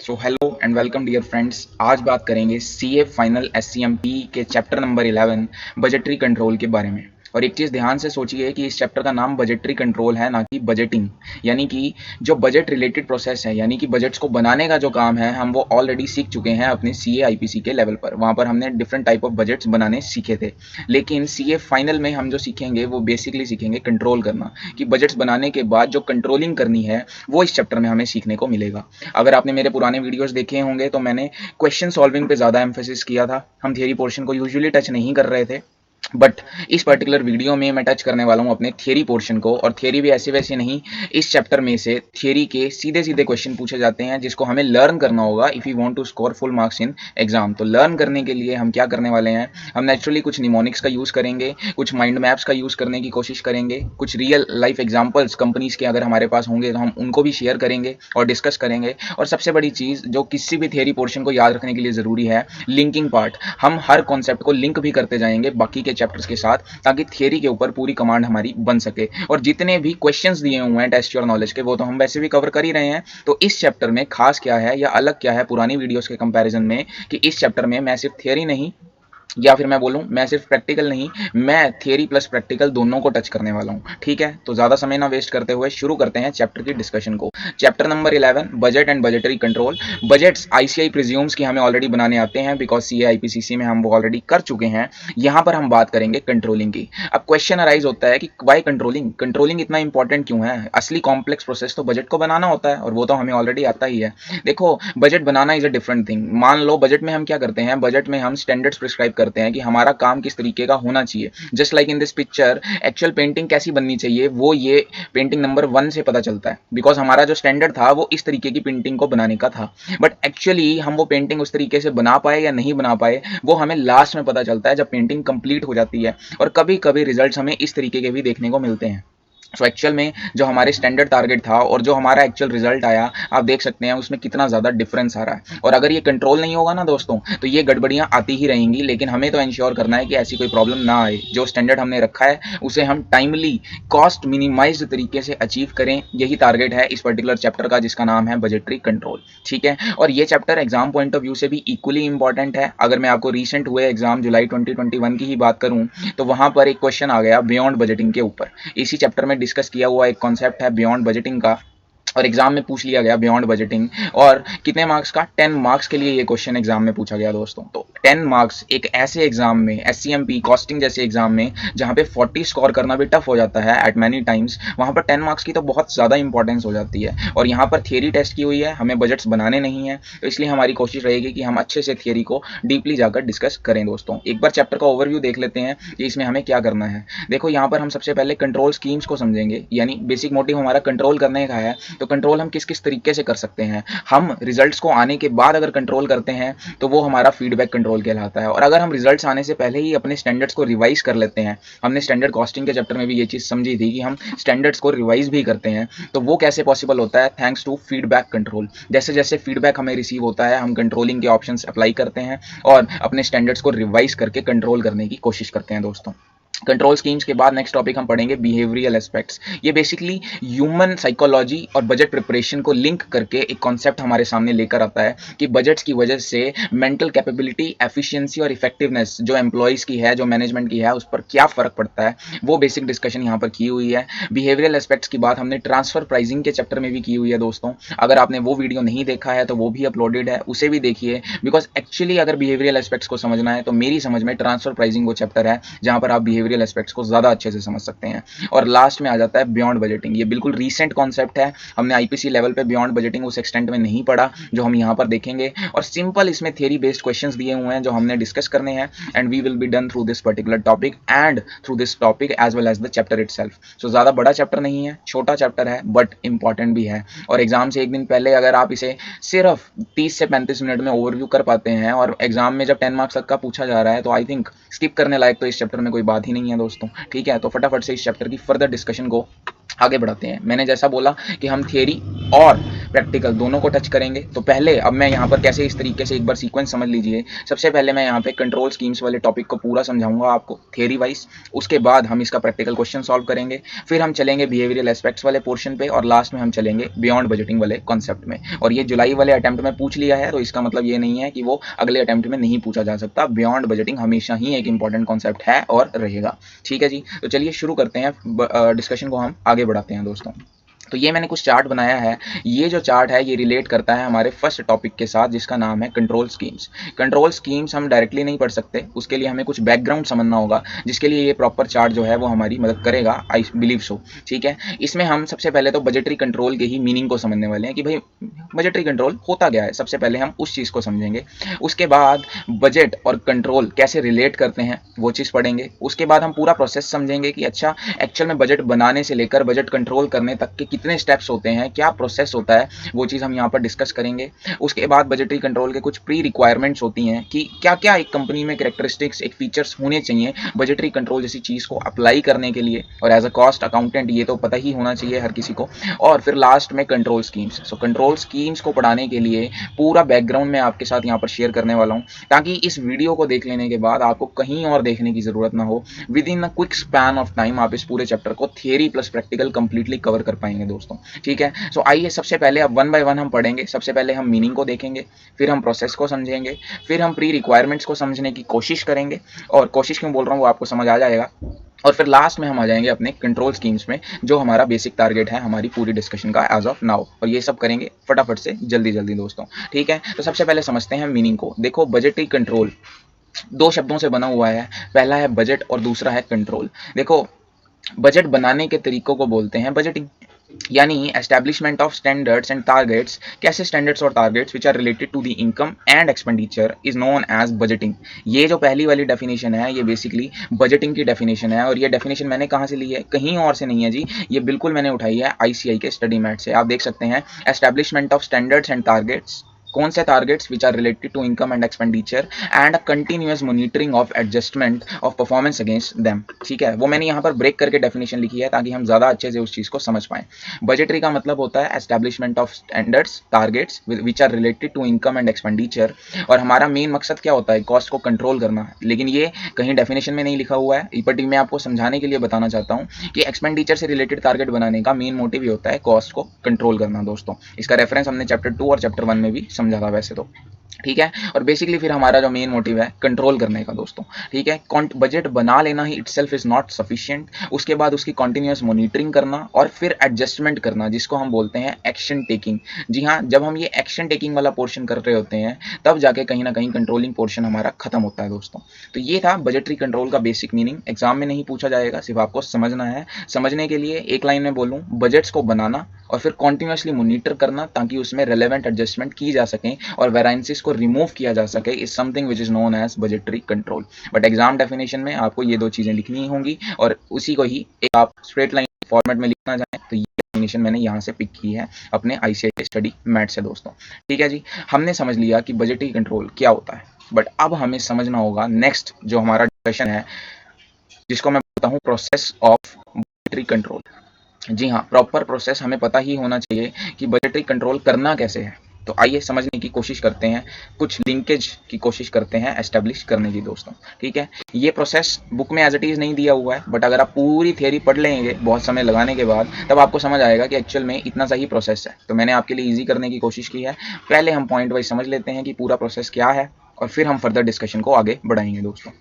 So hello and welcome dear friends. आज बात करेंगे सीए फाइनल एससीएमपी के चैप्टर नंबर 11 बजटरी कंट्रोल के बारे में। और एक चीज़ ध्यान से सोचिए कि इस चैप्टर का नाम बजटरी कंट्रोल है, ना कि बजटिंग। यानी कि जो बजट रिलेटेड प्रोसेस है, यानी कि बजट्स को बनाने का जो काम है, हम वो ऑलरेडी सीख चुके हैं अपने सीए आईपीसी के लेवल पर। वहाँ पर हमने डिफरेंट टाइप ऑफ बजट्स बनाने सीखे थे। लेकिन सीए फाइनल में हम जो सीखेंगे वो बेसिकली सीखेंगे कंट्रोल करना, कि बजट्स बनाने के बाद जो कंट्रोलिंग करनी है वो इस चैप्टर में हमें सीखने को मिलेगा। अगर आपने मेरे पुराने वीडियोस देखे होंगे तो मैंने क्वेश्चन सॉल्विंग पे ज़्यादा एम्फेसिस किया था। हम थियरी पोर्शन को यूजुअली टच नहीं कर रहे थे, बट इस पर्टिकुलर वीडियो में मैं टच करने वाला हूँ अपने थियरी पोर्शन को। और थियरी भी ऐसे वैसे नहीं, इस चैप्टर में से थियरी के सीधे सीधे क्वेश्चन पूछे जाते हैं जिसको हमें लर्न करना होगा if you want to score full marks in exam. तो लर्न करने के लिए हम क्या करने वाले हैं, हम नेचुरली कुछ निमोनिक्स का यूज़ करेंगे, कुछ माइंड मैप्स का यूज़ करने की कोशिश करेंगे, कुछ रियल लाइफ एग्जाम्पल्स कंपनीज के अगर हमारे पास होंगे तो हम उनको भी शेयर करेंगे और डिस्कस करेंगे। और सबसे बड़ी चीज़ जो किसी भी थियरी पोर्शन को याद रखने के लिए ज़रूरी है, लिंकिंग पार्ट। हम हर कॉन्सेप्ट को लिंक भी करते जाएंगे बाकी के चैप्टर्स के साथ, ताकि थियरी के ऊपर पूरी कमांड हमारी बन सके। और जितने भी क्वेश्चंस दिए हुए हैं टेस्ट योर नॉलेज के, वो तो हम वैसे भी कवर कर ही रहे हैं। तो इस चैप्टर में खास क्या है या अलग क्या है पुरानी वीडियोस के कंपैरिजन में, कि इस चैप्टर में मैं सिर्फ थियरी नहीं, या फिर मैं बोलूं मैं सिर्फ प्रैक्टिकल नहीं, मैं थियरी प्लस प्रैक्टिकल दोनों को टच करने वाला हूं। ठीक है, तो ज़्यादा समय ना वेस्ट करते हुए शुरू करते हैं चैप्टर की डिस्कशन को। Chapter number 11 budget and budgetary control. Budgets ICI presumes की हमें ऑलरेडी बनाने आते हैं, बिकॉज सीए आईपीसीसी में हम वो ऑलरेडी कर चुके हैं। यहाँ पर हम बात करेंगे कंट्रोलिंग की। अब क्वेश्चन अराइज होता है कि वाई कंट्रोलिंग, कंट्रोलिंग इतना इंपॉर्टेंट क्यों है। असली कॉम्प्लेक्स प्रोसेस तो बजट को बनाना होता है, और वो तो हमें ऑलरेडी आता ही है। देखो, budget banana is a different thing. मान लो बजट में हम क्या करते हैं, बजट में हम स्टैंडर्ड्स प्रिस्क्राइब करते हैं कि हमारा काम किस तरीके का होना चाहिए। Just like in this picture, actual painting कैसी बननी चाहिए वो ये पेंटिंग नंबर 1 से पता चलता है, बिकॉज हमारा जो स्टैंडर्ड था वो इस तरीके की पेंटिंग को बनाने का था। बट एक्चुअली हम वो पेंटिंग उस तरीके से बना पाए या नहीं बना पाए, वो हमें लास्ट में पता चलता है जब पेंटिंग कंप्लीट हो जाती है। और कभी कभी रिजल्ट्स हमें इस तरीके के भी देखने को मिलते हैं। सो एक्चुअल में जो हमारे स्टैंडर्ड टारगेट था और जो हमारा एक्चुअल रिजल्ट आया, आप देख सकते हैं उसमें कितना ज़्यादा डिफरेंस आ रहा है। और अगर ये कंट्रोल नहीं होगा ना दोस्तों, तो ये गड़बड़ियाँ आती ही रहेंगी। लेकिन हमें तो इंश्योर करना है कि ऐसी कोई प्रॉब्लम ना आए। जो स्टैंडर्ड हमने रखा है उसे हम टाइमली, कॉस्ट मिनिमाइज्ड तरीके से अचीव करें, यही टारगेट है इस पर्टिकुलर चैप्टर का, जिसका नाम है बजटरी कंट्रोल। ठीक है, और ये chapter exam point of view से भी इक्वली इंपॉर्टेंट है। अगर मैं आपको रिसेंट हुए एग्जाम जुलाई 2021 की ही बात करूँ, तो वहाँ पर एक क्वेश्चन आ गया बियॉन्ड बजटिंग के ऊपर। इसी चैप्टर में डिस्कस किया हुआ एक कॉन्सेप्ट है बियॉन्ड बजटिंग का, और एग्जाम में पूछ लिया गया बियॉन्ड बजटिंग। और कितने मार्क्स का, 10 मार्क्स के लिए ये क्वेश्चन एग्जाम में पूछा गया दोस्तों। तो 10 मार्क्स एक ऐसे एग्जाम में, एससीएमपी कॉस्टिंग जैसे एग्जाम में, जहां पे 40 स्कोर करना भी टफ हो जाता है एट मैनी टाइम्स, वहां पर 10 मार्क्स की तो बहुत ज़्यादा इंपॉर्टेंस हो जाती है। और यहाँ पर थियरी टेस्ट की हुई है, हमें बजट्स बनाने नहीं है, तो इसलिए हमारी कोशिश रहेगी कि हम अच्छे से थियरी को डीपली जाकर डिस्कस करें। दोस्तों एक बार चैप्टर का ओवरव्यू देख लेते हैं कि इसमें हमें क्या करना है। देखो, यहाँ पर हम सबसे पहले कंट्रोल स्कीम्स को समझेंगे, यानी बेसिक मोटिव हमारा कंट्रोल करने का है। तो कंट्रोल हम किस किस तरीके से कर सकते हैं। हम रिजल्ट्स को आने के बाद अगर कंट्रोल करते हैं तो वो हमारा फीडबैक कंट्रोल कहलाता है। और अगर हम रिजल्ट्स आने से पहले ही अपने स्टैंडर्ड्स को रिवाइज कर लेते हैं, हमने स्टैंडर्ड कॉस्टिंग के चैप्टर में भी ये चीज़ समझी थी कि हम स्टैंडर्ड्स को रिवाइज भी करते हैं, तो वो कैसे पॉसिबल होता है, थैंक्स टू फीडबैक कंट्रोल। जैसे जैसे फीडबैक हमें रिसीव होता है, हम कंट्रोलिंग के ऑप्शंस अप्लाई करते हैं और अपने स्टैंडर्ड्स को रिवाइज करके कंट्रोल करने की कोशिश करते हैं दोस्तों। कंट्रोल स्कीम्स के बाद नेक्स्ट टॉपिक हम पढ़ेंगे बिहेवियरल एस्पेक्ट्स। ये बेसिकली ह्यूमन साइकोलॉजी और बजट प्रिपरेशन को लिंक करके एक कॉन्सेप्ट हमारे सामने लेकर आता है कि बजट्स की वजह से मेंटल कैपेबिलिटी, एफिशिएंसी और इफेक्टिवनेस जो एम्प्लॉयज़ की है, जो मैनेजमेंट की है, उस पर क्या फ़र्क पड़ता है, वो बेसिक डिस्कशन यहाँ पर की हुई है। बिहेवियरल एस्पेक्ट्स की बात हमने ट्रांसफर प्राइसिंग के चैप्टर में भी की हुई है दोस्तों। अगर आपने वो वीडियो नहीं देखा है तो वो भी अपलोडेड है, उसे भी देखिए। बिकॉज एक्चुअली अगर बिहेवियरल एस्पेक्ट्स को समझना है तो मेरी समझ में ट्रांसफर प्राइसिंग वो चैप्टर है जहाँ पर आप बिहेवियरल एस्पेक्ट्स को ज़्यादा अच्छे से समझ सकते हैं। और लास्ट में आ जाता है बियॉन्ड बजटिंग। ये बिल्कुल रीसेंट कॉन्सेप्ट है, हमने आईपीसी लेवल पे बियॉन्ड बजटिंग उस एक्सटेंट में नहीं पढ़ा जो हम यहाँ पर देखेंगे। और सिंपल इसमें थियरी बेस्ड क्वेश्चंस दिए हुए हैं जो हमने डिस्कस करने हैं, and we will be done through this particular topic and through this topic as well as the chapter itself. So ज़्यादा बड़ा चैप्टर नहीं है, छोटा चैप्टर है, बट इंपॉर्टेंट भी है। और एग्जाम से एक दिन पहले अगर आप इसे सिर्फ 30 से 35 मिनट में ओवरव्यू कर पाते हैं, और एग्जाम में जब 10 मार्क्स तक का पूछा जा रहा है, तो आई थिंक स्किप करने लायक तो इस चैप्टर में कोई बात ही नहीं है दोस्तों। ठीक है, तो फटाफट से इस चैप्टर की फर्दर डिस्कशन को आगे बढ़ाते हैं। मैंने जैसा बोला कि हम थियरी और प्रैक्टिकल दोनों को टच करेंगे। तो पहले अब मैं यहाँ पर कैसे इस तरीके से एक बार सीक्वेंस समझ लीजिए। सबसे पहले मैं यहाँ पे कंट्रोल स्कीम्स वाले टॉपिक को पूरा समझाऊंगा आपको थियरी वाइज। उसके बाद हम इसका प्रैक्टिकल क्वेश्चन सॉल्व करेंगे, फिर हम चलेंगे बिहेवियरल एस्पेक्ट्स वाले पोर्शन पे, और लास्ट में हम चलेंगे बियॉन्ड बजटिंग वाले कॉन्सेप्ट में। और ये जुलाई वाले अटेम्प्ट में पूछ लिया है, तो इसका मतलब ये नहीं है कि वो अगले अटेम्प्ट में नहीं पूछा जा सकता। बियॉन्ड बजटिंग हमेशा ही एक इंपॉर्टेंट कॉन्सेप्ट है और रहेगा। ठीक है जी, तो चलिए शुरू करते हैं, डिस्कशन को हम आगे बढ़ाते हैं दोस्तों। तो ये मैंने कुछ चार्ट बनाया है। ये जो चार्ट है ये रिलेट करता है हमारे फर्स्ट टॉपिक के साथ, जिसका नाम है कंट्रोल स्कीम्स। कंट्रोल स्कीम्स हम डायरेक्टली नहीं पढ़ सकते, उसके लिए हमें कुछ बैकग्राउंड समझना होगा, जिसके लिए ये प्रॉपर चार्ट जो है वो हमारी मदद करेगा, आई बिलीव सो। ठीक है, इसमें हम सबसे पहले तो बजटरी कंट्रोल के ही मीनिंग को समझने वाले हैं कि भाई बजटरी कंट्रोल होता क्या है। सबसे पहले हम उस चीज़ को समझेंगे। उसके बाद बजट और कंट्रोल कैसे रिलेट करते हैं वो चीज़ पढ़ेंगे। उसके बाद हम पूरा प्रोसेस समझेंगे कि अच्छा एक्चुअल में बजट बनाने से लेकर बजट कंट्रोल करने तक के कितने स्टेप्स होते हैं, क्या प्रोसेस होता है, वो चीज़ हम यहाँ पर डिस्कस करेंगे। उसके बाद बजटरी कंट्रोल के कुछ प्री रिक्वायरमेंट्स होती हैं कि क्या क्या एक कंपनी में कैरेक्टरिस्टिक्स, एक फीचर्स होने चाहिए बजटरी कंट्रोल जैसी चीज़ को अप्लाई करने के लिए, और एज अ कॉस्ट अकाउंटेंट ये तो पता ही होना चाहिए हर किसी को। और फिर लास्ट में control schemes. So control schemes को पढ़ाने के लिए पूरा बैकग्राउंड मैं आपके साथ यहाँ पर शेयर करने वाला हूँ, ताकि इस वीडियो को देख लेने के बाद आपको कहीं और देखने की ज़रूरत ना हो। With in a quick span of time आप इस पूरे चैप्टर को theory plus practical completely cover कर पाएंगे दोस्तों। ठीक है, सो आइए सबसे पहले अब वन बाय वन हम पढ़ेंगे। सबसे पहले हम मीनिंग को देखेंगे, फिर हम प्रोसेस को समझेंगे, फिर हम प्री रिक्वायरमेंट्स को समझने की कोशिश करेंगे, और कोशिश क्यों बोल रहा हूँ वो आपको समझ आ जाएगा। और फिर लास्ट में हम आ जाएंगे अपने कंट्रोल स्कीम्स में, जो हमारा बेसिक टारगेट है हमारी पूरी डिस्कशन का एज ऑफ नाउ। और ये सब करेंगे फटाफट से, जल्दी जल्दी दोस्तों। ठीक है, तो सबसे पहले समझते हैं मीनिंग को। देखो, बजटरी कंट्रोल दो शब्दों से बना हुआ है। पहला है बजट और दूसरा है कंट्रोल। देखो, बजट बनाने के तरीकों को बोलते हैं बजटिंग, यानी establishment of standards and targets. कैसे स्टैंडर्ड्स और targets which are related to the income and expenditure is known as budgeting. ये जो पहली वाली डेफिनेशन है ये बेसिकली बजटिंग की डेफिनेशन है। और ये डेफिनेशन मैंने कहाँ से ली है, कहीं और से नहीं है जी, ये बिल्कुल मैंने उठाई है आईसीआई के स्टडी मैट से। आप देख सकते हैं, establishment of standards and targets, कौन से targets which are related to income and expenditure, and continuous monitoring of adjustment of performance against them. ठीक है, वो मैंने यहाँ पर ब्रेक करके डेफिनेशन लिखी है ताकि हम ज़्यादा अच्छे से उस चीज़ को समझ पाएं। बजटरी का मतलब होता है establishment of standards targets which are related to income and expenditure. और हमारा मेन मकसद क्या होता है, कॉस्ट को कंट्रोल करना है। लेकिन ये कहीं डेफिनेशन में नहीं लिखा हुआ है, बट मैं आपको समझाने के लिए बताना चाहता हूँ कि एक्सपेंडिचर से रिलेटेड टारगेट बनाने का मेन मोटिव ही होता है कॉस्ट को कंट्रोल करना दोस्तों। इसका रेफरेंस हमने चैप्टर 2 और चैप्टर 1 में भी समझा था वैसे तो। ठीक है, और बेसिकली फिर हमारा जो मेन मोटिव है कंट्रोल करने का दोस्तों। ठीक है, बजट बना लेना ही इटसेल्फ इज नॉट सफिशिएंट, उसके बाद उसकी कंटिन्यूअस मॉनिटरिंग करना और फिर एडजस्टमेंट करना, जिसको हम बोलते हैं एक्शन टेकिंग। जी हाँ, जब हम ये एक्शन टेकिंग वाला पोर्शन कर रहे होते हैं तब जाके कहीं ना कहीं कंट्रोलिंग पोर्शन हमारा खत्म होता है दोस्तों। तो ये था बजटरी कंट्रोल का बेसिक मीनिंग। एग्जाम में नहीं पूछा जाएगा, सिर्फ आपको समझना है। समझने के लिए एक लाइन में बोलूँ, बजट्स को बनाना और फिर कॉन्टिन्यूसली मॉनिटर करना ताकि उसमें रेलेवेंट एडजस्टमेंट की जा सकें और वेराइंसिस को रिमूव किया जा सके, is something which is known as budgetary control. But exam definition में आपको ये दो चीजें लिखनी ही होंगी, और उसी को ही एक आप स्ट्रेट लाइन फॉर्मेट में लिखना चाहें तो ये डेफिनेशन मैंने यहाँ से पिक की है अपने आईसीआई स्टडी मैट से दोस्तों। ठीक है जी, हमने समझ लिया कि बजटरी कंट्रोल क्या होता है, बट अब हमें समझना होगा नेक्स्ट जो हमारा डिस्कशन है, जिसको मैं बोलता हूँ प्रोसेस ऑफ बजटरी कंट्रोल। जी हाँ, प्रॉपर प्रोसेस हमें पता ही होना चाहिए कि बजटरी कंट्रोल करना कैसे है। तो आइए समझने की कोशिश करते हैं, कुछ लिंकेज की कोशिश करते हैं एस्टेब्लिश करने की दोस्तों। ठीक है, ये प्रोसेस बुक में एज इट इज़ नहीं दिया हुआ है, बट अगर आप पूरी थियरी पढ़ लेंगे बहुत समय लगाने के बाद, तब आपको समझ आएगा कि एक्चुअल में इतना सा ही प्रोसेस है। तो मैंने आपके लिए ईजी करने की कोशिश की है। पहले हम पॉइंट वाइज समझ लेते हैं कि पूरा प्रोसेस क्या है, और फिर हम फर्दर डिस्कशन को आगे बढ़ाएंगे दोस्तों।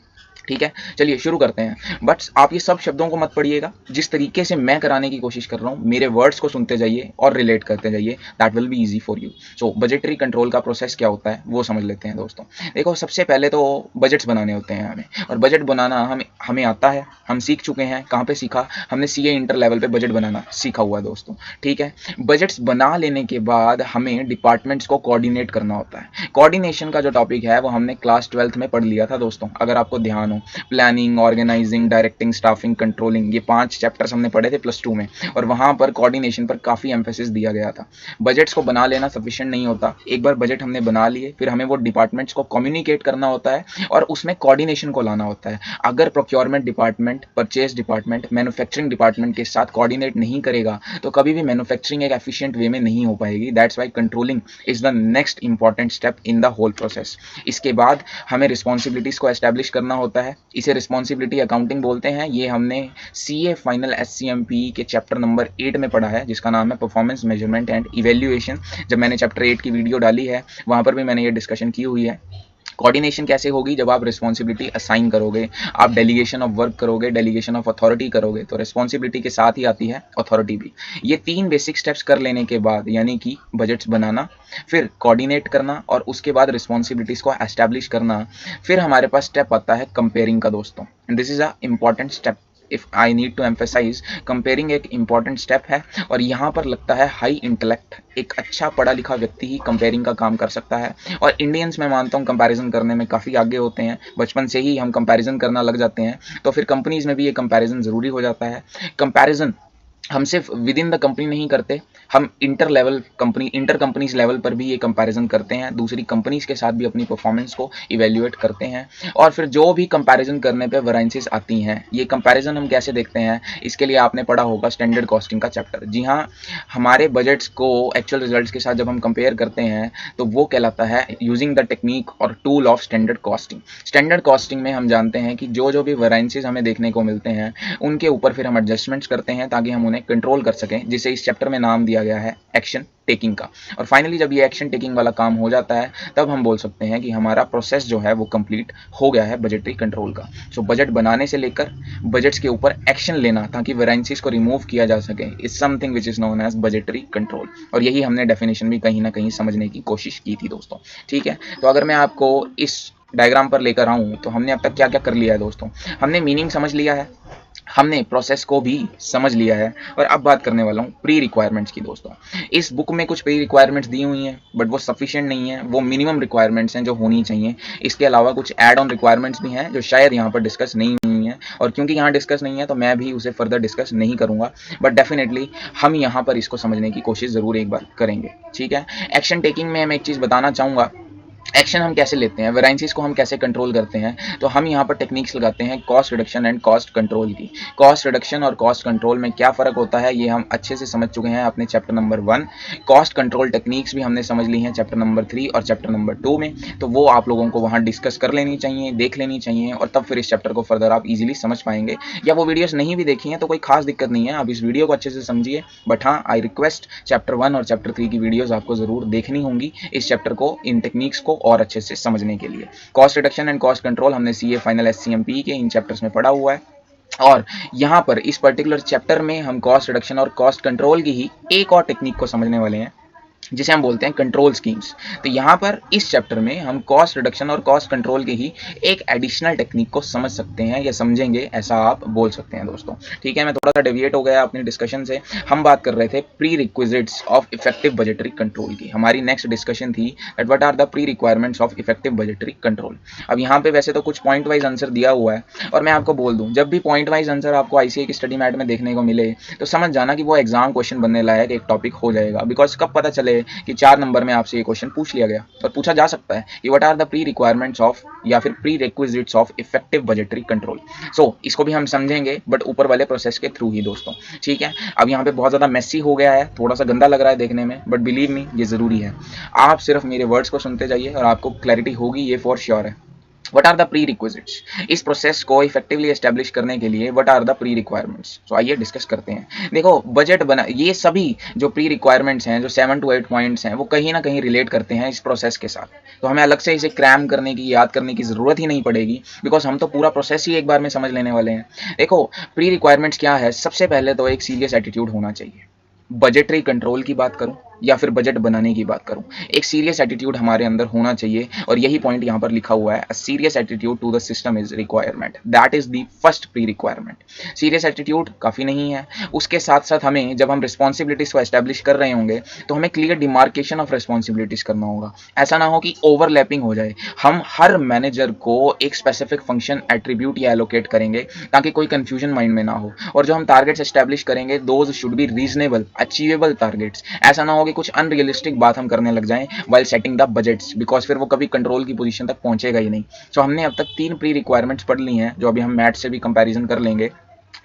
ठीक है, चलिए शुरू करते हैं। बट आप ये सब शब्दों को मत पढ़िएगा, जिस तरीके से मैं कराने की कोशिश कर रहा हूँ मेरे वर्ड्स को सुनते जाइए और रिलेट करते जाइए, that will be easy for you. So budgetary control का प्रोसेस क्या होता है वो समझ लेते हैं दोस्तों। देखो, सबसे पहले तो बजट्स बनाने होते हैं हमें, और बजट बनाना हमें आता है, हम सीख चुके हैं। कहाँ पे सीखा, हमने सीए इंटर लेवल पे बजट बनाना सीखा हुआ है दोस्तों। ठीक है, बजट्स बना लेने के बाद हमें डिपार्टमेंट्स को कोऑर्डिनेट करना होता है। कोऑर्डिनेशन का जो टॉपिक है वो हमने क्लास 12th में पढ़ लिया था दोस्तों, अगर आपको ध्यान हो हूँ। Planning, organising, directing, staffing, controlling, ये 5 चैप्टर्स हमने पढ़े थे +2 में, और वहाँ पर कोऑर्डिनेशन पर काफ़ी एम्फेसिस दिया गया था। बजट्स को बना लेना सफिशिएंट नहीं होता। एक बार बजट हमने बना लिए, फिर हमें वो डिपार्टमेंट्स को कम्युनिकेट करना होता है और उसमें कोऑर्डिनेशन को लाना होता है। अगर procurement department, purchase department, manufacturing department के साथ कोऑर्डिनेट नहीं करेगा तो कभी भी मैन्युफैक्चरिंग एक एफिशिएंट वे में नहीं हो पाएगी। That's why controlling is the next important step in the whole process. इसके बाद हमें रिस्पॉन्सिबिलिटीज को एस्टैब्लिश करना होता है। इसे रिस्पॉन्सिबिलिटी अकाउंटिंग बोलते हैं। ये हमने CA फाइनल SCMP के चैप्टर नंबर 8 में पढ़ा है, जिसका नाम है परफॉर्मेंस मेजरमेंट एंड इवेल्युएशन। जब मैंने चैप्टर 8 की वीडियो डाली है वहां पर भी मैंने ये डिस्कशन की हुई है। कोऑर्डिनेशन कैसे होगी? जब आप रिस्पॉन्सिबिलिटी असाइन करोगे, आप डेलीगेशन ऑफ वर्क करोगे, डेलीगेशन ऑफ अथॉरिटी करोगे, तो रिस्पॉन्सिबिलिटी के साथ ही आती है अथॉरिटी भी। ये 3 बेसिक स्टेप्स कर लेने के बाद, यानी कि बजट्स बनाना, फिर कोऑर्डिनेट करना और उसके बाद रिस्पॉन्सिबिलिटीज को एस्टैब्लिश करना, फिर हमारे पास स्टेप आता है कंपेयरिंग का दोस्तों। And this is a important step. If I need to emphasise, comparing एक इंपॉर्टेंट स्टेप है और यहाँ पर लगता है हाई इंटेलेक्ट, एक अच्छा पढ़ा लिखा व्यक्ति ही कंपेयरिंग का काम कर सकता है। और इंडियंस, मैं मानता हूँ, कंपैरिजन करने में काफ़ी आगे होते हैं। बचपन से ही हम कंपैरिजन करना लग जाते हैं, तो फिर कंपनीज में भी ये कंपैरिजन ज़रूरी हो जाता है। कंपैरिजन हम सिर्फ विद इन द कंपनी नहीं करते, हम इंटर कंपनीज लेवल पर भी ये कंपैरिजन करते हैं, दूसरी कंपनीज के साथ भी अपनी परफॉर्मेंस को इवेल्युएट करते हैं। और फिर जो भी कंपैरिजन करने पे वेरिएंसेस आती हैं, ये कंपैरिजन हम कैसे देखते हैं, इसके लिए आपने पढ़ा होगा स्टैंडर्ड कॉस्टिंग का चैप्टर। जी हाँ, हमारे बजट्स को एक्चुअल रिजल्ट्स के साथ जब हम कंपेयर करते हैं तो वो कहलाता है यूजिंग द टेक्निक और tool of standard costing. Standard costing में हम जानते हैं कि जो भी वेरिएंसेस हमें देखने को मिलते हैं उनके ऊपर फिर हम एडजस्टमेंट्स करते हैं ताकि हम उन्हें कंट्रोल कर सकें, जिसे इस चैप्टर में नाम दिया गया है एक्शन टेकिंग का। और फाइनली जब ये एक्शन टेकिंग वाला काम हो जाता है तब हम बोल सकते हैं कि हमारा प्रोसेस जो है वो कंप्लीट हो गया है बजटरी कंट्रोल का। सो बजट बनाने से लेकर बजट्स के ऊपर एक्शन लेना ताकि वेरिएंसेस को रिमूव किया जा सके is something which is known as budgetary control. और यही हमने डेफिनेशन भी कहीं ना कहीं समझने की कोशिश की थी दोस्तों। ठीक है, तो अगर मैं आपको इस डायग्राम पर लेकर आऊं तो हमने अब तक क्या क्या कर लिया है दोस्तों। हमने मीनिंग समझ लिया है, हमने प्रोसेस को भी समझ लिया है, और अब बात करने वाला हूँ प्री रिक्वायरमेंट्स की दोस्तों। इस बुक में कुछ प्री रिक्वायरमेंट्स दी हुई हैं बट वो सफिशिएंट नहीं है, वो मिनिमम रिक्वायरमेंट्स हैं जो होनी चाहिए। इसके अलावा कुछ ऐड ऑन रिक्वायरमेंट्स भी हैं जो शायद यहाँ पर डिस्कस नहीं हुई हैं, और क्योंकि यहाँ डिस्कस नहीं है तो मैं भी उसे फर्दर डिस्कस नहीं करूँगा, बट डेफिनेटली हम यहाँ पर इसको समझने की कोशिश ज़रूर एक बार करेंगे। ठीक है, एक्शन टेकिंग में मैं एक चीज़ बताना चाहूँगा, एक्शन हम कैसे लेते हैं, वेरिएंसेस को हम कैसे कंट्रोल करते हैं। तो हम यहाँ पर टेक्निक्स लगाते हैं cost reduction and cost control की। कॉस्ट रिडक्शन और कॉस्ट कंट्रोल में क्या फ़र्क होता है ये हम अच्छे से समझ चुके हैं अपने chapter number 1। Cost control techniques भी हमने समझ ली हैं चैप्टर नंबर 3 और चैप्टर नंबर 2 में, तो वो आप लोगों को वहाँ डिस्कस कर लेनी चाहिए, देख लेनी चाहिए, और तब फिर इस चैप्टर को फर्दर आप इजीली समझ पाएंगे। या वो वीडियोस नहीं भी देखी हैं तो कोई खास दिक्कत नहीं है, आप इस वीडियो को अच्छे से समझिए। बट हाँ, आई रिक्वेस्ट चैप्टर 1 और चैप्टर 3 की वीडियोज़ आपको ज़रूर देखनी होंगी इस चैप्टर को, इन टेक्निक्स को और अच्छे से समझने के लिए। Cost reduction and cost control हमने CA फाइनल SCMP के इन चैप्टर्स में पढ़ा हुआ है, और यहाँ पर इस पर्टिकुलर चैप्टर में हम कॉस्ट रिडक्शन और कॉस्ट कंट्रोल की ही एक और टेक्निक को समझने वाले हैं जिसे हम बोलते हैं कंट्रोल स्कीम्स। तो यहाँ पर इस चैप्टर में हम कॉस्ट रिडक्शन और कॉस्ट कंट्रोल की ही एक एडिशनल टेक्निक को समझ सकते हैं या समझेंगे, ऐसा आप बोल सकते हैं दोस्तों। ठीक है, मैं थोड़ा सा डेविएट हो गया अपनी डिस्कशन से। हम बात कर रहे थे pre requisites of effective budgetary control की। हमारी नेक्स्ट डिस्कशन थी that what are the pre requirements of effective budgetary control. अब यहाँ पे वैसे तो कुछ पॉइंट वाइज आंसर दिया हुआ है, और मैं आपको बोल दूँ, जब भी पॉइंट वाइज आंसर आपको ICA की स्टडी मैट में देखने को मिले तो समझ जाना कि वो एग्जाम क्वेश्चन बनने लायक एक टॉपिक हो जाएगा। बिकॉज कब पता चले कि 4 नंबर में आपसे ये क्वेश्चन पूछ लिया गया, और पूछा जा सकता है कि what are the pre requirements of या फिर pre requisites of effective budgetary control. So इसको भी हम समझेंगे बट ऊपर वाले प्रोसेस के थ्रू ही दोस्तों। ठीक है, अब यहाँ पे बहुत ज़्यादा मेसी हो गया है, थोड़ा सा गंदा लग रहा है देखने में, बट बिलीव मी ये ज़रूरी है। आप सिर्फ मेरे वर्ड्स को सुनते जाइए और आपको क्लैरिटी होगी, ये फॉर श्योर है। What are the prerequisites, इस प्रोसेस को इफेक्टिवली एस्टेब्लिश करने के लिए what are the pre requirements. तो आइए डिस्कस करते हैं। देखो, बजट बना, ये सभी जो प्री रिक्वायरमेंट्स हैं, जो 7 to 8 पॉइंट्स हैं, वो कहीं ना कहीं रिलेट करते हैं इस प्रोसेस के साथ। तो हमें अलग से इसे क्रैम करने की, याद करने की जरूरत ही नहीं पड़ेगी, बिकॉज हम तो पूरा प्रोसेस ही एक बार में समझ लेने वाले हैं। देखो, प्री रिक्वायरमेंट्स क्या है, सबसे पहले तो एक सीरियस एटीट्यूड होना चाहिए। बजटरी कंट्रोल की बात करूं या फिर बजट बनाने की बात करूं, एक सीरियस एटीट्यूड हमारे अंदर होना चाहिए और यही पॉइंट यहाँ पर लिखा हुआ है, a serious attitude to the system is requirement, that is the first pre requirement. Serious attitude काफ़ी नहीं है, उसके साथ साथ हमें जब हम रिस्पॉन्सिबिलिटीज़ को एस्टेब्लिश कर रहे होंगे तो हमें क्लियर डिमार्केशन ऑफ रिस्पॉन्सिबिलिटीज़ करना होगा। ऐसा ना हो कि ओवरलैपिंग हो जाए, हम हर मैनेजर को एक स्पेसिफिक फंक्शन एट्रीब्यूट या एलोकेट करेंगे ताकि कोई कंफ्यूजन माइंड में ना हो, और जो हम टारगेट्स एस्टेब्लिश करेंगे those should be reasonable achievable targets. ऐसा ना हो कि कुछ अनरियलिस्टिक बात हम करने लग जाएं while setting the budgets, because फिर वो कभी कंट्रोल की पोजीशन तक पहुंचेगा ही नहीं। सो हमने अब तक 3 प्री रिक्वायरमेंट्स पढ़ ली हैं, जो अभी हम मैट से भी कंपैरिजन कर लेंगे।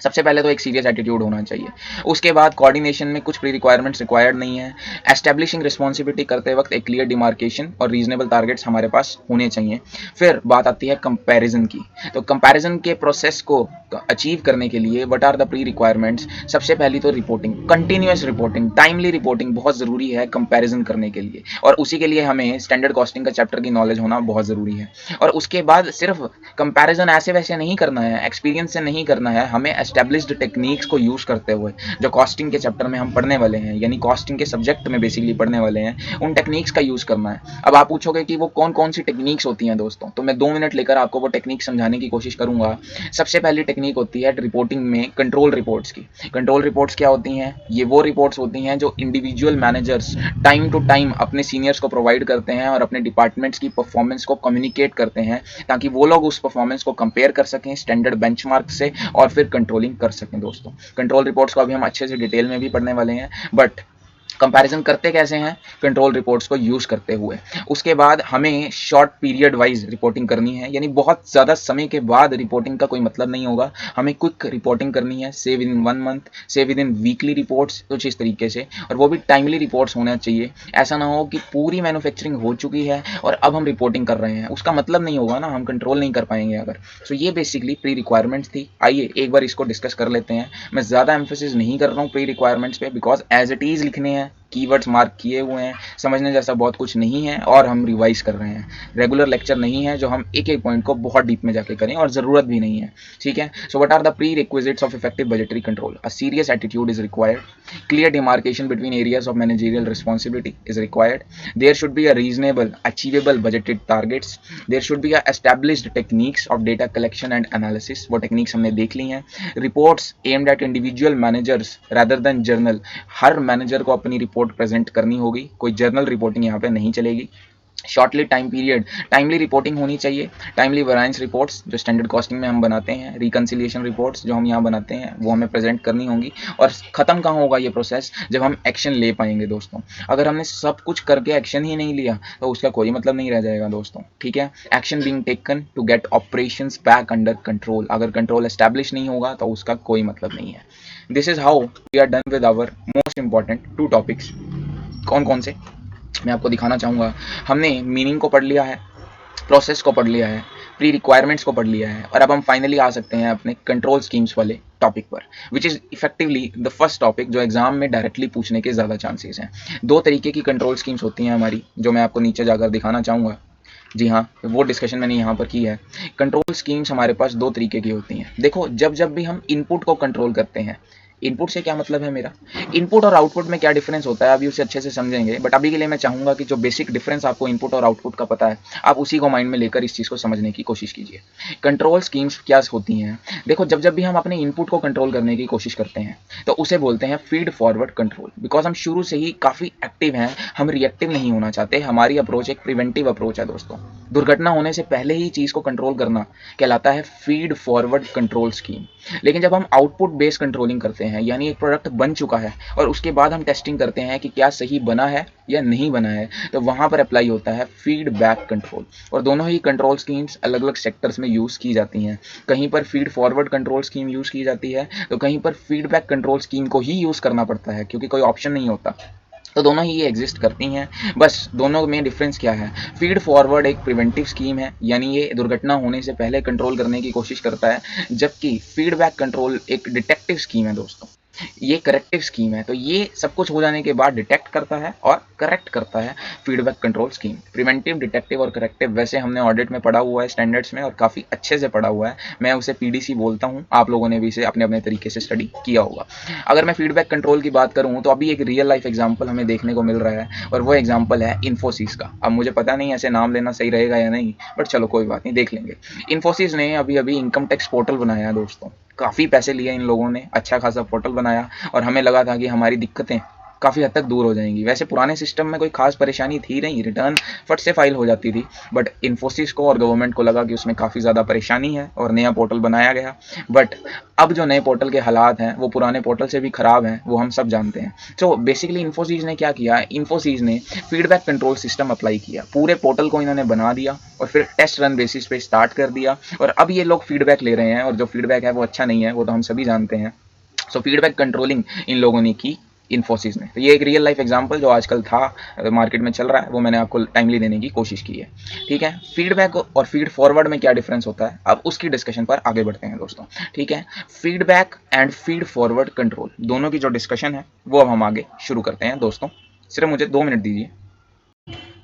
सबसे पहले तो एक सीरियस एटीट्यूड होना चाहिए, उसके बाद कोऑर्डिनेशन में कुछ प्री रिक्वायरमेंट्स रिक्वायर्ड नहीं है, एस्टेब्लिशिंग रिस्पॉन्सिबिलिटी करते वक्त एक क्लियर डिमार्केशन और रीजनेबल टारगेट्स हमारे पास होने चाहिए। फिर बात आती है कंपैरिजन की, तो कंपैरिजन के प्रोसेस को अचीव करने के लिए what are the pre requirements. सबसे पहली तो reporting, continuous reporting, timely reporting बहुत ज़रूरी है कंपैरिजन करने के लिए, और उसी के लिए हमें स्टैंडर्ड कॉस्टिंग का चैप्टर की नॉलेज होना बहुत ज़रूरी है। और उसके बाद सिर्फ कंपैरिजन ऐसे वैसे नहीं करना है, एक्सपीरियंस से नहीं करना है, हमें एस्टेब्लिश्ड टेक्निक्स को यूज़ करते हुए जो कॉस्टिंग के चैप्टर में हम पढ़ने वाले हैं, यानी कॉस्टिंग के सब्जेक्ट में बेसिकली पढ़ने वाले हैं, उन टेक्निक्स का यूज़ करना है। अब आप पूछोगे कि वो कौन कौन सी टेक्निक्स होती हैं दोस्तों, तो मैं 2 मिनट लेकर आपको वो टेक्निक समझाने की कोशिश करूंगा। सबसे पहली टेक्निक होती है रिपोर्टिंग में कंट्रोल रिपोर्ट्स की। कंट्रोल रिपोर्ट्स क्या होती हैं? ये वो रिपोर्ट्स होती हैं जो individual managers time to time अपने सीनियर्स को प्रोवाइड करते हैं और अपने डिपार्टमेंट्स की परफॉर्मेंस को कम्युनिकेट करते हैं, ताकि वो लोग उस परफॉर्मेंस को कंपेयर कर सकें स्टैंडर्ड बेंचमार्क से और फिर कंट्रोलिंग कर सकें। दोस्तों कंट्रोल रिपोर्ट्स को अभी हम अच्छे से डिटेल में भी पढ़ने वाले हैं, बट कंपैरिजन करते कैसे हैं? कंट्रोल रिपोर्ट्स को यूज़ करते हुए। उसके बाद हमें शॉर्ट पीरियड वाइज रिपोर्टिंग करनी है, यानी बहुत ज़्यादा समय के बाद रिपोर्टिंग का कोई मतलब नहीं होगा, हमें क्विक रिपोर्टिंग करनी है, से विद इन 1 मंथ, से विद इन वीकली रिपोर्ट्स, कुछ इस तरीके से, और वो भी टाइमली रिपोर्ट्स होना चाहिए। ऐसा ना हो कि पूरी मैन्युफैक्चरिंग हो चुकी है और अब हम रिपोर्टिंग कर रहे हैं, उसका मतलब नहीं होगा ना, हम कंट्रोल नहीं कर पाएंगे अगर। सो ये बेसिकली प्री रिक्वायरमेंट्स थी। आइए एक बार इसको डिस्कस कर लेते हैं। मैं ज़्यादा एम्फेसिस नहीं कर रहा हूँ प्री रिक्वायरमेंट्स पे, बिकॉज एज इट इज़ लिखने हैं, कीवर्ड्स मार्क किए हुए हैं, समझने जैसा बहुत कुछ नहीं है, और हम रिवाइज कर रहे हैं। रेगुलर लेक्चर नहीं है जो हम एक एक पॉइंट को बहुत डीप में जाके करें, और ज़रूरत भी नहीं है, ठीक है। So what are the pre requisites of effective budgetary control? A serious attitude is required, clear demarcation between areas of managerial responsibility is required, there should be a reasonable achievable budgeted targets, there should be a established techniques of data collection and analysis, वो techniques हमने देख ली हैं। Reports aimed at individual managers rather than general, हर manager को अपनी report present करनी होगी, कोई जर्नल रिपोर्टिंग यहाँ पे नहीं चलेगी। Shortly time period, timely reporting होनी चाहिए। टाइमली वेरिएंस रिपोर्ट्स जो स्टैंडर्ड कॉस्टिंग में हम बनाते हैं, रिकंसिलिएशन रिपोर्ट्स जो हम यहाँ बनाते हैं, वो हमें प्रेजेंट करनी होंगी। और ख़त्म कहाँ होगा ये प्रोसेस? जब हम एक्शन ले पाएंगे दोस्तों। अगर हमने सब कुछ करके एक्शन ही नहीं लिया तो उसका कोई मतलब नहीं रह जाएगा दोस्तों, ठीक है। Action being taken to get operations back under control, अगर कंट्रोल एस्टैब्लिश नहीं होगा तो उसका कोई मतलब नहीं है। This is how we are done with our most important 2 topics. कौन कौन से मैं आपको दिखाना चाहूँगा। हमने मीनिंग को पढ़ लिया है, प्रोसेस को पढ़ लिया है, प्री रिक्वायरमेंट्स को पढ़ लिया है, और अब हम फाइनली आ सकते हैं अपने कंट्रोल स्कीम्स वाले टॉपिक पर, which is effectively the first topic जो एग्जाम में डायरेक्टली पूछने के ज़्यादा चांसेस हैं। 2 तरीके की कंट्रोल स्कीम्स होती हैं हमारी, जो मैं आपको नीचे जाकर दिखाना चाहूँगा। जी हाँ, वो डिस्कशन मैंने यहाँ पर की है। कंट्रोल स्कीम्स हमारे पास 2 तरीके की होती हैं। देखो, जब जब भी हम इनपुट को कंट्रोल करते हैं, इनपुट से क्या मतलब है मेरा, इनपुट और आउटपुट में क्या डिफरेंस होता है अभी उसे अच्छे से समझेंगे, बट अभी के लिए मैं चाहूँगा कि जो बेसिक डिफरेंस आपको इनपुट और आउटपुट का पता है, आप उसी को माइंड में लेकर इस चीज़ को समझने की कोशिश कीजिए। कंट्रोल स्कीम्स क्या होती हैं? देखो, जब जब भी हम अपने इनपुट को कंट्रोल करने की कोशिश करते हैं तो उसे बोलते हैं फीड फॉरवर्ड कंट्रोल, बिकॉज हम शुरू से ही काफ़ी एक्टिव हैं, हम रिएक्टिव नहीं होना चाहते। हमारी अप्रोच एक प्रिवेंटिव अप्रोच है दोस्तों। दुर्घटना होने से पहले ही चीज़ को कंट्रोल करना कहलाता है फीड फॉरवर्ड कंट्रोल स्कीम। लेकिन जब हम आउटपुट बेस्ड कंट्रोलिंग करते हैं, यानी एक प्रोडक्ट बन चुका है और उसके बाद हम टेस्टिंग करते हैं कि क्या सही बना है या नहीं बना है, तो वहाँ पर अप्लाई होता है फीडबैक कंट्रोल। और दोनों ही कंट्रोल स्कीम्स अलग अलग सेक्टर्स में यूज़ की जाती हैं। कहीं पर feed forward control scheme use की जाती है, तो कहीं पर फीडबैक कंट्रोल स्कीम को ही यूज़ करना पड़ता है, क्योंकि कोई ऑप्शन नहीं होता। तो दोनों ही ये एग्जिस्ट करती हैं, बस दोनों में डिफरेंस क्या है? फीड फॉरवर्ड एक प्रिवेंटिव स्कीम है, यानी ये दुर्घटना होने से पहले कंट्रोल करने की कोशिश करता है, जबकि फीडबैक कंट्रोल एक डिटेक्टिव स्कीम है दोस्तों। ये करेक्टिव स्कीम है। तो ये सब कुछ हो जाने के बाद डिटेक्ट करता है और करेक्ट करता है feedback control scheme. Preventive, detective और करेक्टिव वैसे हमने ऑडिट में पढ़ा हुआ है स्टैंडर्ड्स में, और काफ़ी अच्छे से पढ़ा हुआ है। मैं उसे पीडीसी बोलता हूँ, आप लोगों ने भी इसे अपने अपने तरीके से स्टडी किया होगा। अगर मैं फीडबैक कंट्रोल की बात करूँ तो अभी एक रियल लाइफ एग्जाम्पल हमें देखने को मिल रहा है, और वो एग्जाम्पल है इन्फोसिस का। अब मुझे पता नहीं ऐसे नाम लेना सही रहेगा या नहीं, बट चलो कोई बात नहीं, देख लेंगे। इन्फोसिस ने अभी अभी इनकम टैक्स पोर्टल बनाया है दोस्तों। काफ़ी पैसे लिए इन लोगों ने, अच्छा खासा पोर्टल बनाया, और हमें लगा था कि हमारी दिक्कतें काफ़ी हद तक दूर हो जाएंगी। वैसे पुराने सिस्टम में कोई खास परेशानी थी नहीं, रिटर्न फट से फाइल हो जाती थी, बट इन्फोसिस को और गवर्नमेंट को लगा कि उसमें काफ़ी ज़्यादा परेशानी है, और नया पोर्टल बनाया गया। बट अब जो नए पोर्टल के हालात हैं वो पुराने पोर्टल से भी ख़राब हैं, वो हम सब जानते हैं। तो बेसिकली इन्फोसिस ने क्या किया, इन्फोसिस ने फीडबैक कंट्रोल सिस्टम अप्लाई किया, पूरे पोर्टल को इन्होंने बना दिया और फिर टेस्ट रन बेसिस पे स्टार्ट कर दिया, और अब ये लोग फीडबैक ले रहे हैं, और जो फीडबैक है वो अच्छा नहीं है, वो तो हम सभी जानते हैं। सो फीडबैक कंट्रोलिंग इन लोगों ने की इन्फोसिस ने। तो ये एक रियल लाइफ एग्जांपल जो आजकल था, मार्केट में चल रहा है, वो मैंने आपको टाइमली देने की कोशिश की है। ठीक है, फीडबैक और फीड फॉरवर्ड में क्या डिफरेंस होता है, अब उसकी डिस्कशन पर आगे बढ़ते हैं दोस्तों। ठीक है, feedback and feed forward control दोनों की जो डिस्कशन है वो अब हम आगे शुरू करते हैं दोस्तों। सिर्फ मुझे 2 मिनट दीजिए।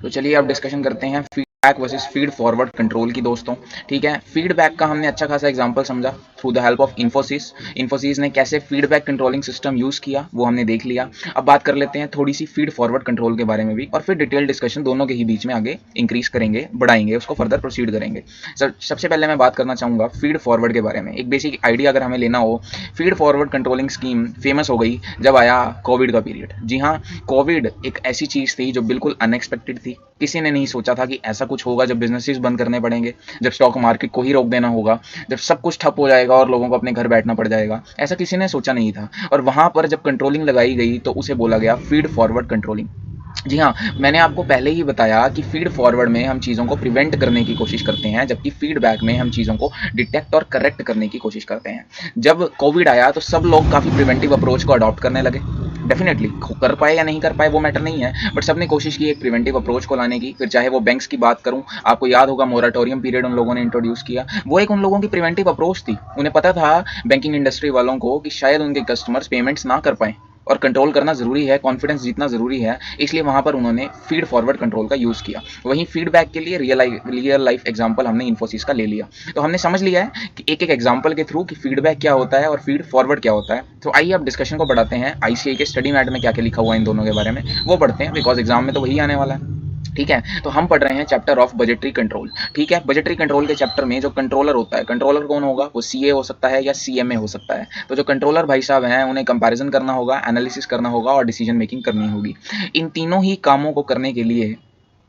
तो चलिए अब डिस्कशन करते हैं feedback versus feed forward control की दोस्तों। ठीक है, फीडबैक का हमने अच्छा खासा एग्जांपल समझा through the help of Infosys. Infosys ने कैसे फीडबैक कंट्रोलिंग सिस्टम यूज किया वो हमने देख लिया। अब बात कर लेते हैं थोड़ी सी फीड फॉरवर्ड कंट्रोल के बारे में भी, और फिर डिटेल डिस्कशन दोनों के ही बीच में आगे इंक्रीज करेंगे, बढ़ाएंगे, उसको फर्दर प्रोसीड करेंगे। सबसे पहले मैं बात करना चाहूँगा फीड फॉरवर्ड के बारे में। एक बेसिक आइडिया अगर हमें लेना हो, feed forward controlling scheme famous हो गई जब आया कोविड का पीरियड। जी हाँ, कोविड एक ऐसी चीज़ थी जो बिल्कुल अनएक्सपेक्टेड थी। किसी ने नहीं सोचा था कि ऐसा कुछ होगा, जब बिजनेसेस बंद करने पड़ेंगे, जब स्टॉक मार्केट को ही रोक देना होगा, जब सब कुछ ठप हो जाएगा और लोगों को अपने घर बैठना पड़ जाएगा। ऐसा किसी ने सोचा नहीं था, और वहां पर जब कंट्रोलिंग लगाई गई तो उसे बोला गया फीड फॉरवर्ड कंट्रोलिंग। जी हाँ, मैंने आपको पहले ही बताया कि फीड फॉरवर्ड में हम चीज़ों को प्रिवेंट करने की कोशिश करते हैं, जबकि फीडबैक में हम चीज़ों को डिटेक्ट और करेक्ट करने की कोशिश करते हैं। जब कोविड आया तो सब लोग काफ़ी प्रिवेंटिव अप्रोच को अडॉप्ट करने लगे। डेफिनेटली कर पाए या नहीं कर पाए वो मैटर नहीं है, बट सबने कोशिश की एक प्रिवेंटिव अप्रोच को लाने की। फिर चाहे वो बैंक्स की बात करूं, आपको याद होगा मोराटोरियम पीरियड उन लोगों ने इंट्रोड्यूस किया। वो एक उन लोगों की प्रिवेंटिव अप्रोच थी। उन्हें पता था बैंकिंग इंडस्ट्री वालों को कि शायद उनके कस्टमर्स पेमेंट्स ना कर पाए, और कंट्रोल करना ज़रूरी है, कॉन्फिडेंस जीतना ज़रूरी है, इसलिए वहाँ पर उन्होंने फीड फॉरवर्ड कंट्रोल का यूज़ किया। वहीं फीडबैक के लिए रियल लाइफ एग्जांपल हमने इन्फोसिस का ले लिया। तो हमने समझ लिया है कि एक एक एग्जांपल के थ्रू कि फीडबैक क्या होता है और फीड फॉरवर्ड क्या होता है। तो आइए अब डिस्कशन को बढ़ाते हैं। आईसीआई के स्टडी मैट में क्या क्या लिखा हुआ है इन दोनों के बारे में वो पढ़ते हैं, बिकॉज एग्जाम में तो वही आने वाला है। ठीक है, तो हम पढ़ रहे हैं चैप्टर ऑफ बजटरी कंट्रोल। ठीक है, बजटरी कंट्रोल के चैप्टर में जो कंट्रोलर होता है, कंट्रोलर कौन होगा, वो सीए हो सकता है या सीएमए हो सकता है। तो जो कंट्रोलर भाई साहब हैं उन्हें कंपैरिजन करना होगा, एनालिसिस करना होगा और डिसीजन मेकिंग करनी होगी। इन तीनों ही कामों को करने के लिए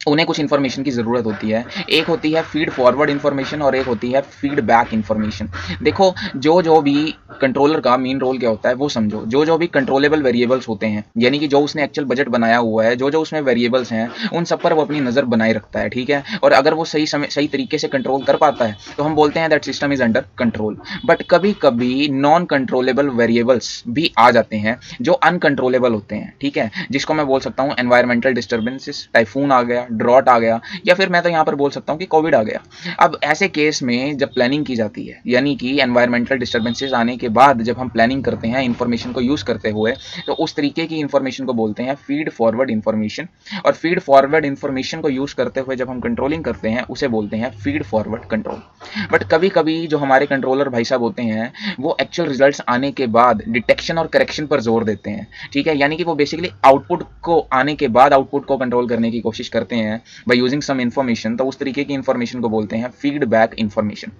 उन्हें कुछ इन्फॉर्मेशन की ज़रूरत होती है। एक होती है फीड फॉरवर्ड इन्फॉर्मेशन और एक होती है फीडबैक इन्फॉर्मेशन। देखो, जो जो भी कंट्रोलर का मेन रोल क्या होता है वो समझो। जो जो भी कंट्रोलेबल वेरिएबल्स होते हैं, यानी कि जो उसने एक्चुअल बजट बनाया हुआ है, जो जो उसमें वेरिएबल्स हैं, उन सब पर वो अपनी नज़र बनाए रखता है। ठीक है, और अगर वो सही तरीके से कंट्रोल कर पाता है तो हम बोलते हैं that system is under control. But कभी कभी नॉन कंट्रोलेबल वेरिएबल्स भी आ जाते हैं जो अनकंट्रोलेबल होते हैं। ठीक है, जिसको मैं बोल सकता हूँ एनवायरमेंटल डिस्टर्बेंसेस, टाइफून आ गया, ड्रॉट आ गया, या फिर मैं तो यहाँ पर बोल सकता हूँ कि कोविड आ गया। अब ऐसे केस में जब प्लानिंग की जाती है, यानी कि एनवायरमेंटल डिस्टर्बेंसेस आने के बाद जब हम प्लानिंग करते हैं इन्फॉर्मेशन को यूज़ करते हुए, तो उस तरीके की इन्फॉर्मेशन को बोलते हैं फीड फॉरवर्ड इन्फॉर्मेशन। और फीड फॉरवर्ड इन्फॉर्मेशन को यूज़ करते हुए जब हम कंट्रोलिंग करते हैं उसे बोलते हैं फीड फॉरवर्ड कंट्रोल। बट कभी कभी जो हमारे कंट्रोलर भाई साहब होते हैं वो एक्चुअल रिजल्ट्स आने के बाद डिटेक्शन और करेक्शन पर जोर देते हैं। ठीक है, यानी कि वो बेसिकली आउटपुट को आने के बाद आउटपुट को कंट्रोल करने की कोशिश करते हैं बाय यूजिंग सम इन्फॉर्मेशन। तो उस तरीके की इन्फॉर्मेशन को बोलते हैं फीडबैक इन्फॉर्मेशन।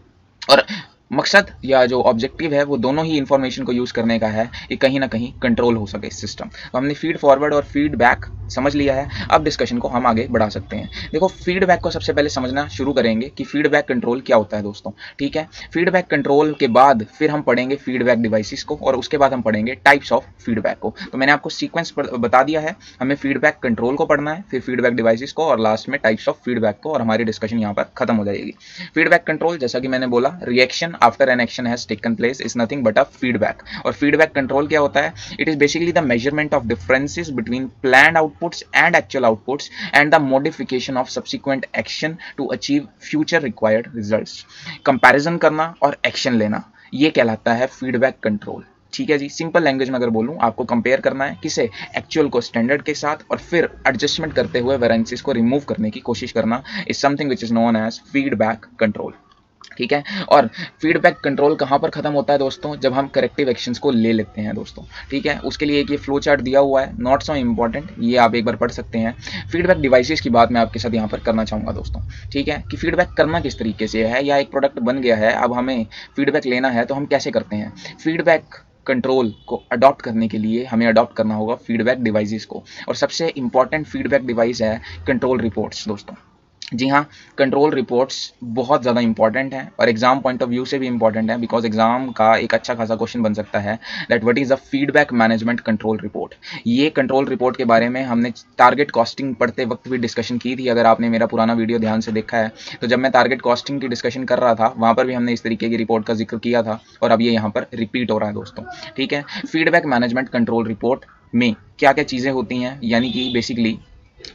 और मकसद या जो ऑब्जेक्टिव है वो दोनों ही इन्फॉर्मेशन को यूज़ करने का है कि कहीं ना कहीं कंट्रोल हो सके सिस्टम। तो हमने फीड फॉरवर्ड और फीडबैक समझ लिया है, अब डिस्कशन को हम आगे बढ़ा सकते हैं। देखो, फीडबैक को सबसे पहले समझना शुरू करेंगे कि फीडबैक कंट्रोल क्या होता है दोस्तों। ठीक है, फीडबैक कंट्रोल के बाद फिर हम पढ़ेंगे फीडबैक डिवाइसेस को, और उसके बाद हम पढ़ेंगे टाइप्स ऑफ फीडबैक को। तो मैंने आपको सीक्वेंस बता दिया है, हमें फीडबैक कंट्रोल को पढ़ना है, फिर फीडबैक डिवाइसेस को, और लास्ट में टाइप्स ऑफ फीडबैक को, और हमारी डिस्कशन यहाँ पर खत्म हो जाएगी। फीडबैक कंट्रोल, जैसा कि मैंने बोला, reaction after an action has taken place is nothing but a feedback. और फीडबैक कंट्रोल क्या होता है, it is basically the measurement of differences between planned outputs and actual outputs and the modification of subsequent action to achieve future required results. Comparison करना और action लेना, ये कहलाता है फीडबैक कंट्रोल। ठीक है जी, सिंपल लैंग्वेज में अगर बोलूँ, आपको कंपेयर करना है किसे, एक्चुअल को स्टैंडर्ड के साथ, और फिर एडजस्टमेंट करते हुए वेरिएंसेस को रिमूव करने की कोशिश करना is something which is known as feedback control. ठीक है, और फीडबैक कंट्रोल कहाँ पर खत्म होता है दोस्तों, जब हम करेक्टिव एक्शंस को ले लेते हैं दोस्तों। ठीक है, उसके लिए एक ये फ्लो चार्ट दिया हुआ है, नॉट सो इंपॉर्टेंट, ये आप एक बार पढ़ सकते हैं। फीडबैक डिवाइसेस की बात मैं आपके साथ यहाँ पर करना चाहूँगा दोस्तों। ठीक है, कि फीडबैक करना किस तरीके से है, या एक प्रोडक्ट बन गया है, अब हमें फीडबैक लेना है तो हम कैसे करते हैं। फीडबैक कंट्रोल को अडॉप्ट करने के लिए हमें अडॉप्ट करना होगा फीडबैक डिवाइसेस को, और सबसे इंपॉर्टेंट फीडबैक डिवाइस है कंट्रोल रिपोर्ट्स दोस्तों। जी हाँ, कंट्रोल रिपोर्ट्स बहुत ज़्यादा इंपॉर्टेंट हैं, और एग्जाम पॉइंट ऑफ व्यू से भी इंपॉर्टेंट है, बिकॉज एग्जाम का एक अच्छा खासा क्वेश्चन बन सकता है that what is a feedback management control report. ये कंट्रोल रिपोर्ट के बारे में हमने टारगेट कॉस्टिंग पढ़ते वक्त भी डिस्कशन की थी। अगर आपने मेरा पुराना वीडियो ध्यान से देखा है तो जब मैं टारगेट कॉस्टिंग की डिस्कशन कर रहा था, वहाँ पर भी हमने इस तरीके की रिपोर्ट का जिक्र किया था, और अब ये यहाँ पर रिपीट हो रहा है दोस्तों। ठीक है, फीडबैक मैनेजमेंट कंट्रोल रिपोर्ट में क्या क्या चीज़ें होती हैं, यानी कि basically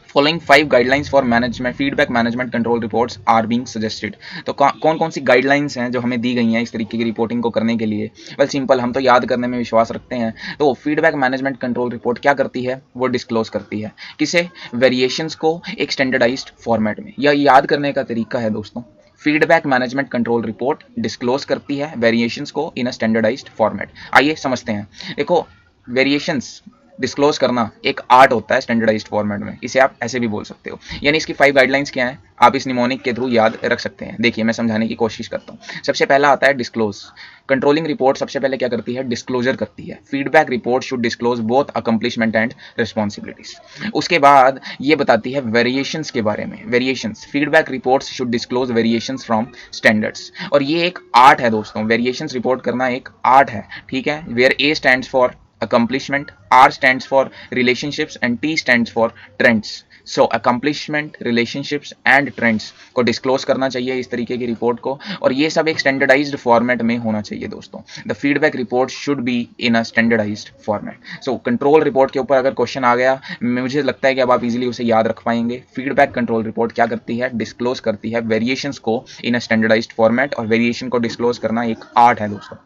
following 5 guidelines for management feedback management control reports are being suggested. तो कौन कौन सी गाइडलाइंस हैं जो हमें दी गई हैं इस तरीके की रिपोर्टिंग को करने के लिए। वेल सिंपल, हम तो याद करने में विश्वास रखते हैं। तो फीडबैक मैनेजमेंट कंट्रोल रिपोर्ट क्या करती है, वो डिस्क्लोज करती है किसे, वेरिएशंस को एक स्टैंडर्डाइज्ड फॉर्मेट में। यह याद करने का तरीका है दोस्तों। Feedback management control report disclose करती है वेरिएशंस को इन अ स्टैंडर्डाइज्ड फॉर्मेट। आइए समझते हैं। देखो, वेरिएशंस डिस्क्लोज करना एक आर्ट होता है स्टैंडर्डाइज्ड फॉर्मेट में, इसे आप ऐसे भी बोल सकते हो। यानी इसकी 5 गाइडलाइंस क्या हैं, आप इस निमोनिक के थ्रू याद रख सकते हैं। देखिए, मैं समझाने की कोशिश करता हूँ। सबसे पहला आता है डिस्क्लोज। कंट्रोलिंग रिपोर्ट सबसे पहले क्या करती है, डिस्क्लोजर करती है। Feedback report should disclose both accomplishment and responsibilities. उसके बाद ये बताती है वेरिएशंस के बारे में। Variations, feedback reports should disclose variations from standards. और ये एक आर्ट है दोस्तों, वेरिएशंस रिपोर्ट करना एक आर्ट है। ठीक है, where A stands for accomplishment, R stands for relationships and T stands for trends. So accomplishment, relationships and trends को डिस्क्लोज करना चाहिए इस तरीके की रिपोर्ट को, और ये सब एक स्टैंडर्डाइज्ड फॉर्मेट में होना चाहिए दोस्तों। The feedback report should be in a standardised format. So control report के ऊपर अगर क्वेश्चन आ गया, मुझे लगता है कि अब आप इजीली उसे याद रख पाएंगे। फीडबैक कंट्रोल रिपोर्ट क्या करती है, डिस्क्लोज करती है वेरिएशंस को इन अ स्टैंडर्डाइज्ड फॉर्मेट, और वेरिएशन को डिस्क्लोज करना एक आर्ट है दोस्तों।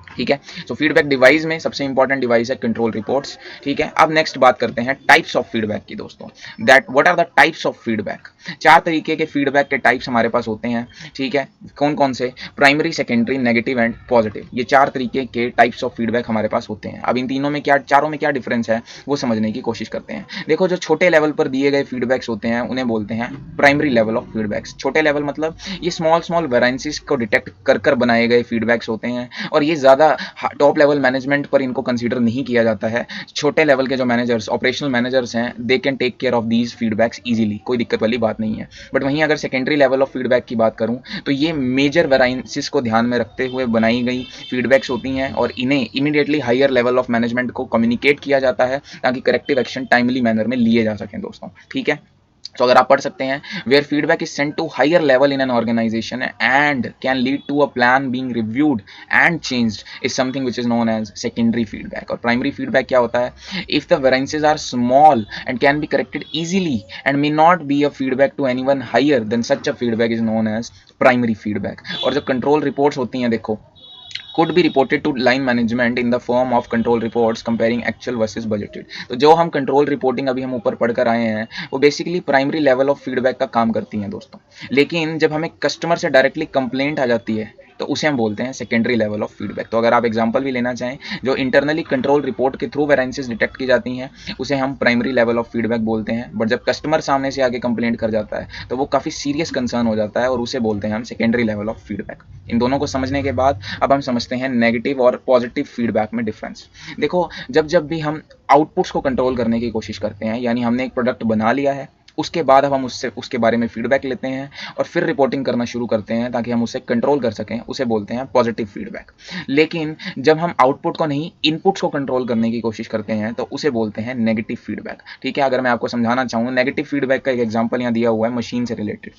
ठीक है, सो फीडबैक डिवाइस में सबसे इंपॉर्टेंट डिवाइस है कंट्रोल रिपोर्ट्स। ठीक है, अब नेक्स्ट बात करते हैं टाइप्स ऑफ फीडबैक की दोस्तों। That what are the types of feedback. 4 तरीके के फीडबैक के टाइप्स हमारे पास होते हैं। ठीक है, कौन कौन से, primary, secondary, negative and positive. ये 4 तरीके के टाइप्स ऑफ फीडबैक हमारे पास होते हैं। अब इन तीनों में क्या, चारों में क्या डिफरेंस है वो समझने की कोशिश करते हैं। देखो, जो छोटे लेवल पर दिए गए फीडबैक्स होते हैं उन्हें बोलते हैं प्राइमरी लेवल ऑफ फीडबैक्स। छोटे लेवल मतलब ये स्मॉल स्मॉल वेरिएंसेस को डिटेक्ट कर बनाए गए फीडबैक्स होते हैं, और ये ज़्यादा टॉप लेवल मैनेजमेंट पर इनको कंसीडर नहीं किया जाता है। छोटे लेवल के जो मैनेजर्स, ऑपरेशनल मैनेजर्स हैं, they can take care of these feedbacks easily, कोई दिक्कत वाली बात नहीं है। बट वहीं अगर सेकेंडरी लेवल ऑफ फीडबैक की बात करूं तो ये मेजर वेरिएंसेस को ध्यान में रखते हुए बनाई गई फीडबैक्स होती हैं, और इन्हें immediately higher level of management को कम्युनिकेट किया जाता है ताकि करेक्टिव एक्शन टाइमली मैनर में लिए जा सकें दोस्तों। ठीक है, तो अगर आप पढ़ सकते हैं, where feedback is sent to higher level in an organisation and can lead to a plan being reviewed and changed is something which is known as secondary feedback. और प्राइमरी फीडबैक क्या होता है, if the variances are small and can be corrected easily and may not be a feedback to anyone higher then such a feedback is known as primary feedback. और जो control reports होती हैं, देखो, could be reported to line management in the form of control reports comparing actual versus budgeted। तो जो हम control reporting अभी हम ऊपर पढ़कर आए हैं वो basically primary level of feedback का काम करती हैं दोस्तों। लेकिन जब हमें कस्टमर से डायरेक्टली कंप्लेंट आ जाती है तो उसे हम बोलते हैं सेकेंडरी लेवल ऑफ फीडबैक। तो अगर आप एग्जांपल भी लेना चाहें, जो इंटरनली कंट्रोल रिपोर्ट के थ्रू वेरिएंसेस डिटेक्ट की जाती हैं उसे हम प्राइमरी लेवल ऑफ फीडबैक बोलते हैं। बट जब कस्टमर सामने से आगे कंप्लेंट कर जाता है तो वो काफ़ी सीरियस कंसर्न हो जाता है और उसे बोलते हैं हम सेकेंडरी लेवल ऑफ फीडबैक। इन दोनों को समझने के बाद अब हम समझते हैं नेगेटिव और पॉजिटिव फीडबैक में डिफरेंस। देखो, जब भी हम आउटपुट्स को कंट्रोल करने की कोशिश करते हैं, यानी हमने एक प्रोडक्ट बना लिया है, उसके बाद अब हम उसके बारे में फीडबैक लेते हैं और फिर रिपोर्टिंग करना शुरू करते हैं ताकि हम उसे कंट्रोल कर सकें, उसे बोलते हैं पॉजिटिव फीडबैक। लेकिन जब हम आउटपुट को नहीं, इनपुट्स को कंट्रोल करने की कोशिश करते हैं तो उसे बोलते हैं नेगेटिव फीडबैक। ठीक है, अगर मैं आपको समझाना चाहूँ, नेगेटिव फीडबैक का एक एग्जाम्पल यहाँ दिया हुआ है मशीन से रिलेटेड।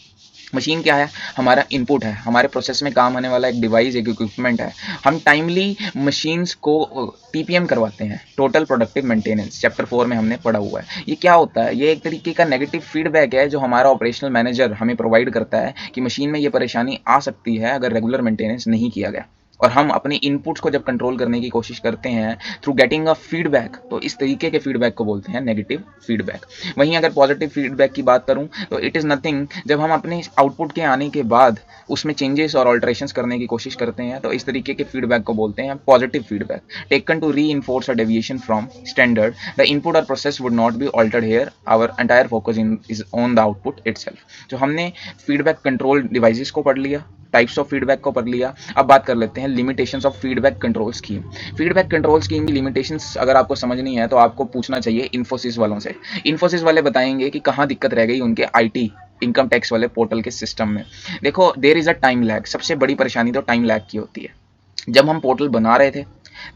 मशीन क्या है, हमारा इनपुट है, हमारे प्रोसेस में काम आने वाला एक डिवाइस, एक इक्विपमेंट है। हम टाइमली मशीन्स को टीपीएम करवाते हैं, टोटल प्रोडक्टिव मेंटेनेंस, चैप्टर 4 में हमने पढ़ा हुआ है। ये क्या होता है, ये एक तरीके का नेगेटिव फीडबैक है जो हमारा ऑपरेशनल मैनेजर हमें प्रोवाइड करता है कि मशीन में ये परेशानी आ सकती है अगर रेगुलर मेंटेनेंस नहीं किया गया। और हम अपने इनपुट्स को जब कंट्रोल करने की कोशिश करते हैं थ्रू गेटिंग अ फीडबैक, तो इस तरीके के फीडबैक को बोलते हैं नेगेटिव फीडबैक। वहीं अगर पॉजिटिव फीडबैक की बात करूं तो इट इज़ नथिंग, जब हम अपने आउटपुट के आने के बाद उसमें चेंजेस और ऑल्ट्रेशंस करने की कोशिश करते हैं, तो इस तरीके के फीडबैक को बोलते हैं positive feedback, taken to reinforce a deviation from standard. The input और process would not be altered here, our entire focus is on the output itself. तो हमने फीडबैक कंट्रोल डिवाइसेस को पढ़ लिया, टाइप्स ऑफ फीडबैक को पढ़ लिया। अब बात कर लेते हैं limitations of feedback control scheme. Feedback control scheme की लिमिटेशंस अगर आपको समझनी है तो आपको पूछना चाहिए इन्फोसिस वालों से। इन्फोसिस वाले बताएंगे कि कहाँ दिक्कत रह गई उनके आईटी इनकम टैक्स वाले पोर्टल के सिस्टम में। देखो, there is a time lag. सबसे बड़ी परेशानी तो टाइम लैग की होती है। जब हम पोर्टल बना रहे थे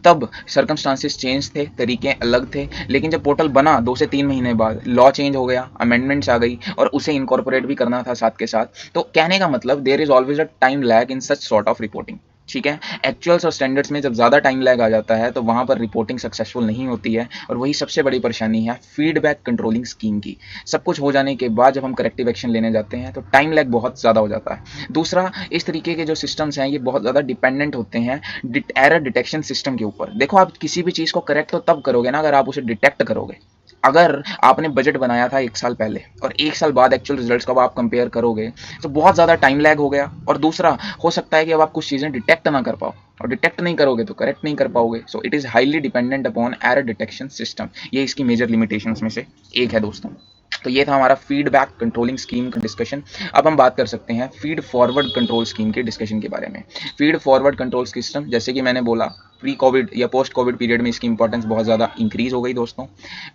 तब सर्कमस्टांसिस चेंज थे, तरीके अलग थे, लेकिन जब पोर्टल बना 2 से 3 महीने बाद लॉ चेंज हो गया, अमेंडमेंट्स आ गई और उसे इनकॉर्पोरेट भी करना था साथ के साथ। तो कहने का मतलब there is always a time lag in such sort of reporting. ठीक है, एक्चुअल्स और स्टैंडर्ड्स में जब ज़्यादा टाइम लैग आ जाता है तो वहाँ पर रिपोर्टिंग सक्सेसफुल नहीं होती है, और वही सबसे बड़ी परेशानी है फीडबैक कंट्रोलिंग स्कीम की। सब कुछ हो जाने के बाद जब हम करेक्टिव एक्शन लेने जाते हैं तो टाइम लैग बहुत ज़्यादा हो जाता है। दूसरा, इस तरीके के जो सिस्टम्स हैं ये बहुत ज़्यादा डिपेंडेंट होते हैं एरर डिटेक्शन सिस्टम के ऊपर। देखो, आप किसी भी चीज़ को करेक्ट तो तब करोगे ना अगर आप उसे डिटेक्ट करोगे। अगर आपने बजट बनाया था 1 साल पहले और 1 साल बाद एक्चुअल रिजल्ट्स को आप कंपेयर करोगे तो बहुत ज़्यादा टाइम लैग हो गया। और दूसरा, हो सकता है कि अब आप कुछ चीज़ें डिटेक्ट ना कर पाओ, और डिटेक्ट नहीं करोगे तो करेक्ट नहीं कर पाओगे। So it is highly dependent upon error detection system. ये इसकी मेजर लिमिटेशंस में से एक है दोस्तों। तो ये था हमारा फीडबैक कंट्रोलिंग स्कीम का डिस्कशन। अब हम बात कर सकते हैं फीड फॉरवर्ड कंट्रोल स्कीम के डिस्कशन के बारे में। फीड फॉरवर्ड कंट्रोल सिस्टम, जैसे कि मैंने बोला, प्री कोविड या पोस्ट कोविड पीरियड में इसकी इंपॉर्टेंस बहुत ज़्यादा इंक्रीज हो गई दोस्तों।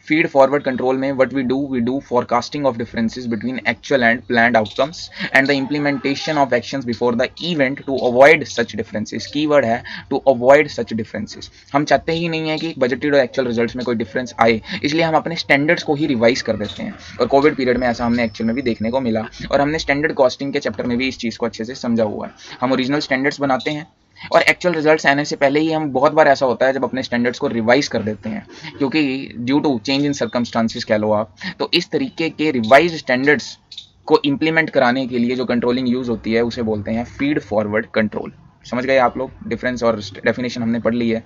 फीड फॉरवर्ड कंट्रोल में what we do forecasting of differences between actual and planned outcomes and the implementation of actions before the event to avoid such differences. Keyword है to avoid such differences. हम चाहते ही नहीं है कि budgeted और actual results में कोई difference आए, इसलिए हम अपने स्टैंडर्ड्स को ही रिवाइज कर देते हैं, और कोविड पीरियड में ऐसा हमने एक्चुअल में भी देखने को मिला। और हमने स्टैंडर्ड कॉस्टिंग के चैप्टर में भी इस चीज़ को अच्छे से समझा हुआ है। हम ओरिजिनल स्टैंडर्ड्स बनाते हैं और एक्चुअल रिजल्ट्स आने से पहले ही हम, बहुत बार ऐसा होता है जब अपने स्टैंडर्ड्स को रिवाइज कर देते हैं, क्योंकि due to change in circumstances कह लो आप। तो इस तरीके के रिवाइज स्टैंडर्ड्स को इम्प्लीमेंट कराने के लिए जो कंट्रोलिंग यूज होती है उसे बोलते हैं फीड फॉरवर्ड कंट्रोल। समझ गए आप लोग? डिफरेंस और डेफिनेशन हमने पढ़ ली है।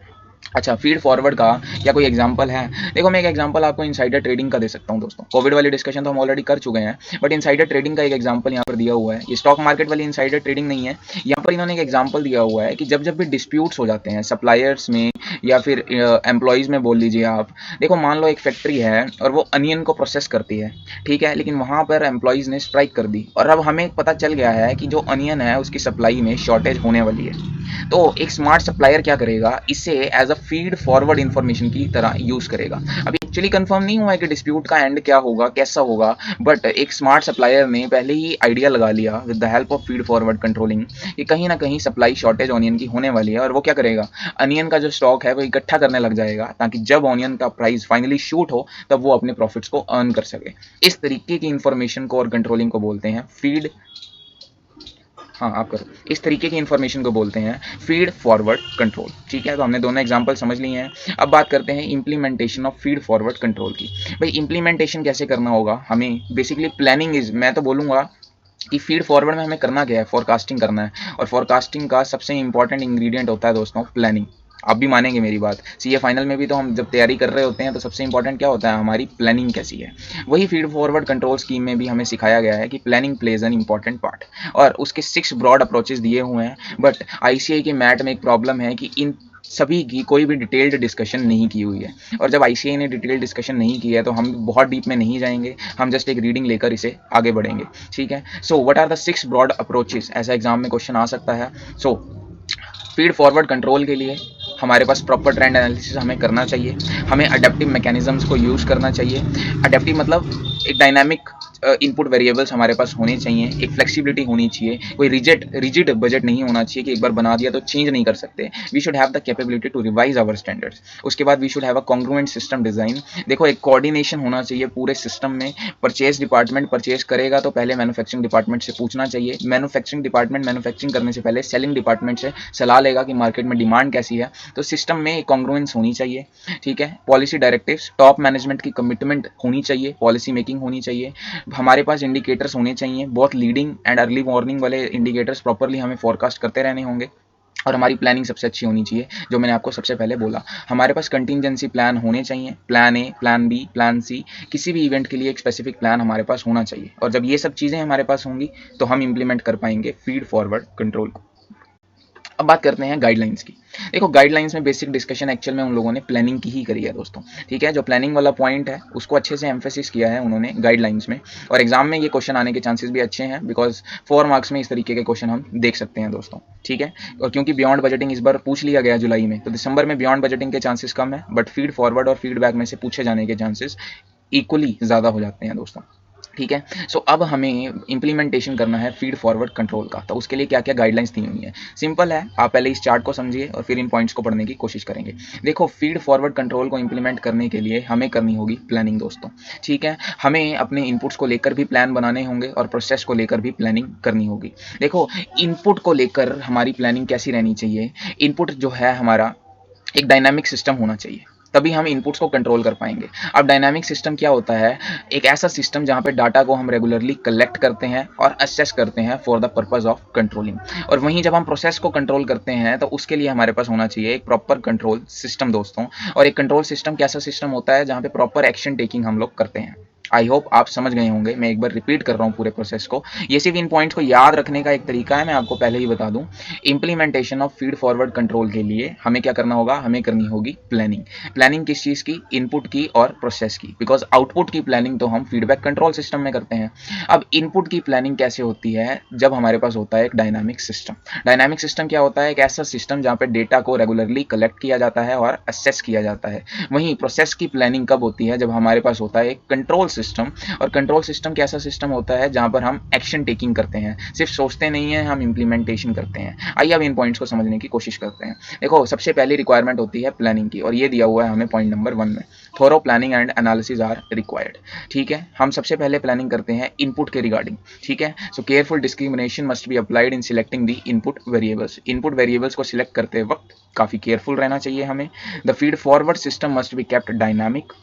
अच्छा, फीड फॉरवर्ड का क्या कोई एग्जांपल है? देखो, मैं एक एग्जांपल आपको इनसाइडर ट्रेडिंग का दे सकता हूं दोस्तों। कोविड वाली डिस्कशन तो हम ऑलरेडी कर चुके हैं, बट इनसाइडर ट्रेडिंग का एक एग्जांपल यहाँ पर दिया हुआ है। ये स्टॉक मार्केट वाली इनसाइडर ट्रेडिंग नहीं है, यहाँ पर इन्होंने एक एग्जांपल दिया हुआ है कि जब जब भी डिस्प्यूट्स हो जाते हैं सप्लायर्स में या फिर एम्प्लॉयज़ में बोल लीजिए आप। देखो, मान लो एक फैक्ट्री है और वो अनियन को प्रोसेस करती है, ठीक है, लेकिन वहाँ पर एम्प्लॉयज़ ने स्ट्राइक कर दी और अब हमें पता चल गया है कि जो अनियन है उसकी सप्लाई में शॉर्टेज होने वाली है। तो एक स्मार्ट सप्लायर क्या करेगा, इसे as a feed forward information की तरह यूज करेगा। अभी एक्चुअली कंफर्म नहीं हुआ है कि डिस्प्यूट का एंड क्या होगा, कैसा होगा, बट एक स्मार्ट सप्लायर ने पहले ही आइडिया लगा लिया with the help of feed forward controlling कि कहीं ना कहीं सप्लाई शॉर्टेज ऑनियन की होने वाली है, और वो क्या करेगा, अनियन का जो स्टॉक है वो इकट्ठा करने लग जाएगा ताकि जब ऑनियन का प्राइस फाइनली शूट हो तब वो अपने प्रॉफिट्स को अर्न कर सके। इस तरीके की इंफॉर्मेशन को और कंट्रोलिंग को बोलते हैं फीड, हाँ आप करो, इस तरीके की इंफॉर्मेशन को बोलते हैं फीड फॉरवर्ड कंट्रोल। ठीक है, तो हमने दोनों एग्जांपल समझ लिए हैं। अब बात करते हैं implementation of feed forward control की। भाई, इंप्लीमेंटेशन कैसे करना होगा हमें? बेसिकली प्लानिंग इज, मैं तो बोलूँगा कि फीड फॉरवर्ड में हमें करना क्या है, फोरकास्टिंग करना है, और फोरकास्टिंग का सबसे इंपॉर्टेंट इंग्रेडिएंट होता है दोस्तों प्लानिंग। आप भी मानेंगे मेरी बात। सीए फाइनल में भी तो हम जब तैयारी कर रहे होते हैं तो सबसे इंपॉर्टेंट क्या होता है, हमारी प्लानिंग कैसी है। वही फीड फॉरवर्ड कंट्रोल स्कीम में भी हमें सिखाया गया है कि planning plays an important part, और उसके 6 ब्रॉड अप्रोचेस दिए हुए हैं। बट आईसीआई के मैट में एक प्रॉब्लम है कि इन सभी की कोई भी डिटेल्ड डिस्कशन नहीं की हुई है, और जब आईसीआई ने डिटेल्ड डिस्कशन नहीं की है तो हम बहुत डीप में नहीं जाएंगे, हम जस्ट एक रीडिंग लेकर इसे आगे बढ़ेंगे। ठीक है, so what are the 6 broad approaches, ऐसा एग्जाम में क्वेश्चन आ सकता है। सो फीड फॉरवर्ड कंट्रोल के लिए हमारे पास प्रॉपर ट्रेंड एनालिसिस हमें करना चाहिए, हमें अडेप्टिव मैकेनिज्म्स को यूज़ करना चाहिए। अडेप्टिव मतलब एक डायनामिक इनपुट वेरिएबल्स हमारे पास होने चाहिए, एक फ्लेक्सिबिलिटी होनी चाहिए, कोई रिजिड बजट नहीं होना चाहिए कि एक बार बना दिया तो चेंज नहीं कर सकते। We should have the capability to revise our standards. उसके बाद we should have a congruent system design. देखो, एक कोऑर्डिनेशन होना चाहिए पूरे सिस्टम में। परचेज डिपार्टमेंट परचेज करेगा तो पहले मैन्युफैक्चरिंग डिपार्टमेंट से पूछना चाहिए, मैन्युफैक्चरिंग डिपार्टमेंट मैन्युफैक्चरिंग करने से पहले सेलिंग डिपार्टमेंट से सलाह लेगा कि मार्केट में डिमांड कैसी है। तो सिस्टम में एक कॉन्ग्रुएंस होनी चाहिए। ठीक है, पॉलिसी डायरेक्टिव्स, टॉप मैनेजमेंट की कमिटमेंट होनी चाहिए, पॉलिसी मेकिंग होनी चाहिए, हमारे पास इंडिकेटर्स होने चाहिए, बहुत लीडिंग एंड अर्ली वार्निंग वाले इंडिकेटर्स प्रॉपरली हमें फोरकास्ट करते रहने होंगे। और हमारी प्लानिंग सबसे अच्छी होनी चाहिए, जो मैंने आपको सबसे पहले बोला। हमारे पास कंटिजेंसी प्लान होने चाहिए, plan A, plan B, plan C, किसी भी इवेंट के लिए एक स्पेसिफिक प्लान हमारे पास होना चाहिए। और जब ये सब चीज़ें हमारे पास होंगी तो हम इंप्लीमेंट कर पाएंगे फीड फॉरवर्ड कंट्रोल को। अब बात करते हैं गाइडलाइंस की। देखो, गाइडलाइंस में बेसिक डिस्कशन एक्चुअल में उन लोगों ने प्लानिंग की ही करी है दोस्तों, ठीक है। जो प्लानिंग वाला पॉइंट है उसको अच्छे से एम्फेसिस किया है उन्होंने गाइडलाइंस में, और एग्जाम में ये क्वेश्चन आने के चांसेस भी अच्छे हैं, बिकॉज 4 मार्क्स में इस तरीके के क्वेश्चन हम देख सकते हैं दोस्तों, ठीक है। और क्योंकि बियॉन्ड बजटिंग इस बार पूछ लिया गया जुलाई में, तो दिसंबर में बियॉन्ड बजटिंग के चांसेस कम है, बट फीड फॉरवर्ड और फीडबैक में से पूछे जाने के चांसेस इक्वली ज़्यादा हो जाते हैं दोस्तों, ठीक है। सो अब हमें इंप्लीमेंटेशन करना है फीड फॉरवर्ड कंट्रोल का। तो उसके लिए क्या क्या गाइडलाइंस दी हुई है, सिंपल है। आप पहले इस चार्ट को समझिए और फिर इन पॉइंट्स को पढ़ने की कोशिश करेंगे। देखो, फीड फॉरवर्ड कंट्रोल को इंप्लीमेंट करने के लिए हमें करनी होगी प्लानिंग दोस्तों, ठीक है। हमें अपने इनपुट्स को लेकर भी प्लान बनाने होंगे और प्रोसेस को लेकर भी प्लानिंग करनी होगी। देखो, इनपुट को लेकर हमारी प्लानिंग कैसी रहनी चाहिए। इनपुट जो है हमारा एक डायनामिक सिस्टम होना चाहिए, तभी हम इनपुट्स को कंट्रोल कर पाएंगे। अब डायनामिक सिस्टम क्या होता है, एक ऐसा सिस्टम जहां पे डाटा को हम रेगुलरली कलेक्ट करते हैं और असेस करते हैं for the purpose of controlling. और वहीं जब हम प्रोसेस को कंट्रोल करते हैं तो उसके लिए हमारे पास होना चाहिए एक प्रॉपर कंट्रोल सिस्टम दोस्तों। और एक कंट्रोल सिस्टम कैसा सिस्टम होता है, जहां पे प्रॉपर एक्शन टेकिंग हम लोग करते हैं। आई होप आप समझ गए होंगे, मैं एक बार रिपीट कर रहा हूँ पूरे प्रोसेस को। ये सिर्फ इन पॉइंट्स को याद रखने का एक तरीका है, मैं आपको पहले ही बता दूं। Implementation of feed forward control के लिए हमें क्या करना होगा, हमें करनी होगी प्लानिंग। प्लानिंग किस चीज़ की, इनपुट की और प्रोसेस की, बिकॉज आउटपुट की प्लानिंग तो हम फीडबैक कंट्रोल सिस्टम में करते हैं। अब इनपुट की प्लानिंग कैसे होती है, जब हमारे पास होता है एक डायनामिक सिस्टम। डायनामिक सिस्टम क्या होता है, एक ऐसा सिस्टम जहाँ पे डेटा को रेगुलरली कलेक्ट किया जाता है और असेस किया जाता है। वहीं प्रोसेस की प्लानिंग कब होती है, जब हमारे पास होता है एक कंट्रोल सिस्टम। और कंट्रोल सिस्टम कैसा सिस्टम होता है, जहां पर हम एक्शन टेकिंग करते हैं, सिर्फ सोचते नहीं है, हम इंप्लीमेंटेशन करते हैं। आइए अब इन पॉइंट्स को समझने की कोशिश करते हैं। देखो, सबसे पहली रिक्वायरमेंट होती है प्लानिंग की, और ये दिया हुआ है हमें पॉइंट नंबर 1 में, thorough planning and analysis are required, ठीक है। हम सबसे पहले प्लानिंग करते हैं इनपुट के रिगार्डिंग, ठीक है। So careful discrimination must be applied in selecting the input variables. Input variables को सिलेक्ट करते वक्त काफी केयरफुल रहना चाहिए हमें। The feed forward system must be kept dynamic,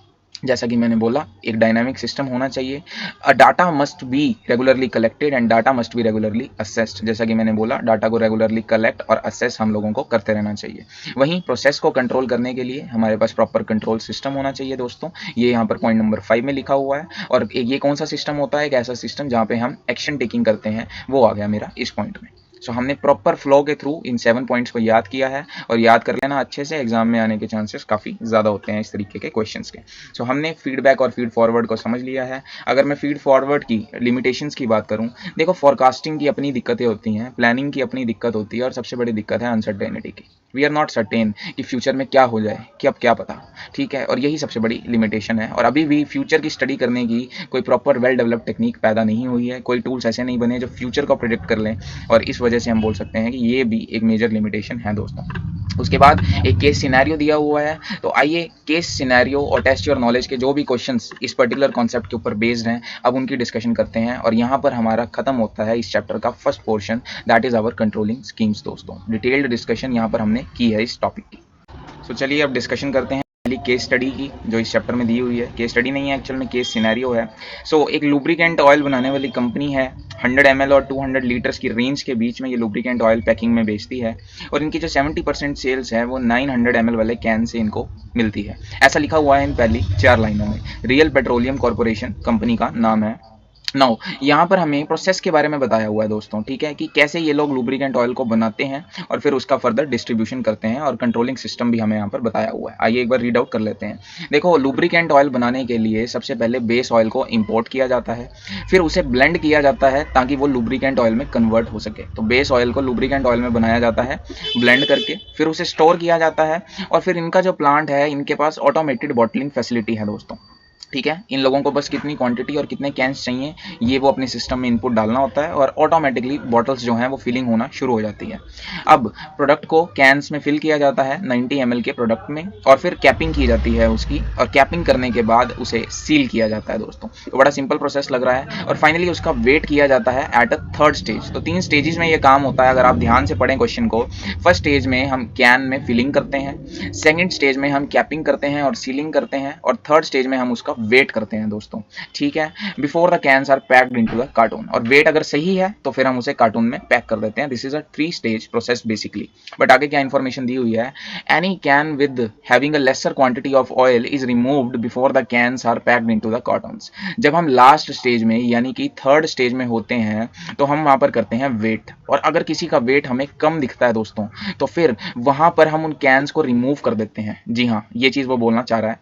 जैसा कि मैंने बोला एक डायनामिक सिस्टम होना चाहिए। Data must be regularly collected and data must be regularly assessed, जैसा कि मैंने बोला डाटा को रेगुलरली कलेक्ट और असेस हम लोगों को करते रहना चाहिए। वहीं प्रोसेस को कंट्रोल करने के लिए हमारे पास प्रॉपर कंट्रोल सिस्टम होना चाहिए दोस्तों, ये यहाँ पर पॉइंट नंबर 5 में लिखा हुआ है। और ये कौन सा सिस्टम होता है, एक ऐसा सिस्टम जहाँ पे हम एक्शन टेकिंग करते हैं, वो आ गया मेरा इस पॉइंट में। सो हमने प्रॉपर फ्लो के थ्रू इन 7 पॉइंट्स को याद किया है, और याद कर लेना अच्छे से, एग्जाम में आने के चांसेस काफ़ी ज़्यादा होते हैं इस तरीके के क्वेश्चंस के। सो हमने फीडबैक और फीड फॉरवर्ड को समझ लिया है। अगर मैं फीड फॉरवर्ड की लिमिटेशंस की बात करूं, देखो फॉरकास्टिंग की अपनी दिक्कतें होती हैं, प्लानिंग की अपनी दिक्कत होती है, और सबसे बड़ी दिक्कत है अनसर्टेनिटी की। वी आर नॉट सर्टेन कि फ्यूचर में क्या हो जाए, कि अब क्या पता, ठीक है। और यही सबसे बड़ी लिमिटेशन है, और अभी भी फ्यूचर की स्टडी करने की कोई प्रॉपर वेल डेवलप्ड टेक्निक पैदा नहीं हुई है, कोई टूल्स ऐसे नहीं बने जो फ्यूचर को प्रिडिक्ट कर लें, और इस वजह से हम बोल सकते हैं कि ये भी एक मेजर लिमिटेशन है दोस्तों। उसके बाद एक केस सिनेरियो दिया हुआ है, तो आइए केस सिनेरियो और टेस्ट योर नॉलेज के जो भी क्वेश्चंस इस पर्टिकुलर कॉन्सेप्ट के ऊपर बेस्ड हैं, अब उनकी डिस्कशन करते हैं। और यहाँ पर हमारा खत्म होता है इस चैप्टर का first portion, that is our controlling schemes दोस्तों। डिटेल्ड डिस्कशन यहाँ पर हमने की है इस टॉपिक की। तो चलिए अब डिस्कशन करते हैं केस स्टडी की, जो इस चैप्टर में दी हुई है। केस स्टडी नहीं है, एक्चुअल में केस सिनेरियो है। सो एक लुब्रिकेंट ऑयल बनाने वाली कंपनी है, 100 ml और 200 लीटर्स की रेंज के बीच में ये लुब्रिकेंट ऑयल पैकिंग में बेचती है, और इनकी जो 70% सेल्स है वो 900 ml वाले कैन से इनको मिलती है। ऐसा लिखा हुआ है इन पहली 4 लाइनों में। रियल पेट्रोलियम कॉर्पोरेशन कंपनी का नाम है। नाउ यहाँ पर हमें प्रोसेस के बारे में बताया हुआ है दोस्तों, ठीक है, कि कैसे ये लोग लुब्रिकेंट ऑयल को बनाते हैं और फिर उसका फर्दर डिस्ट्रीब्यूशन करते हैं, और कंट्रोलिंग सिस्टम भी हमें यहाँ पर बताया हुआ है। आइए एक बार रीड आउट कर लेते हैं। देखो, लुब्रिकेंट ऑयल बनाने के लिए सबसे पहले बेस ऑयल को इंपोर्ट किया जाता है, फिर उसे ब्लेंड किया जाता है ताकि वो लुब्रिकेंट ऑयल में कन्वर्ट हो सके। तो बेस ऑयल को लुब्रिकेंट ऑयल में बनाया जाता है ब्लेंड करके, फिर उसे स्टोर किया जाता है, और फिर इनका जो प्लांट है, इनके पास ऑटोमेटेड बॉटलिंग फैसिलिटी है दोस्तों, ठीक है। इन लोगों को बस कितनी क्वांटिटी और कितने कैंस चाहिए ये वो अपने सिस्टम में इनपुट डालना होता है, और ऑटोमेटिकली बॉटल्स जो हैं वो फिलिंग होना शुरू हो जाती है। अब प्रोडक्ट को कैंस में फिल किया जाता है 90 ml के प्रोडक्ट में, और फिर कैपिंग की जाती है उसकी, और कैपिंग करने के बाद उसे सील किया जाता है दोस्तों। तो बड़ा सिंपल प्रोसेस लग रहा है, और फाइनली उसका वेट किया जाता है एट अ थर्ड स्टेज। तो 3 स्टेजेस में ये काम होता है, अगर आप ध्यान से पढ़ें क्वेश्चन को। फर्स्ट स्टेज में हम कैन में फिलिंग करते हैं, सेकेंड स्टेज में हम कैपिंग करते हैं और सीलिंग करते हैं, और थर्ड स्टेज में हम उसका वेट करते हैं दोस्तों, ठीक है, before the cans are packed into the carton. और वेट अगर सही है तो फिर हम उसे कार्टून में पैक कर देते हैं। This is a 3 stage process basically. But आगे क्या इन्फॉर्मेशन दी हुई है, any can with having a lesser quantity of oil is removed before the cans are packed into the cartons. जब हम लास्ट स्टेज में यानी कि थर्ड स्टेज में होते हैं तो हम वहां पर करते हैं वेट, और अगर किसी का वेट हमें कम दिखता है दोस्तों तो फिर वहां पर हम उन कैंस को रिमूव कर देते हैं। जी हाँ, ये चीज वो बोलना चाह रहा है।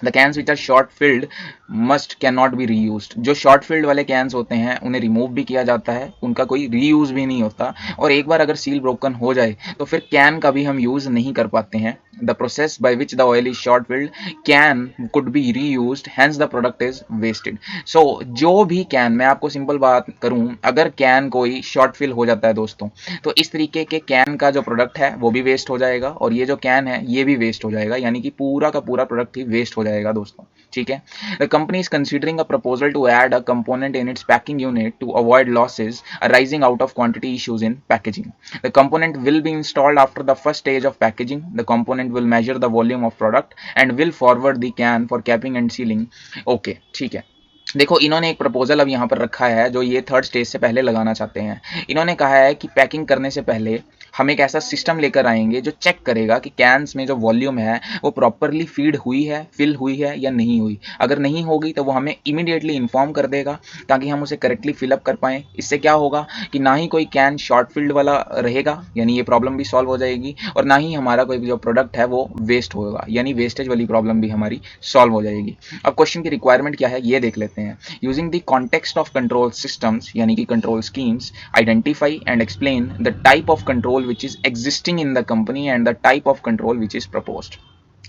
The cans which are short filled must can not be reused. जो शॉर्ट फिल्ड वाले कैंस होते हैं उन्हें रिमूव भी किया जाता है, उनका कोई रीयूज भी नहीं होता, और एक बार अगर सील ब्रोकन हो जाए तो फिर कैन का भी हम यूज नहीं कर पाते हैं। The process by which the oil is short filled can could be reused, hence the product is wasted. So जो भी कैन, मैं आपको सिंपल बात करूं, अगर कैन कोई शॉर्ट फिल हो जाता है दोस्तों तो इस तरीके के कैन का जो प्रोडक्ट है वो भी वेस्ट हो जाएगा, और ये जो कैन है ये भी वेस्ट हो जाएगा, यानी कि पूरा का पूरा प्रोडक्ट ही वेस्ट हो जाएगा दोस्तों, ठीक है। The company is considering a proposal to add a component in its packing unit to avoid losses arising out of quantity issues in packaging. The component will be installed after the first stage of packaging. The component will measure the volume of product and will forward the can for capping and sealing. Okay, ठीक है। देखो, इन्होंने एक proposal अब यहाँ पर रखा है जो ये थर्ड स्टेज से पहले लगाना चाहते हैं। इन्होंने कहा है कि पैकिंग करने से पहले हम एक ऐसा सिस्टम लेकर आएंगे जो चेक करेगा कि कैंस में जो वॉल्यूम है वो प्रॉपरली फीड हुई है, फिल हुई है या नहीं हुई। अगर नहीं होगी तो वो हमें इमीडिएटली इन्फॉर्म कर देगा ताकि हम उसे करेक्टली फिलअप कर पाएँ। इससे क्या होगा कि ना ही कोई कैन शॉर्ट फिल्ड वाला रहेगा, यानी ये प्रॉब्लम भी सॉल्व हो जाएगी, और ना ही हमारा कोई जो प्रोडक्ट है वो वेस्ट होगा, यानी वेस्टेज वाली प्रॉब्लम भी हमारी सॉल्व हो जाएगी। अब क्वेश्चन की रिक्वायरमेंट क्या है ये देख लेते हैं। Using the context of control systems यानी कि control schemes, identify and explain the type of control which is existing in the company and the type of control which is proposed.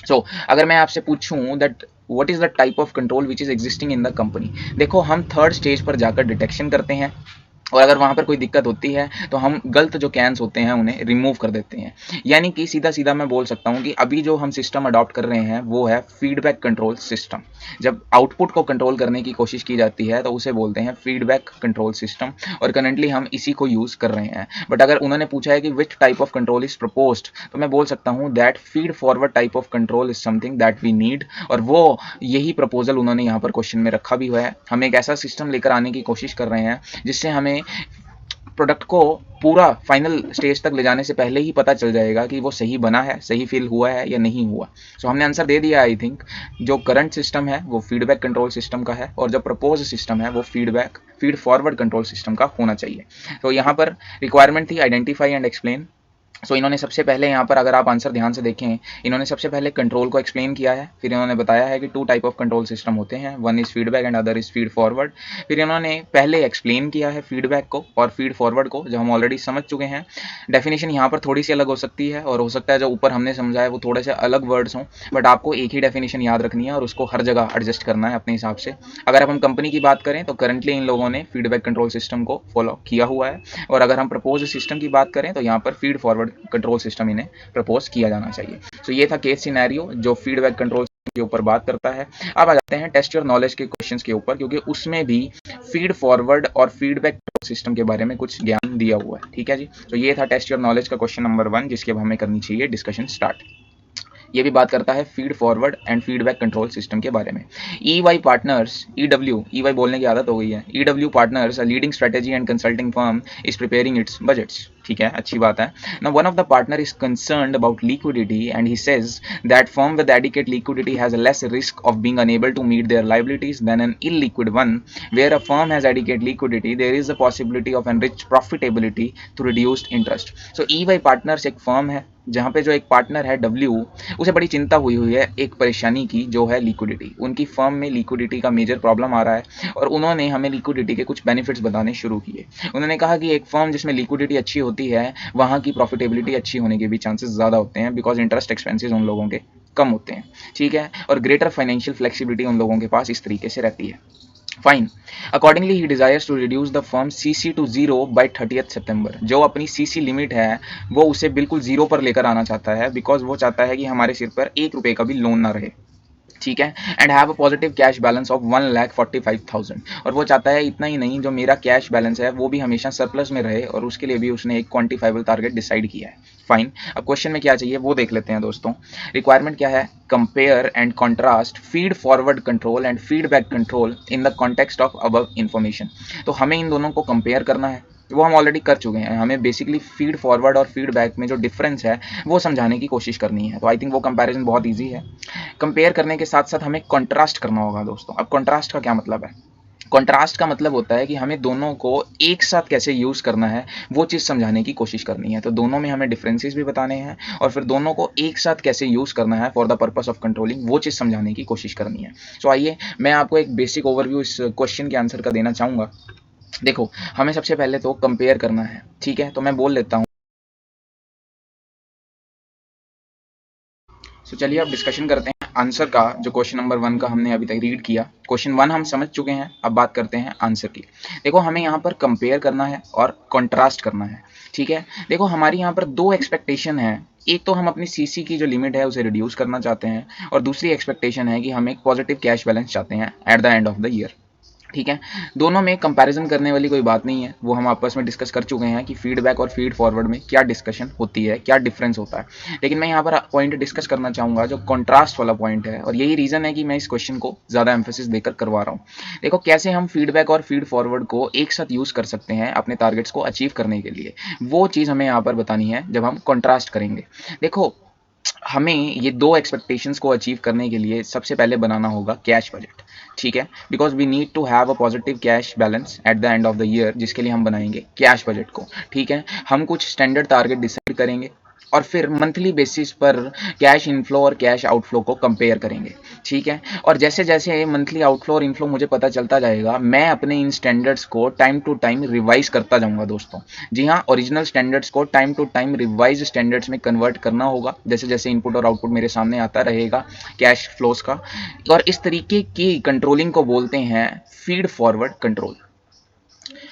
So अगर मैं आपसे पूछूं that what is the type of control which is existing in the company, देखो हम third stage पर जाकर detection करते हैं, और अगर वहाँ पर कोई दिक्कत होती है तो हम गलत जो कैंस होते हैं उन्हें रिमूव कर देते हैं। यानी कि सीधा सीधा मैं बोल सकता हूँ कि अभी जो हम सिस्टम अडॉप्ट कर रहे हैं वो है फीडबैक कंट्रोल सिस्टम। जब आउटपुट को कंट्रोल करने की कोशिश की जाती है तो उसे बोलते हैं फीडबैक कंट्रोल सिस्टम, और करंटली हम इसी को यूज़ कर रहे हैं। बट अगर उन्होंने पूछा है कि which type of control is proposed, तो मैं बोल सकता हूँ that feed forward type of control is something that we need, और वो यही प्रपोजल उन्होंने यहाँ पर क्वेश्चन में रखा भी हुआ है। हम एक ऐसा सिस्टम लेकर आने की कोशिश कर रहे हैं जिससे हमें प्रोडक्ट को पूरा फाइनल स्टेज तक ले जाने से पहले ही पता चल जाएगा कि वो सही बना है, सही फील हुआ है या नहीं हुआ। सो हमने आंसर दे दिया। आई थिंक जो करंट सिस्टम है वो फीडबैक कंट्रोल सिस्टम का है, और जो प्रपोज सिस्टम है वो फीड फॉरवर्ड कंट्रोल सिस्टम का होना चाहिए। तो यहाँ पर रिक्वायरमेंट थी आइडेंटिफाई एंड एक्सप्लेन। सो इन्होंने सबसे पहले यहाँ पर, अगर आप आंसर ध्यान से देखें, इन्होंने सबसे पहले कंट्रोल को एक्सप्लेन किया है, फिर इन्होंने बताया है कि 2 टाइप ऑफ कंट्रोल सिस्टम होते हैं, one is feedback and other is feed forward. फिर इन्होंने पहले एक्सप्लेन किया है फीडबैक को और फीड फॉरवर्ड को, जो हम ऑलरेडी समझ चुके हैं। डेफिनेशन यहाँ पर थोड़ी सी अलग हो सकती है, और हो सकता है जो ऊपर हमने समझा है वो थोड़े से अलग वर्ड्स हों, बट आपको एक ही डेफिनेशन याद रखनी है और उसको हर जगह एडजस्ट करना है अपने हिसाब से। अगर हम कंपनी की बात करें तो करंटली इन लोगों ने फीडबैक कंट्रोल सिस्टम को फॉलो किया हुआ है, और अगर हम प्रपोज सिस्टम की बात करें तो यहाँ पर फीड फॉरवर्ड कंट्रोल सिस्टम इन्हें प्रपोज किया जाना चाहिए। तो ये था केस सिनेरियो जो फीडबैक कंट्रोल के ऊपर बात करता है। अब आ जाते हैं टेस्ट योर नॉलेज के क्वेश्चंस के ऊपर, क्योंकि उसमें भी फीड फॉरवर्ड और फीडबैक सिस्टम के बारे में कुछ ज्ञान दिया हुआ है। ठीक है जी, तो ये था टेस्ट योर नॉलेज का क्वेश्चन नंबर 1, जिसके अब हमें करनी चाहिए डिस्कशन स्टार्ट। ये भी बात करता है feed forward and feedback control system के बारे में। EY पार्टनर्स, EY बोलने की आदत हो गई है, EW partners a leading strategy and consulting firm is preparing its budgets. ठीक है, अच्छी बात है ना। One of the partner is concerned about liquidity and he says that firm with adequate liquidity has less risk of being unable to meet their liabilities than an illiquid one. Where a firm has adequate liquidity there is a possibility of enriched profitability through reduced interest. So EY partners एक firm है जहाँ पे जो एक partner है W, उसे बड़ी चिंता हुई है एक परेशानी की, जो है लिक्विडिटी। उनकी फर्म में लिक्विडिटी का मेजर प्रॉब्लम आ रहा है, और उन्होंने हमें लिक्विडिटी के कुछ बेनिफिट्स बताने शुरू किए। उन्होंने कहा कि एक फर्म जिसमें लिक्विडिटी अच्छी होती है वहाँ की प्रॉफिटेबिलिटी अच्छी होने के भी चांसेस ज़्यादा होते हैं, बिकॉज इंटरेस्ट एक्सपेंसेस उन लोगों के कम होते हैं। ठीक है, और ग्रेटर फाइनेंशियल फ्लेक्सिबिलिटी उन लोगों के पास इस तरीके से रहती है। Fine. Accordingly he desires to reduce the firm CC to 0 by 30th September. जो अपनी CC लिमिट है वो उसे बिल्कुल 0 पर लेकर आना चाहता है, बिकॉज वो चाहता है कि हमारे सिर पर 1 रुपये का भी लोन ना रहे। ठीक है, and have a positive cash balance of 1,45,000, और वो चाहता है इतना ही नहीं, जो मेरा कैश बैलेंस है वो भी हमेशा सरप्लस में रहे, और उसके लिए भी उसने एक क्वांटिफाइबल टारगेट डिसाइड किया है। फाइन, अब क्वेश्चन में क्या चाहिए वो देख लेते हैं दोस्तों। रिक्वायरमेंट क्या है, compare and contrast feed forward control and feedback control in the context of above information. तो हमें इन दोनों को कंपेयर करना है, वो हम ऑलरेडी कर चुके हैं, हमें बेसिकली फीड फॉरवर्ड और फीडबैक में जो डिफरेंस है वो समझाने की कोशिश करनी है। तो आई थिंक वो कंपैरिजन बहुत ईजी है। कंपेयर करने के साथ साथ हमें कॉन्ट्रास्ट करना होगा दोस्तों। अब कॉन्ट्रास्ट का क्या मतलब है, कॉन्ट्रास्ट का मतलब होता है कि हमें दोनों को एक साथ कैसे यूज़ करना है वो चीज़ समझाने की कोशिश करनी है। तो दोनों में हमें डिफरेंसेस भी बताने हैं, और फिर दोनों को एक साथ कैसे यूज़ करना है for the purpose of controlling, वो चीज़ समझाने की कोशिश करनी है। सो आइए मैं आपको एक बेसिक ओवरव्यू इस क्वेश्चन के आंसर का देना चाहूँगा। देखो, हमें सबसे पहले तो कंपेयर करना है, ठीक है, तो मैं बोल लेता हूँ। सो चलिए अब डिस्कशन करते हैं आंसर का, जो क्वेश्चन नंबर 1 का हमने अभी तक रीड किया। क्वेश्चन 1 हम समझ चुके हैं, अब बात करते हैं आंसर की। देखो, हमें यहाँ पर कंपेयर करना है और कॉन्ट्रास्ट करना है, ठीक है। देखो, हमारी यहाँ पर दो एक्सपेक्टेशन है। एक तो हम अपनी सीसी की जो लिमिट है उसे रिड्यूस करना चाहते हैं, और दूसरी एक्सपेक्टेशन है कि हम एक पॉजिटिव कैश बैलेंस चाहते हैं eight the end of the year, ठीक है। दोनों में कंपैरिजन करने वाली कोई बात नहीं है, वो हम आपस में डिस्कस कर चुके हैं कि फीडबैक और फीड फॉरवर्ड में क्या डिस्कशन होती है, क्या डिफरेंस होता है। लेकिन मैं यहाँ पर पॉइंट डिस्कस करना चाहूँगा जो कॉन्ट्रास्ट वाला पॉइंट है, और यही रीज़न है कि मैं इस क्वेश्चन को ज़्यादा एम्फेसिस देकर करवा रहा हूँ। देखो, कैसे हम फीडबैक और फीड फॉरवर्ड को एक साथ यूज़ कर सकते हैं अपने टारगेट्स को अचीव करने के लिए, वो चीज़ हमें यहाँ पर बतानी है जब हम कॉन्ट्रास्ट करेंगे। देखो, हमें ये दो एक्सपेक्टेशंस को अचीव करने के लिए सबसे पहले बनाना होगा कैश बजट, ठीक है, because we need to have a positive cash balance at the end of the year, जिसके लिए हम बनाएंगे कैश बजट को, ठीक है। हम कुछ स्टैंडर्ड टारगेट डिसाइड करेंगे, और फिर मंथली बेसिस पर कैश इनफ्लो और कैश आउटफ्लो को कंपेयर करेंगे, ठीक है। और जैसे जैसे मंथली आउटफ्लो और इनफ्लो मुझे पता चलता जाएगा, मैं अपने इन स्टैंडर्ड्स को टाइम टू टाइम रिवाइज करता जाऊंगा दोस्तों। जी हाँ, ओरिजिनल स्टैंडर्ड्स को time to time revise standards में कन्वर्ट करना होगा, जैसे जैसे इनपुट और आउटपुट मेरे सामने आता रहेगा कैश फ्लोज का। और इस तरीके की कंट्रोलिंग को बोलते हैं फीड फॉरवर्ड कंट्रोल।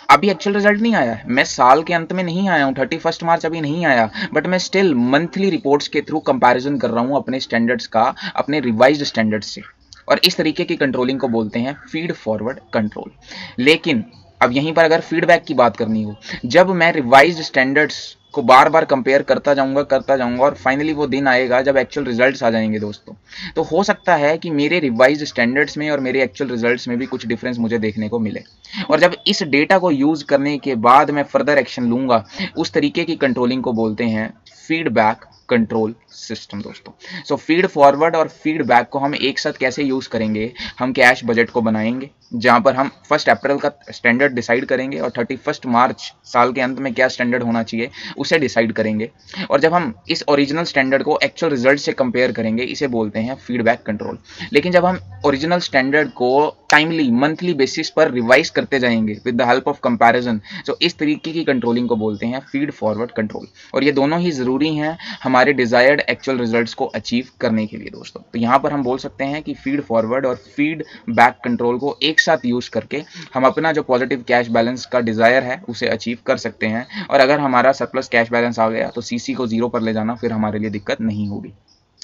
अभी एक्चुअल रिजल्ट नहीं आया है, मैं साल के अंत में नहीं आया हूँ, 31 मार्च अभी नहीं आया, बट मैं स्टिल मंथली रिपोर्ट्स के थ्रू कंपैरिजन कर रहा हूँ अपने स्टैंडर्ड्स का अपने रिवाइज्ड स्टैंडर्ड्स से, और इस तरीके की कंट्रोलिंग को बोलते हैं फीड फॉरवर्ड कंट्रोल। लेकिन अब यहीं पर अगर फीडबैक की बात करनी हो, जब मैं रिवाइज्ड स्टैंडर्ड्स को बार बार कंपेयर करता जाऊंगा, और फाइनली वो दिन आएगा जब एक्चुअल रिजल्ट्स आ जाएंगे दोस्तों, तो हो सकता है कि मेरे रिवाइज्ड स्टैंडर्ड्स में और मेरे एक्चुअल रिजल्ट्स में भी कुछ डिफरेंस मुझे देखने को मिले। और जब इस डेटा को यूज करने के बाद मैं फर्दर एक्शन लूंगा, उस तरीके की कंट्रोलिंग को बोलते हैं फीडबैक कंट्रोल सिस्टम दोस्तों। सो फीड फॉरवर्ड और फीडबैक को हम एक साथ कैसे यूज करेंगे, हम कैश बजट को बनाएंगे, जहां पर हम 1 अप्रैल का स्टैंडर्ड डिसाइड करेंगे और 31 मार्च साल के अंत में क्या स्टैंडर्ड होना चाहिए उसे डिसाइड करेंगे। और जब हम इस ओरिजिनल स्टैंडर्ड को एक्चुअल रिजल्ट से कंपेयर करेंगे, इसे बोलते हैं फीडबैक कंट्रोल। लेकिन जब हम ओरिजिनल स्टैंडर्ड को टाइमली मंथली बेसिस पर रिवाइज करते जाएंगे with the help of comparison, तो इस तरीके की कंट्रोलिंग को बोलते हैं फीड फॉरवर्ड कंट्रोल। और ये दोनों ही जरूरी हैं हमारे डिजायर्ड एक्चुअल रिजल्ट्स को अचीव करने के लिए दोस्तों। तो यहाँ पर हम बोल सकते हैं कि फीड फॉरवर्ड और फीड बैक कंट्रोल को एक साथ यूज करके हम अपना जो पॉजिटिव कैश बैलेंस का डिजायर है उसे अचीव कर सकते हैं। और अगर हमारा सरप्लस कैश बैलेंस आ गया तो सीसी को 0 पर ले जाना फिर हमारे लिए दिक्कत नहीं होगी।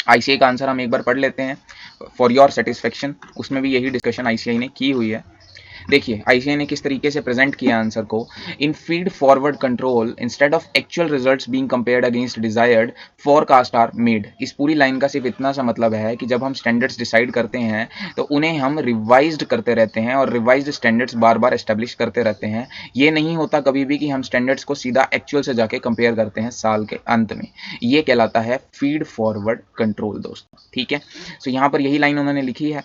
आईसीआई का आंसर हम एक बार पढ़ लेते हैं फॉर योर सेटिस्फेक्शन, उसमें भी यही डिस्कशन आईसीआई ने की हुई है। देखिए, आईसीआई ने किस तरीके से प्रेजेंट किया आंसर को। In feed forward control instead of actual results being compared against desired forecast are made. इस पूरी लाइन का सिर्फ इतना सा मतलब है कि जब हम स्टैंडर्ड्स डिसाइड करते हैं तो उन्हें हम रिवाइज्ड करते रहते हैं, और रिवाइज्ड स्टैंडर्ड्स बार बार एस्टेब्लिश करते रहते हैं। ये नहीं होता कभी भी कि हम स्टैंडर्ड्स को सीधा एक्चुअल से जाके कंपेयर करते हैं साल के अंत में। ये कहलाता है फीड फॉरवर्ड कंट्रोल दोस्तों, ठीक है। सो यहाँ पर यही लाइन उन्होंने लिखी है।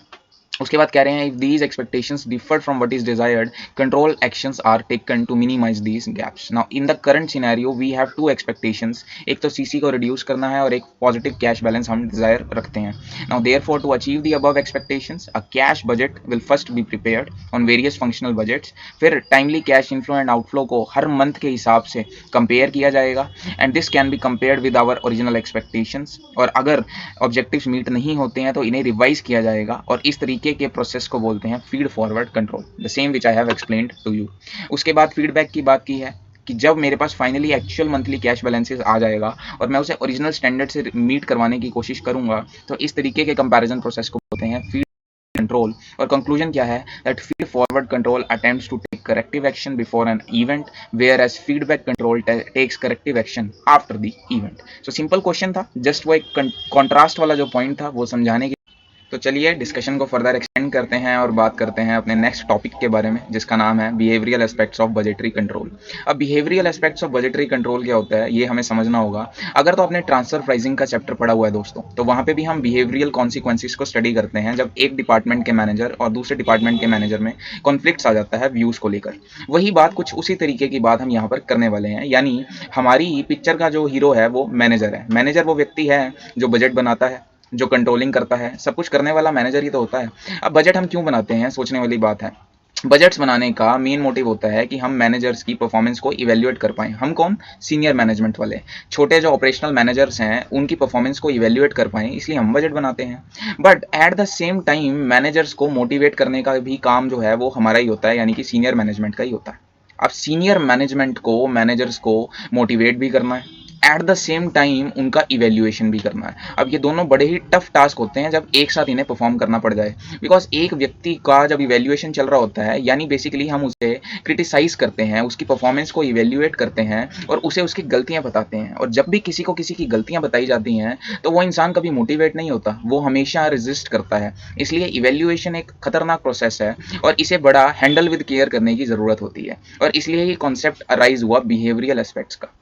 उसके बाद कह रहे हैं if these expectations differed from what is desired, control actions are taken to minimise these gaps. Now in the current scenario we have two expectations, एक तो सीसी को रिड्यूस करना है और एक पॉजिटिव कैश बैलेंस हम डिजायर रखते हैं। Now therefore to achieve the above expectations a cash budget will first be prepared on various functional budgets. फिर timely cash inflow and outflow को हर मंथ के हिसाब से कंपेयर किया जाएगा, and this can be compared with our original expectations. और अगर objectives meet नहीं होते हैं तो इन्हें रिवाइज किया जाएगा, और इस तरीके के प्रोसेस को बोलते हैं feed forward control, the same which I have explained to you. उसके बाद फीडबैक की बात की है कि जब मेरे पास finally actual monthly cash balances आ जाएगा और मैं उसे ओरिजिनल स्टैंडर्ड से मीट करवाने की कोशिश करूंगा, तो इस तरीके के कंपैरिजन प्रोसेस को बोलते हैं फीड कंट्रोल। और कंक्लूजन क्या है, that feed forward control attempts to take corrective action before an event, whereas feedback control takes corrective action after the event. So simple question था, जस्ट वो एक contrast वाला जो पॉइंट था वो समझाने के। तो चलिए डिस्कशन को फर्दर एक्सटेंड करते हैं और बात करते हैं अपने नेक्स्ट टॉपिक के बारे में, जिसका नाम है behavioural aspects of budgetary control. अब behavioural aspects of budgetary control क्या होता है, ये हमें समझना होगा। अगर तो आपने ट्रांसफर प्राइसिंग का चैप्टर पढ़ा हुआ है दोस्तों, तो वहाँ पे भी हम बिहेवियरल कॉन्सिक्वेंसेस को स्टडी करते हैं जब एक डिपार्टमेंट के मैनेजर और दूसरे डिपार्टमेंट के मैनेजर में कॉन्फ्लिक्ट्स आ जाता है व्यूज़ को लेकर। वही बात, कुछ उसी तरीके की बात हम यहाँ पर करने वाले हैं। यानी हमारी पिक्चर का जो हीरो है वो मैनेजर है। मैनेजर वो व्यक्ति है जो बजट बनाता है, जो कंट्रोलिंग करता है, सब कुछ करने वाला मैनेजर ही तो होता है। अब बजट हम क्यों बनाते हैं, सोचने वाली बात है। बजट्स बनाने का मेन मोटिव होता है कि हम मैनेजर्स की परफॉर्मेंस को इवेल्युएट कर पाएं। हम कौन, सीनियर मैनेजमेंट वाले। छोटे जो ऑपरेशनल मैनेजर्स हैं उनकी परफॉर्मेंस को इवेल्युएट कर पाएं, इसलिए हम बजट बनाते हैं। But at the same time managers को मोटिवेट करने का भी काम जो है वो हमारा ही होता है, यानी कि सीनियर मैनेजमेंट का ही होता है। अब सीनियर मैनेजमेंट को, मैनेजर्स को मोटिवेट भी करना है, एट द सेम टाइम उनका इवेल्युएशन भी करना है। अब ये दोनों बड़े ही टफ टास्क होते हैं जब एक साथ इन्हें परफॉर्म करना पड़ जाए। बिकॉज एक व्यक्ति का जब इवेल्युएशन चल रहा होता है, यानी बेसिकली हम उसे क्रिटिसाइज करते हैं, उसकी परफॉर्मेंस को इवेल्युएट करते हैं और उसे उसकी गलतियां बताते हैं। और जब भी किसी को किसी की गलतियां बताई जाती हैं तो वो इंसान कभी मोटिवेट नहीं होता, वो हमेशा रेजिस्ट करता है। इसलिए इवेल्युएशन एक खतरनाक प्रोसेस है और इसे बड़ा हैंडल विद केयर करने की ज़रूरत होती है। और इसलिए ये कॉन्सेप्ट अराइज हुआ बिहेवियरल एस्पेक्ट्स का।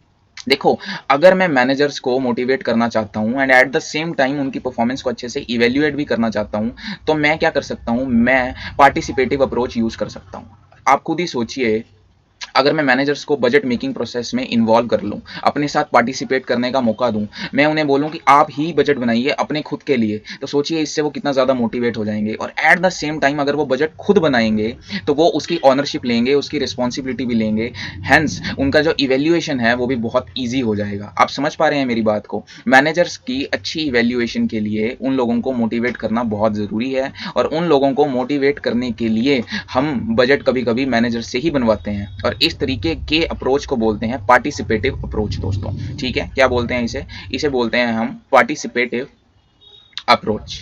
देखो, अगर मैं मैनेजर्स को मोटिवेट करना चाहता हूं and at the same time उनकी परफॉर्मेंस को अच्छे से इवेल्युएट भी करना चाहता हूं, तो मैं क्या कर सकता हूं, मैं पार्टिसिपेटिव अप्रोच यूज कर सकता हूं। आप खुद ही सोचिए, अगर मैं मैनेजर्स को बजट मेकिंग प्रोसेस में इन्वॉल्व कर लूँ, अपने साथ पार्टिसिपेट करने का मौका दूँ, मैं उन्हें बोलूँ कि आप ही बजट बनाइए अपने खुद के लिए, तो सोचिए इससे वो कितना ज़्यादा मोटिवेट हो जाएंगे। और एट द सेम टाइम अगर वो बजट खुद बनाएंगे तो वो उसकी ऑनरशिप लेंगे, उसकी रिस्पॉन्सिबिलिटी भी लेंगे। हैंस उनका जो इवेल्युएशन है वो भी बहुत ईजी हो जाएगा। आप समझ पा रहे हैं मेरी बात को। मैनेजर्स की अच्छी इवेल्युएशन के लिए उन लोगों को मोटिवेट करना बहुत ज़रूरी है, और उन लोगों को मोटिवेट करने के लिए हम बजट कभी कभी मैनेजर से ही बनवाते हैं। और इस तरीके के अप्रोच को बोलते हैं पार्टिसिपेटिव अप्रोच दोस्तों। ठीक है, क्या बोलते हैं इसे, इसे बोलते हैं हम पार्टिसिपेटिव अप्रोच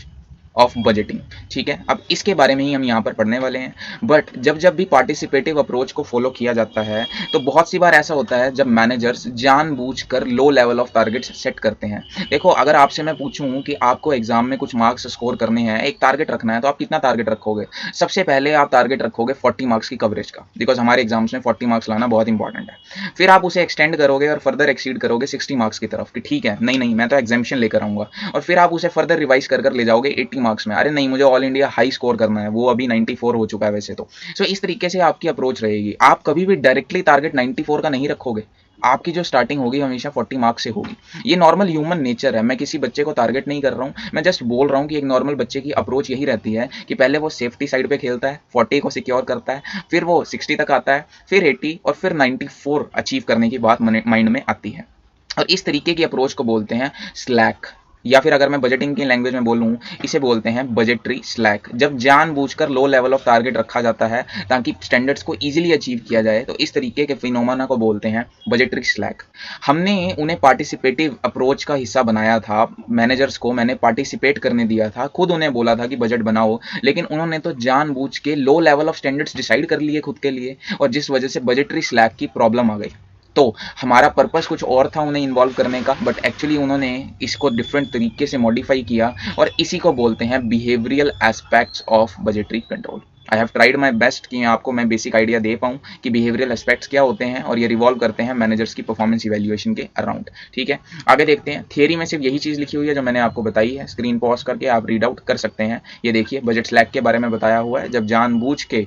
ऑफ बजटिंग। ठीक है, अब इसके बारे में ही हम यहाँ पर पढ़ने वाले हैं। बट जब जब भी पार्टिसिपेटिव अप्रोच को फॉलो किया जाता है तो बहुत सी बार ऐसा होता है जब मैनेजर्स जानबूझकर low level of targets set करते हैं। देखो, अगर आपसे मैं पूछूं कि आपको एग्जाम में कुछ मार्क्स स्कोर करने हैं, एक टारगेट रखना है, तो आप कितना टारगेट रखोगे? सबसे पहले आप टारगेट रखोगे 40 मार्क्स की कवरेज का, बिकॉज हमारे एग्जाम्स में 40 मार्क्स लाना बहुत इंपॉर्टेंट है। फिर आप उसे एक्सटेंड करोगे और फर्दर एक्सीड करोगे 60 मार्क्स की तरफ कि ठीक है, नहीं नहीं मैं तो एग्जामेशन लेकर आऊंगा। और फिर आप उसे फर्दर रिवाइज कर ले जाओगे 80 मार्क्स में, अरे नहीं मुझे ऑल इंडिया हाई स्कोर करना है, वो अभी 94 हो चुका है वैसे तो। सो इस तरीके से आपकी अप्रोच रहेगी। आप कभी भी डायरेक्टली टारगेट 94 का नहीं रखोगे, आपकी जो स्टार्टिंग होगी हमेशा 40 मार्क्स से होगी। ये नॉर्मल ह्यूमन नेचर है, मैं किसी बच्चे को टारगेट नहीं कर रहा हूँ, मैं जस्ट बोल रहा हूँ कि एक नॉर्मल बच्चे की अप्रोच यही रहती है कि पहले वो सेफ्टी साइड पे खेलता है, 40 को सिक्योर करता है, फिर वो 60 तक आता है, फिर 80 और फिर 94 अचीव करने की बात माइंड में आती है। और इस तरीके की अप्रोच को बोलते हैं स्लैक, या फिर अगर मैं बजटिंग की लैंग्वेज में बोलूं, इसे बोलते हैं बजटरी स्लैक। जब जानबूझकर लो लेवल ऑफ टारगेट रखा जाता है ताकि स्टैंडर्ड्स को इजीली अचीव किया जाए, तो इस तरीके के फिनोमेना को बोलते हैं बजटरी स्लैक। हमने उन्हें पार्टिसिपेटिव अप्रोच का हिस्सा बनाया था, मैनेजर्स को मैंने पार्टिसिपेट करने दिया था, खुद उन्हें बोला था कि बजट बनाओ, लेकिन उन्होंने तो जानबूझ के low level of standards decide कर लिए खुद के लिए, और जिस वजह से बजटरी स्लैक की प्रॉब्लम आ गई। तो हमारा पर्पस कुछ और था उन्हें इन्वॉल्व करने का, बट एक्चुअली उन्होंने इसको डिफरेंट तरीके से मॉडिफाई किया, और इसी को बोलते हैं behavioural aspects of budgetary control. I have tried my best कि आपको मैं बेसिक आइडिया दे पाऊँ कि बिहेवियरल एस्पेक्ट्स क्या होते हैं, और ये रिवॉल्व करते हैं मैनेजर्स की परफॉर्मेंस इवैल्यूएशन के अराउंड। ठीक है, आगे देखते हैं। थियरी में सिर्फ यही चीज़ लिखी हुई है जो मैंने आपको बताई है, स्क्रीन पॉज करके आप रीड आउट कर सकते हैं। ये देखिए, बजट स्लैक के बारे में बताया हुआ है। जब जानबूझ के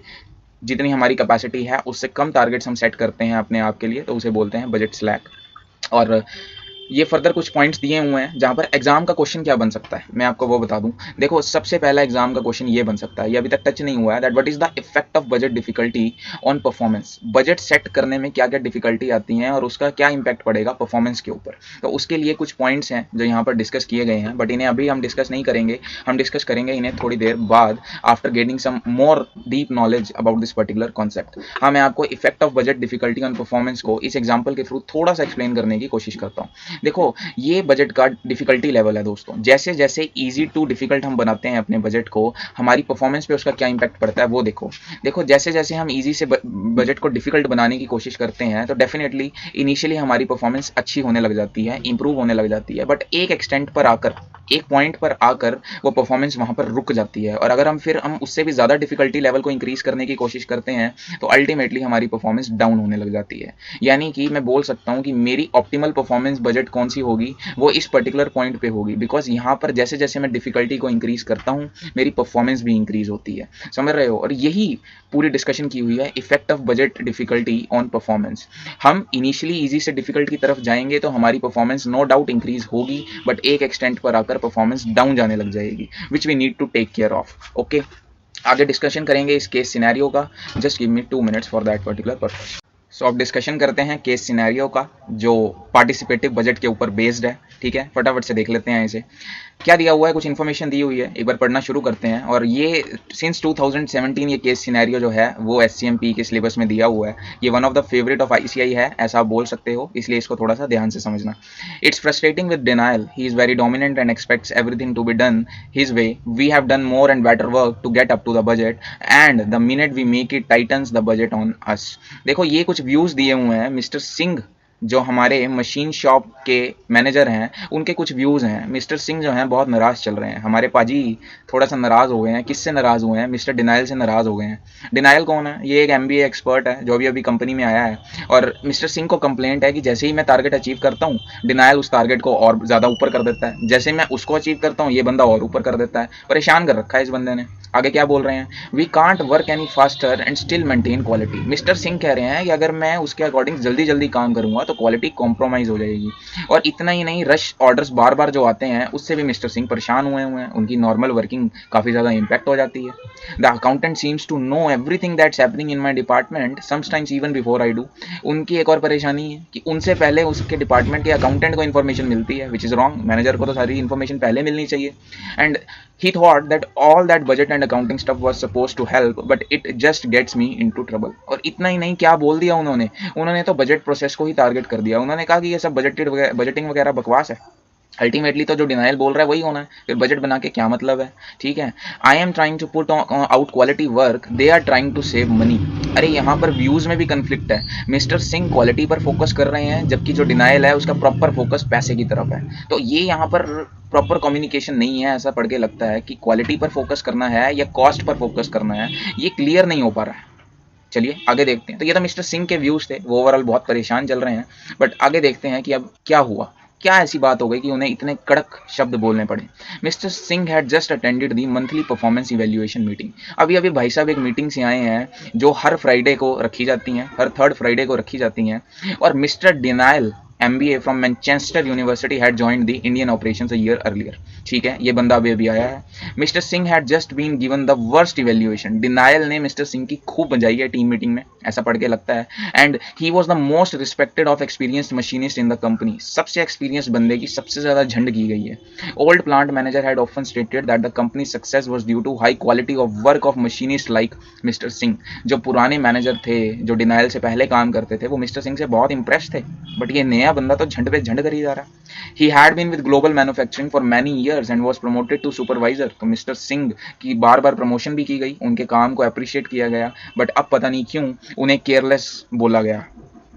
जितनी हमारी कैपेसिटी है उससे कम टारगेट्स हम सेट करते हैं अपने आप के लिए, तो उसे बोलते हैं बजट स्लैक। और ये फर्दर कुछ पॉइंट्स दिए हुए हैं जहाँ पर एग्जाम का क्वेश्चन क्या बन सकता है, मैं आपको वो बता दूं। देखो सबसे पहला एग्जाम का क्वेश्चन ये बन सकता है, ये अभी तक टच नहीं हुआ है, that what is the effect of budget difficulty on performance. Budget set करने में क्या क्या डिफिकल्टी आती हैं और उसका क्या इंपैक्ट पड़ेगा परफॉर्मेंस के ऊपर। तो उसके लिए कुछ पॉइंट्स हैं जो यहाँ पर डिस्कस किए गए हैं, बट इन्हें अभी हम डिस्कस नहीं करेंगे, हम डिस्कस करेंगे इन्हें थोड़ी देर बाद, after getting some more deep knowledge about this particular concept. हाँ, मैं आपको effect of budget difficulty on performance को इस एग्जाम्पल के थ्रू थोड़ा सा एक्सप्लेन करने की कोशिश करता हूँ। देखो ये बजट का डिफिकल्टी लेवल है दोस्तों, जैसे जैसे इजी टू डिफिकल्ट हम बनाते हैं अपने बजट को, हमारी परफॉर्मेंस पे उसका क्या इंपैक्ट पड़ता है वो देखो। देखो जैसे जैसे हम इजी से बजट को डिफिकल्ट बनाने की कोशिश करते हैं तो डेफिनेटली इनिशियली हमारी परफॉर्मेंस अच्छी होने लग जाती है, इंप्रूव होने लग जाती है, बट एक एक्सटेंट पर आकर, एक पॉइंट पर आकर वो परफॉर्मेंस वहां पर रुक जाती है। और अगर हम उससे भी ज़्यादा डिफिकल्टी लेवल को इंक्रीज करने की कोशिश करते हैं तो अल्टीमेटली हमारी परफॉर्मेंस डाउन होने लग जाती है। यानी कि मैं बोल सकता हूँ कि मेरी ऑप्टिमल परफॉर्मेंस बजट कौन सी होगी, वो इस पर्टिकुलर पॉइंट पे होगी, बिकॉज यहाँ पर जैसे जैसे मैं डिफिकल्टी को इंक्रीज करता हूँ मेरी परफॉर्मेंस भी इंक्रीज होती है। समझ रहे हो? और यही पूरी डिस्कशन की हुई है effect of budget difficulty on performance. हम इनिशियली इजी से डिफिकल्ट की तरफ जाएंगे तो हमारी परफॉर्मेंस नो डाउट इंक्रीज होगी, बट एक एक्सटेंट पर आकर परफॉर्मेंस डाउन जाने लग जाएगी, which we need to take care of. Okay, आगे डिस्कशन करेंगे इस केस सिनेरियो का। Just give me 2 minutes for that particular purpose. So अब डिस्कशन करते हैं केस सिनेरियो का जो पार्टिसिपेटिव बजट के ऊपर बेस्ड है। ठीक है, फटाफट से देख लेते हैं इसे। क्या दिया हुआ है, कुछ इन्फॉर्मेशन दी हुई है, एक बार पढ़ना शुरू करते हैं। और ये सिंस 2017 ये केस सिनेरियो जो है वो एससीएमपी के सिलेबस में दिया हुआ है। ये one of the favourite of ICI है, ऐसा आप बोल सकते हो, इसलिए इसको थोड़ा सा ध्यान से समझना। It's frustrating with Daniel, he is very dominant and expects everything to be done his way. We have done more and better work to get up to the budget and the minute we make it tightens the budget on us. देखो ये कुछ views दिए हुए हैं mister Singh जो हमारे machine shop के manager हैं, उनके कुछ व्यूज़ हैं। मिस्टर सिंह जो हैं बहुत नाराज़ चल रहे हैं, हमारे पाजी थोड़ा सा नाराज़ हो गए हैं। किससे नाराज़ हुए हैं? मिस्टर डिनायल से नाराज़ हो गए हैं। डिनायल कौन है? ये एक एमबीए एक्सपर्ट है जो अभी कंपनी में आया है, और मिस्टर सिंह को कंप्लेंट है कि जैसे ही मैं टारगेट अचीव करता हूँ डिनायल उस टारगेट को और ज़्यादा ऊपर कर देता है, जैसे मैं उसको अचीव करता हूँ ये बंदा और ऊपर कर देता है। परेशान कर रखा है इस बंदे ने। आगे क्या बोल रहे हैं? We can't work any faster and still maintain quality. Mister Singh कह रहे हैं कि अगर मैं उसके अकॉर्डिंग जल्दी जल्दी काम करूंगा तो क्वालिटी कॉम्प्रोमाइज हो जाएगी। और इतना ही नहीं, रश ऑर्डर्स बार बार जो आते हैं उससे भी मिस्टर सिंह परेशान हुए हैं, उनकी नॉर्मल वर्किंग काफ़ी ज़्यादा इंपैक्ट हो जाती है। The accountant seems to know everything that's happening in my department sometimes even before I do. उनकी एक और परेशानी है कि उनसे पहले उसके डिपार्टमेंट के अकाउंटेंट को इन्फॉर्मेशन मिलती है, विच इज़ रॉन्ग। मैनेजर को तो सारी इन्फॉर्मेशन पहले मिलनी चाहिए। And he thought that all that budget and accounting stuff was supposed to help but it just gets me into trouble। और इतना ही नहीं, क्या बोल दिया उन्होंने? उन्होंने तो बजट प्रोसेस को ही टारगेट कर दिया। उन्होंने कहा कि ये सब बजटिंग वगैरह बकवास है। अल्टीमेटली तो जो डिनाइल बोल रहा है वही होना है, फिर बजट बना के क्या मतलब है? ठीक है, I am trying to put out quality work, they are trying to save money. अरे यहाँ पर व्यूज में भी कंफ्लिक्ट है। मिस्टर सिंह क्वालिटी पर फोकस कर रहे हैं जबकि जो डिनाइल है उसका प्रॉपर फोकस पैसे की तरफ है। तो ये यहाँ पर प्रॉपर कम्युनिकेशन नहीं है, ऐसा पढ़ के लगता है कि क्वालिटी पर फोकस करना है या कॉस्ट पर फोकस करना है, ये क्लियर नहीं हो पा रहा है। चलिए आगे देखते हैं। तो ये तो मिस्टर सिंह के व्यूज थे, वो ओवरऑल बहुत परेशान चल रहे हैं। बट आगे देखते हैं कि अब क्या हुआ, क्या ऐसी बात हो गई कि उन्हें इतने कड़क शब्द बोलने पड़े। Mister Singh had just attended the monthly performance evaluation meeting. अभी अभी भाई साहब एक मीटिंग से आए हैं जो हर फ्राइडे को रखी जाती हैं, हर थर्ड फ्राइडे को रखी जाती हैं। और mister Daniel MBA from Manchester University had joined the Indian operations a year earlier. ठीक है, ये बंदा अभी अभी आया है। Mister Singh had just been given the worst evaluation. Daniel ने मिस्टर सिंह की खूब बजाई है टीम मीटिंग में, ऐसा पढ़ के लगता है। And he was the most respected of experienced machinist in the company. सबसे एक्सपीरियंस बंदे की सबसे ज्यादा झंड की गई है। Old plant manager had often stated that the company success was due to high quality of work of machinist like mister Singh. जो पुराने मैनेजर थे जो डिनाइल से पहले काम करते थे वो मिस्टर सिंह से बहुत इंप्रेस थे, बट ये नया बंदा तो झंड पे झंड कर ही जा रहा है। He had been with global manufacturing for many years and was promoted to supervisor. तो मिस्टर सिंह की बार बार प्रमोशन भी की गई, उनके काम को अप्रिशिएट किया गया, बट अब पता नहीं क्यों उन्हें केयरलेस बोला गया।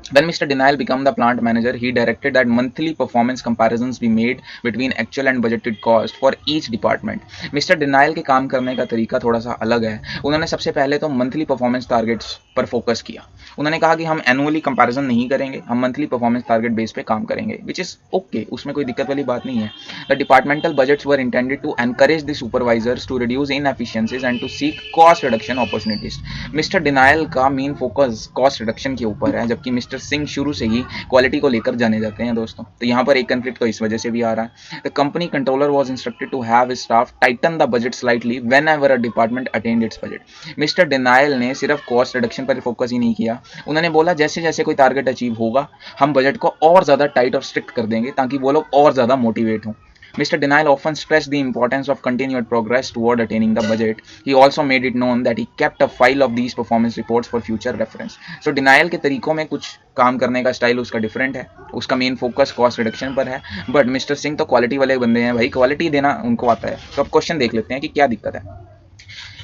When Mr. Denial became the plant manager, he directed that monthly performance comparisons be made between actual and budgeted cost for each department. Mr. Denial के काम करने का तरीका थोड़ा सा अलग है। उन्होंने सबसे पहले तो मंथली परफॉर्मेंस टारगेट्स पर फोकस किया। उन्होंने कहा कि हम एनुअली कंपैरिजन नहीं करेंगे, हम मंथली परफॉर्मेंस टारगेट बेस पे काम करेंगे, विच इज ओके, उसमें कोई दिक्कत वाली बात नहीं है। The departmental budgets were intended to encourage the supervisors to reduce inefficiencies and to seek cost reduction opportunities. Mister Daniel का मेन फोकस कॉस्ट रिडक्शन के ऊपर है, जबकि मिस्टर मिस्टर सिंह शुरू से ही क्वालिटी को लेकर जाने जाते हैं दोस्तों। तो यहाँ पर एक कंफ्लिक्ट तो इस वजह से भी आ रहा है। The company controller was instructed to have staff tighten the budget slightly whenever a department attend its budget. Mister Daniel ने सिर्फ कॉस्ट रिडक्शन पर फोकस ही नहीं किया, उन्होंने बोला जैसे जैसे कोई टारगेट अचीव होगा हम बजट को और ज़्यादा टाइट और स्ट्रिक्ट कर देंगे ताकि वो लोग और ज़्यादा मोटिवेट हों। Mr. Denial often stressed the importance of continued progress toward attaining the budget. He also made it known that he kept a file of these performance reports for future reference. So Denial के तरीकों में कुछ काम करने का style उसका different है, उसका मेन फोकस कॉस्ट रिडक्शन पर है, बट मिस्टर सिंह तो क्वालिटी वाले बंदे हैं भाई, क्वालिटी देना उनको आता है। तो अब क्वेश्चन देख लेते हैं कि क्या दिक्कत है।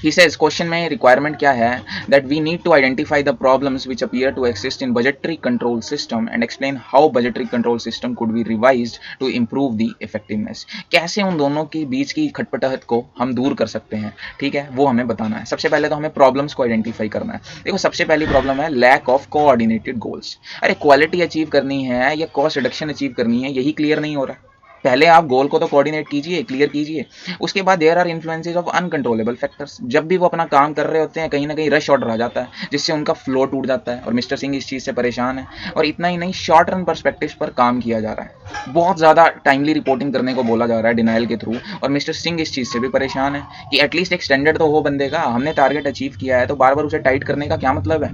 He says क्वेश्चन में रिक्वायरमेंट क्या है, that we need to identify the problems which appear to exist in budgetary control system and explain how budgetary control system could be revised to improve the effectiveness। कैसे उन दोनों के बीच की खटपटाहट को हम दूर कर सकते हैं, ठीक है, वो हमें बताना है। सबसे पहले तो हमें प्रॉब्लम्स को आइडेंटिफाई करना है। देखो सबसे पहली प्रॉब्लम है लैक ऑफ कोऑर्डिनेटेड गोल्स। अरे क्वालिटी अचीव करनी है या कॉस्ट रिडक्शन अचीव करनी है, यही क्लियर नहीं हो रहा। पहले आप गोल को तो कोऑर्डिनेट कीजिए, क्लियर कीजिए, उसके बाद there are influences of uncontrollable factors. जब भी वो अपना काम कर रहे होते हैं कहीं ना कहीं रश ऑर्डर आ जाता है जिससे उनका फ्लो टूट जाता है और मिस्टर सिंह इस चीज़ से परेशान है। और इतना ही नहीं, शॉर्ट रन पर्सपेक्टिव पर काम किया जा रहा है, बहुत ज़्यादा टाइमली रिपोर्टिंग करने को बोला जा रहा है डिनाइल के थ्रू, और मिस्टर सिंह इस चीज़ से भी परेशान है कि एटलीस्ट एक स्टैंडर्ड तो हो बंदे का, हमने टारगेट अचीव किया है तो बार बार उसे टाइट करने का क्या मतलब है।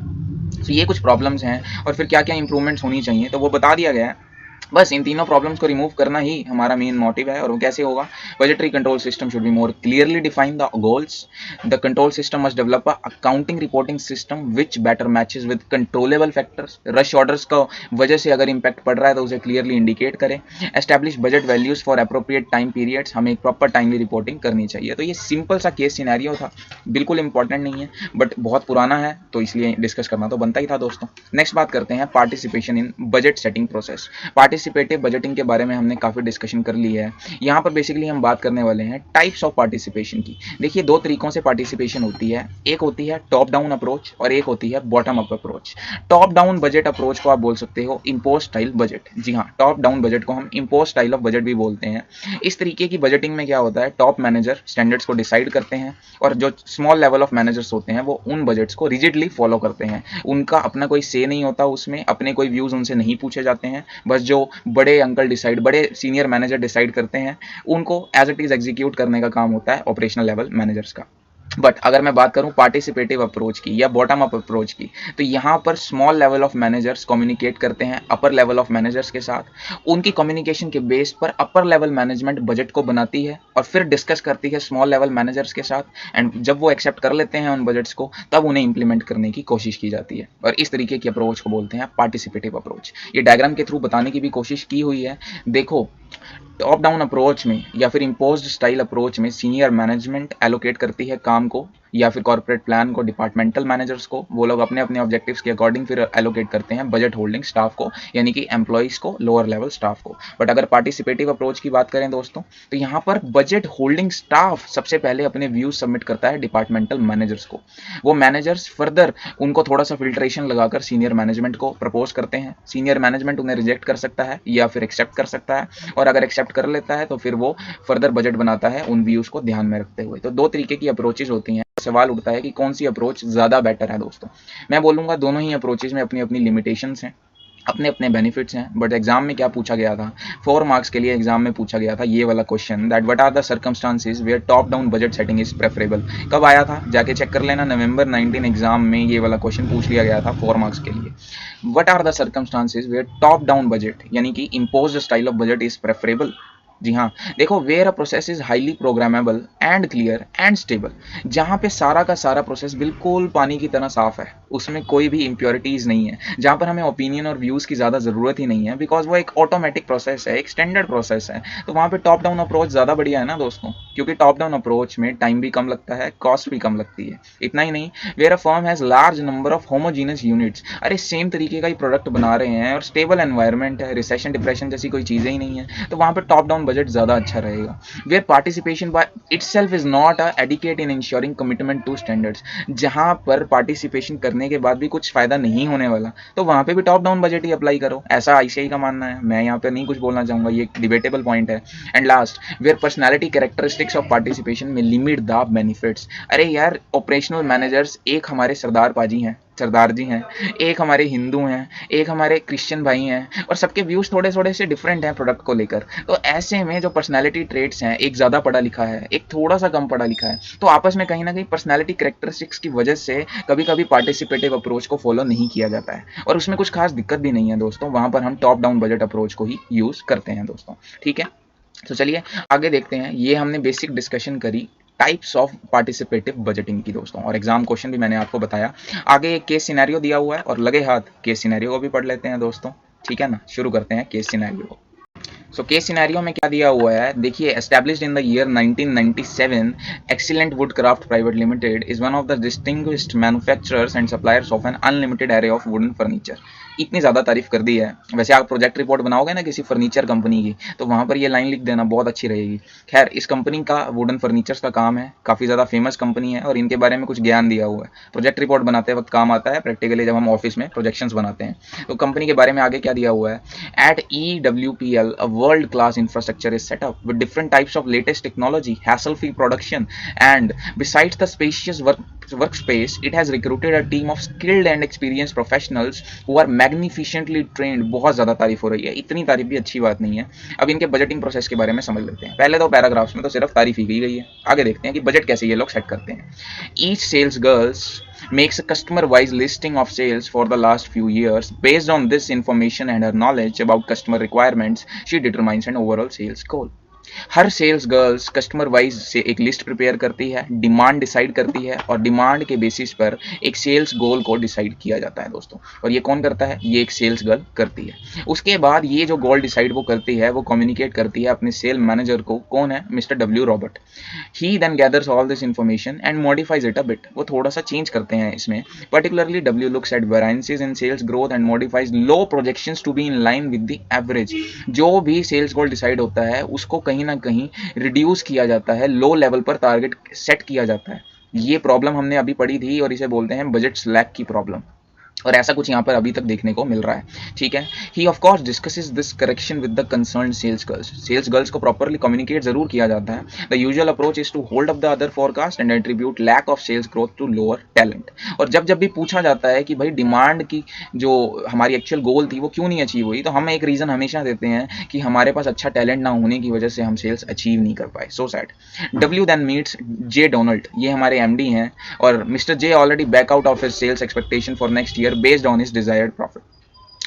तो ये कुछ प्रॉब्लम्स हैं और फिर क्या क्या इंप्रूवमेंट्स होनी चाहिए तो वो बता दिया गया है। बस इन तीनों प्रॉब्लम्स को रिमूव करना ही हमारा मेन मोटिव है। और वो कैसे होगा, budgetary control system should be more clearly define the goals. The control system must develop a accounting reporting system which better matches with controllable factors. Rush orders का वजह से अगर इंपैक्ट पड़ रहा है तो उसे क्लियरली इंडिकेट करें। Establish budget values for appropriate time periods, हमें एक प्रॉपर टाइमली रिपोर्टिंग करनी चाहिए। तो ये सिंपल सा केस सिनेरियो था, बिल्कुल इंपॉर्टेंट नहीं है बट बहुत पुराना है तो इसलिए डिस्कस करना तो बनता ही था दोस्तों। नेक्स्ट बात करते हैं participation in budget setting process. Participative budgeting के बारे में हमने काफ़ी डिस्कशन कर ली है। यहाँ पर बेसिकली हम बात करने वाले हैं टाइप्स ऑफ पार्टिसिपेशन की। देखिए दो तरीकों से पार्टिसिपेशन होती है, एक होती है टॉप डाउन अप्रोच और एक होती है bottom up approach. Top down budget approach को आप बोल सकते हो इम्पोज स्टाइल बजट। जी हाँ, टॉप डाउन बजट को हम इम्पोज स्टाइल ऑफ बजट भी बोलते हैं। इस तरीके की बजटिंग में क्या होता है, टॉप मैनेजर स्टैंडर्ड्स को डिसाइड करते हैं और जो स्मॉल लेवल ऑफ मैनेजर्स होते हैं वो उन बजट्स को रिजिडली फॉलो करते हैं। उनका अपना कोई से नहीं होता उसमें, अपने कोई व्यूज़ उनसे नहीं पूछे जाते हैं, बस जो बड़े अंकल डिसाइड, बड़े सीनियर मैनेजर डिसाइड करते हैं उनको एज इट इज एग्जीक्यूट करने का काम होता है ऑपरेशनल लेवल मैनेजर्स का। बट अगर मैं बात करूं पार्टिसिपेटिव अप्रोच की या बॉटम अप अप्रोच की, तो यहाँ पर small level of managers communicate करते हैं अपर लेवल ऑफ मैनेजर्स के साथ। उनकी कम्युनिकेशन के बेस पर अपर लेवल मैनेजमेंट बजट को बनाती है और फिर डिस्कस करती है स्मॉल लेवल मैनेजर्स के साथ, एंड जब वो एक्सेप्ट कर लेते हैं उन बजट्स को तब उन्हें इंप्लीमेंट करने की कोशिश की जाती है। और इस तरीके की अप्रोच को बोलते हैं पार्टिसिपेटिव अप्रोच। ये डायग्राम के थ्रू बताने की भी कोशिश की हुई है। देखो टॉप डाउन अप्रोच में या फिर इम्पोज्ड स्टाइल अप्रोच में सीनियर मैनेजमेंट एलोकेट करती है काम को या फिर कॉर्पोरेट प्लान को डिपार्टमेंटल मैनेजर्स को, वो लोग अपने अपने ऑब्जेक्टिव्स के अकॉर्डिंग फिर एलोकेट करते हैं बजट होल्डिंग स्टाफ को, यानी कि एम्प्लॉइज को, लोअर लेवल स्टाफ को। बट अगर पार्टिसिपेटिव अप्रोच की बात करें दोस्तों तो यहाँ पर बजट होल्डिंग स्टाफ सबसे पहले अपने व्यूज सबमिट करता है डिपार्टमेंटल मैनेजर्स को। वो मैनेजर्स फर्दर उनको थोड़ा सा फिल्ट्रेशन लगाकर सीनियर मैनेजमेंट को प्रपोज करते हैं। सीनियर मैनेजमेंट उन्हें रिजेक्ट कर सकता है या फिर एक्सेप्ट कर सकता है, और अगर एक्सेप्ट कर लेता है तो फिर वो फर्दर बजट बनाता है उन व्यूज को ध्यान में रखते हुए। तो दो तरीके की अप्रोचेज होती हैं। सवाल उठता है कि कौन सी अप्रोच ज़्यादा बेटर है दोस्तों। मैं बोलूँगा दोनों ही अप्रोचेज में अपनी अपनी लिमिटेशंस हैं, अपने अपने बेनिफिट्स हैं। बट एग्जाम में क्या पूछा गया था, 4 मार्क्स के लिए एग्जाम में पूछा गया था ये वाला question, that what are the circumstances where top down budget setting is preferable. कब आया था जाके चेक कर लेना, नवंबर 19 एग्जाम में ये वाला क्वेश्चन पूछ लिया गया था 4 मार्क्स के लिए। What are the circumstances where top down budget यानी कि imposed style of budget is preferable. जी हाँ, देखो where a process is highly programmable and clear and stable. जहाँ पे सारा का सारा प्रोसेस बिल्कुल पानी की तरह साफ है, उसमें कोई भी इम्प्योरिटीज़ नहीं है, जहाँ पर हमें ओपिनियन और व्यूज़ की ज़्यादा ज़रूरत ही नहीं है, बिकॉज वो एक ऑटोमेटिक प्रोसेस है, एक स्टैंडर्ड प्रोसेस है। तो वहाँ पे टॉप डाउन अप्रोच ज़्यादा बढ़िया है ना दोस्तों, क्योंकि टॉप डाउन अप्रोच में टाइम भी कम लगता है, कॉस्ट भी कम लगती है। इतना ही नहीं, where a firm has large number of homogeneous units, अरे सेम तरीके का ही प्रोडक्ट बना रहे हैं और स्टेबल एनवायरनमेंट है, रिसेशन डिप्रेशन जैसी कोई चीज़ें ही नहीं है, तो वहाँ पर टॉप डाउन बजट ज़्यादा अच्छा रहेगा। Where participation by itself is not a adequate in ensuring commitment to standards, जहाँ पर पार्टिसिपेशन करने के बाद भी कुछ फायदा नहीं होने वाला तो वहाँ पे भी टॉप डाउन बजट ही अप्लाई करो, ऐसा आईसीआई का मानना है। मैं यहाँ पे नहीं कुछ बोलना चाहूँगा, ये एक डिबेटेबल पॉइंट है। And last, where personality characteristics of participation में लिमिट द बेनिफिट्स, अरे यार ऑपरेशनल मैनेजर्स एक हमारे सरदार पाजी हैं, सरदार जी हैं, एक हमारे हिंदू हैं, एक हमारे क्रिश्चियन भाई हैं, और सबके व्यूज़ थोड़े-थोड़े से डिफरेंट हैं प्रोडक्ट को लेकर। तो ऐसे में जो पर्सनैलिटी ट्रेट्स हैं, एक ज़्यादा पढ़ा लिखा है, एक थोड़ा-सा कम पढ़ा लिखा है, तो आपस में कहीं न कहीं पर्सनैलिटी कैरेक्टरिस्टिक्स की वजह से कभी-कभी पार्टिसिपेटिव अप्रोच को फॉलो नहीं किया जाता है, और उसमें कुछ खास दिक्कत भी नहीं है दोस्तों, वहाँ पर हम टॉप डाउन बजट अप्रोच को ही यूज़ करते हैं दोस्तों, ठीक है? तो चलिए आगे देखते हैं। ये हमने बेसिक डिस्कशन करी टाइप्स ऑफ पार्टिसिपेटिव बजटिंग की दोस्तों, और एग्जाम क्वेश्चन भी मैंने आपको बताया। आगे एक केस सिनेरियो दिया हुआ है, और लगे हाथ केस सिनेरियो को भी पढ़ लेते हैं दोस्तों, ठीक है ना। शुरू करते हैं केस सिनेरियो को। सो केस सिनेरियो में क्या दिया हुआ है, देखिए, established in the year 1997, excellent would craft private limited is one of the distinguished manufacturers and suppliers of an unlimited array of wooden furniture. इतनी ज़्यादा तारीफ कर दी है। वैसे आप प्रोजेक्ट रिपोर्ट बनाओगे ना किसी फर्नीचर कंपनी की, तो वहाँ पर ये लाइन लिख देना, बहुत अच्छी रहेगी। खैर, इस कंपनी का वुडन फर्नीचर्स का काम है, काफ़ी ज़्यादा फेमस कंपनी है, और इनके बारे में कुछ ज्ञान दिया हुआ है। प्रोजेक्ट रिपोर्ट बनाते वक्त काम आता है, प्रैक्टिकली जब हम ऑफिस में प्रोजेक्शंस बनाते हैं। तो कंपनी के बारे में आगे क्या दिया हुआ है, eight EWPL a world class infrastructure is set up with different types of latest technology, hassle free production, and besides the spacious workspace, it has recruited a team of skilled and experienced professionals who are magnificently trained। बहुत ज़्यादा तारीफ हो रही है, इतनी तारीफ भी अच्छी बात नहीं है। अब इनके बजटिंग प्रोसेस के बारे में समझ लेते हैं। पहले दो पैराग्राफ्स में तो सिर्फ तारीफ ही की गई है, आगे देखते हैं कि बजट कैसे ये लोग सेट करते हैं। Each sales girls makes a customer wise listing of sales for the last few years. Based on this information and her knowledge about customer requirements, she determines an overall sales goal. हर sales girls customer wise से एक list prepare करती है, demand decide करती है, और demand के basis पर एक सेल्स गोल को डिसाइड किया जाता है दोस्तों। और ये कौन करता है, ये एक सेल्स गर्ल करती है। उसके बाद ये जो गोल डिसाइड वो करती है, वो कम्युनिकेट करती है अपने सेल मैनेजर को। कौन है, mister W Robert. He then gathers all this information and modifies it a bit. वो थोड़ा सा चेंज करते हैं इसमें। Particularly W looks at variances in sales growth and modifies low projections to be in line with the average. जो भी sales goal decide होता है उसको कहीं ना कहीं रिड्यूस किया जाता है, लो लेवल पर टारगेट सेट किया जाता है। ये प्रॉब्लम हमने अभी पढ़ी थी, और इसे बोलते हैं बजट स्लैक की प्रॉब्लम, और ऐसा कुछ यहाँ पर अभी तक देखने को मिल रहा है, ठीक है। He of course discusses this correction with the concern sales girls. Sales girls को प्रॉपरली कम्युनिकेट जरूर किया जाता है। The usual approach is to hold up the other forecast and attribute lack of sales growth to lower talent. और जब जब भी पूछा जाता है कि भाई डिमांड की जो हमारी एक्चुअल गोल थी वो क्यों नहीं अचीव हुई, तो हम एक रीज़न हमेशा देते हैं कि हमारे पास अच्छा टैलेंट ना होने की वजह से हम सेल्स अचीव नहीं कर पाए। So sad. W then meets J Donald, ये हमारे MD हैं, और mister J already back out of his sales expectation for next year based on his desired profit.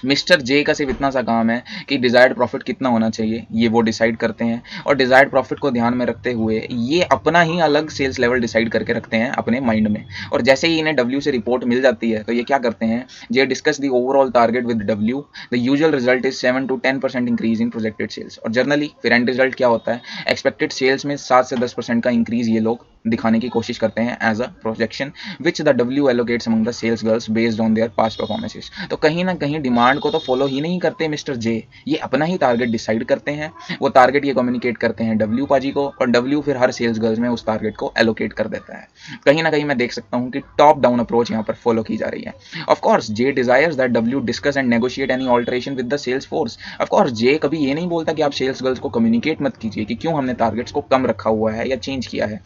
Mister J का सिर्फ इतना सा काम है कि डिजायर्ड प्रॉफिट कितना होना चाहिए ये वो डिसाइड करते हैं, और डिजायर्ड प्रॉफिट को ध्यान में रखते हुए ये अपना ही अलग सेल्स लेवल डिसाइड करके रखते हैं अपने माइंड में। और जैसे ही इन्हें डब्ल्यू से रिपोर्ट मिल जाती है, तो ये क्या करते हैं, J discuss the overall target with W. The usual result is 7 to 10% increase in projected sales. और जनरली फिर एंड रिजल्ट क्या होता है, एक्सपेक्टेड सेल्स में 7 से 10% का इंक्रीज ये लोग दिखाने की कोशिश करते हैं as a projection, which the W allocates among the sales girls based on their past performances. तो कहीं ना कहीं डिमांड को तो फॉलो ही नहीं करते मिस्टर जे, ये अपना ही टारगेट डिसाइड करते हैं। वो टारगेट ये कम्युनिकेट करते हैं डब्ल्यू पाजी को, और डब्ल्यू फिर हर सेल्स गर्ल्स में उस टारगेट को एलोकेट कर देता है। कहीं ना कहीं मैं देख सकता हूँ कि टॉप डाउन अप्रोच यहाँ पर फॉलो की जा रही है। Of course J desires that W discuss and negotiate any alteration with the sales force. Of course J कभी ये नहीं बोलता कि आप सेल्स गर्ल्स को कम्युनिकेट मत कीजिए कि क्यों हमने टारगेट्स को कम रखा हुआ है या चेंज किया है।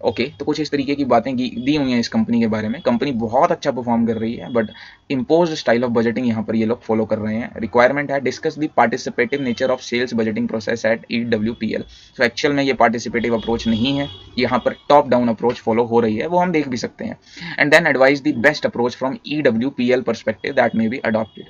ओके, तो कुछ इस तरीके की बातें दी हुई हैं इस कंपनी के बारे में। कंपनी बहुत अच्छा परफॉर्म कर रही है, but imposed style of budgeting यहाँ पर ये लोग फॉलो कर रहे हैं। रिक्वायरमेंट है discuss the participative nature of sales budgeting process at EWPL। तो एक्चुअल में ये पार्टिसिपेटिव अप्रोच नहीं है, यहाँ पर टॉप डाउन अप्रोच फॉलो हो रही है, वो हम देख भी सकते हैं। And then advise the best approach from EWPL perspective that may be adopted.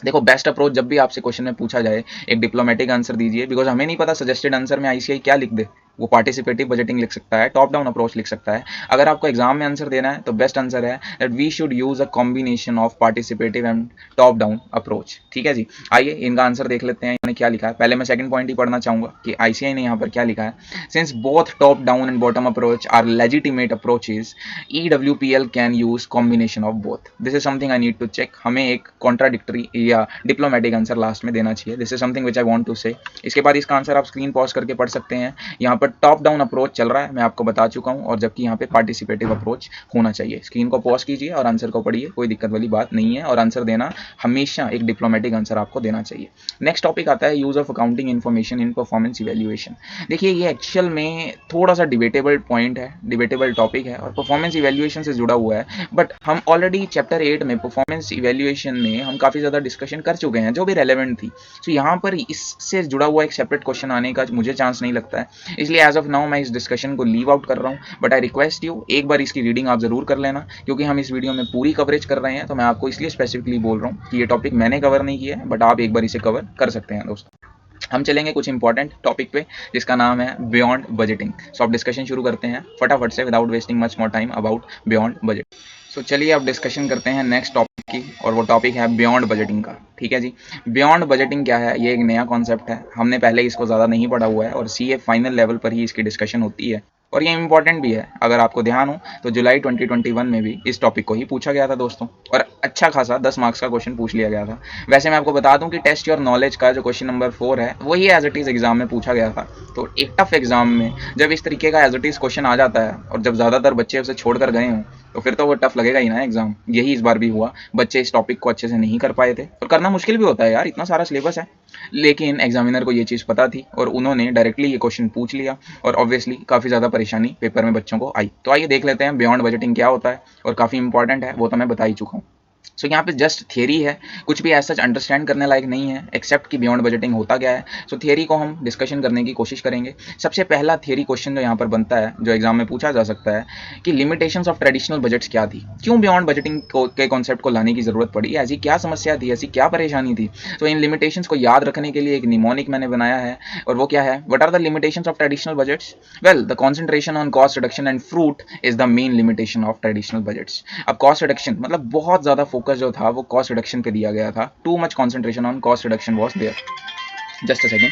देखो, बेस्ट अप्रोच जब भी आपसे क्वेश्चन में पूछा जाए, एक डिप्लोमेटिक आंसर दीजिए, बिकॉज हमें नहीं पता सजेस्टेड आंसर में ICI क्या लिख दे। वो पार्टिसिपेटिव बजटिंग लिख सकता है, टॉप डाउन अप्रोच लिख सकता है। अगर आपको एग्जाम में आंसर देना है तो बेस्ट आंसर है that we should use a combination of participative and top down approach. ठीक है जी, आइए इनका आंसर देख लेते हैं इन्होंने क्या लिखा है। पहले मैं सेकंड पॉइंट ही पढ़ना चाहूंगा कि ICI ने यहाँ पर क्या लिखा है। Since both top down and bottom approach are legitimate approaches, EWPL can use combination of both. This is something I need to check. हमें एक कॉन्ट्राडिक्टरी या डिप्लोमेटिक आंसर लास्ट में देना चाहिए। This is something which I want to say. इसके बाद इसका answer आप स्क्रीन पॉज करके पढ़ सकते हैं। यहाँ पर बट टॉप डाउन अप्रोच चल रहा है, मैं आपको बता चुका हूँ, और जबकि यहाँ पे पार्टिसिपेटिव अप्रोच होना चाहिए। स्क्रीन को पॉज कीजिए और आंसर को पढ़िए, कोई दिक्कत वाली बात नहीं है, और आंसर देना हमेशा एक डिप्लोमेटिक आंसर आपको देना चाहिए। नेक्स्ट टॉपिक आता है use of accounting information in performance evaluation. देखिए ये एक्चुअल में थोड़ा सा डिबेटेबल पॉइंट है, डिबेटेबल टॉपिक है, और परफॉर्मेंस इवैल्यूएशन से जुड़ा हुआ है, बट हम ऑलरेडी चैप्टर 8 में परफॉर्मेंस इवैल्यूएशन में हम काफ़ी ज़्यादा डिस्कशन कर चुके हैं जो भी रेलेवेंट थी। तो यहाँ पर इससे जुड़ा हुआ एक सेपरेट क्वेश्चन आने का मुझे चांस नहीं लगता है, इसलिए एज ऑफ नाउ मैं इस डिस्कशन को लीव आउट कर रहा हूँ। बट आई रिक्वेस्ट यू, एक बार इसकी रीडिंग आप जरूर कर लेना, क्योंकि हम इस वीडियो में पूरी कवरेज कर रहे हैं, तो मैं आपको इसलिए स्पेसिफिकली बोल रहा हूँ कि ये टॉपिक मैंने कवर नहीं किया है, बट आप एक बार इसे कवर कर सकते हैं दोस्तों। हम चलेंगे कुछ इंपॉर्टेंट टॉपिक पे जिसका नाम है बियॉन्ड बजटिंग। सो आप डिस्कशन शुरू करते हैं फटाफट से without wasting much more time about beyond budget. So चलिए अब डिस्कशन करते हैं नेक्स्ट टॉपिक की, और वो टॉपिक है बियॉन्ड बजटिंग का। ठीक है जी, बियॉन्ड बजटिंग क्या है? ये एक नया कॉन्सेप्ट है, हमने पहले इसको ज़्यादा नहीं पढ़ा हुआ है, और सीए फाइनल लेवल पर ही इसकी डिस्कशन होती है, और ये इंपॉर्टेंट भी है। अगर आपको ध्यान हो तो जुलाई 2021 में भी इस टॉपिक को ही पूछा गया था दोस्तों, और अच्छा खासा 10 मार्क्स का क्वेश्चन पूछ लिया गया था। वैसे मैं आपको बता दूं कि टेस्ट योर नॉलेज का जो क्वेश्चन नंबर 4 है वही एज इट इज़ एग्जाम में पूछा गया था। तो एक टफ एग्जाम में जब इस तरीके का एज इट इज़ क्वेश्चन आ जाता है, और जब ज़्यादातर बच्चे उसे छोड़ कर गए हों, तो फिर तो वो टफ लगेगा ही ना एग्जाम। यही इस बार भी हुआ, बच्चे इस टॉपिक को अच्छे से नहीं कर पाए थे, और करना मुश्किल भी होता है यार, इतना सारा सिलेबस है, लेकिन एग्जामिनर को ये चीज़ पता थी और उन्होंने डायरेक्टली ये क्वेश्चन पूछ लिया, और ऑब्वियसली काफ़ी ज़्यादा परेशानी पेपर में बच्चों को आई। तो आइए देख लेते हैं बियॉन्ड बजटिंग क्या होता है, और काफ़ी इंपॉर्टेंट है, वो तो मैं बता ही चुका हूँ। सो यहाँ पे जस्ट थियरी है, कुछ भी ऐसा अंडरस्टैंड करने लायक नहीं है, एक्सेप्ट कि बियॉन्ड बजटिंग होता क्या है। सो थियरी को हम डिस्कशन करने की कोशिश करेंगे। सबसे पहला थियरी क्वेश्चन जो यहाँ पर बनता है, जो एग्जाम में पूछा जा सकता है, कि लिमिटेशंस ऑफ ट्रेडिशनल बजट्स क्या थी, क्यों बियॉन्ड बजटिंग के कॉन्सेप्ट को लाने की जरूरत पड़ी, ऐसी क्या समस्या थी, ऐसी क्या परेशानी थी। तो इन लिमिटेशंस को याद रखने के लिए एक निमोनिक मैंने बनाया है, और वो क्या है? What are the limitations of traditional budgets? Well, the concentration on cost reduction and fruit is the main limitation of traditional budgets. अब कॉस्ट रिडक्शन मतलब बहुत ज्यादा फोकस जो था वो कॉस्ट रिडक्शन पे दिया गया था। Too much concentration on cost reduction was there. Just a second.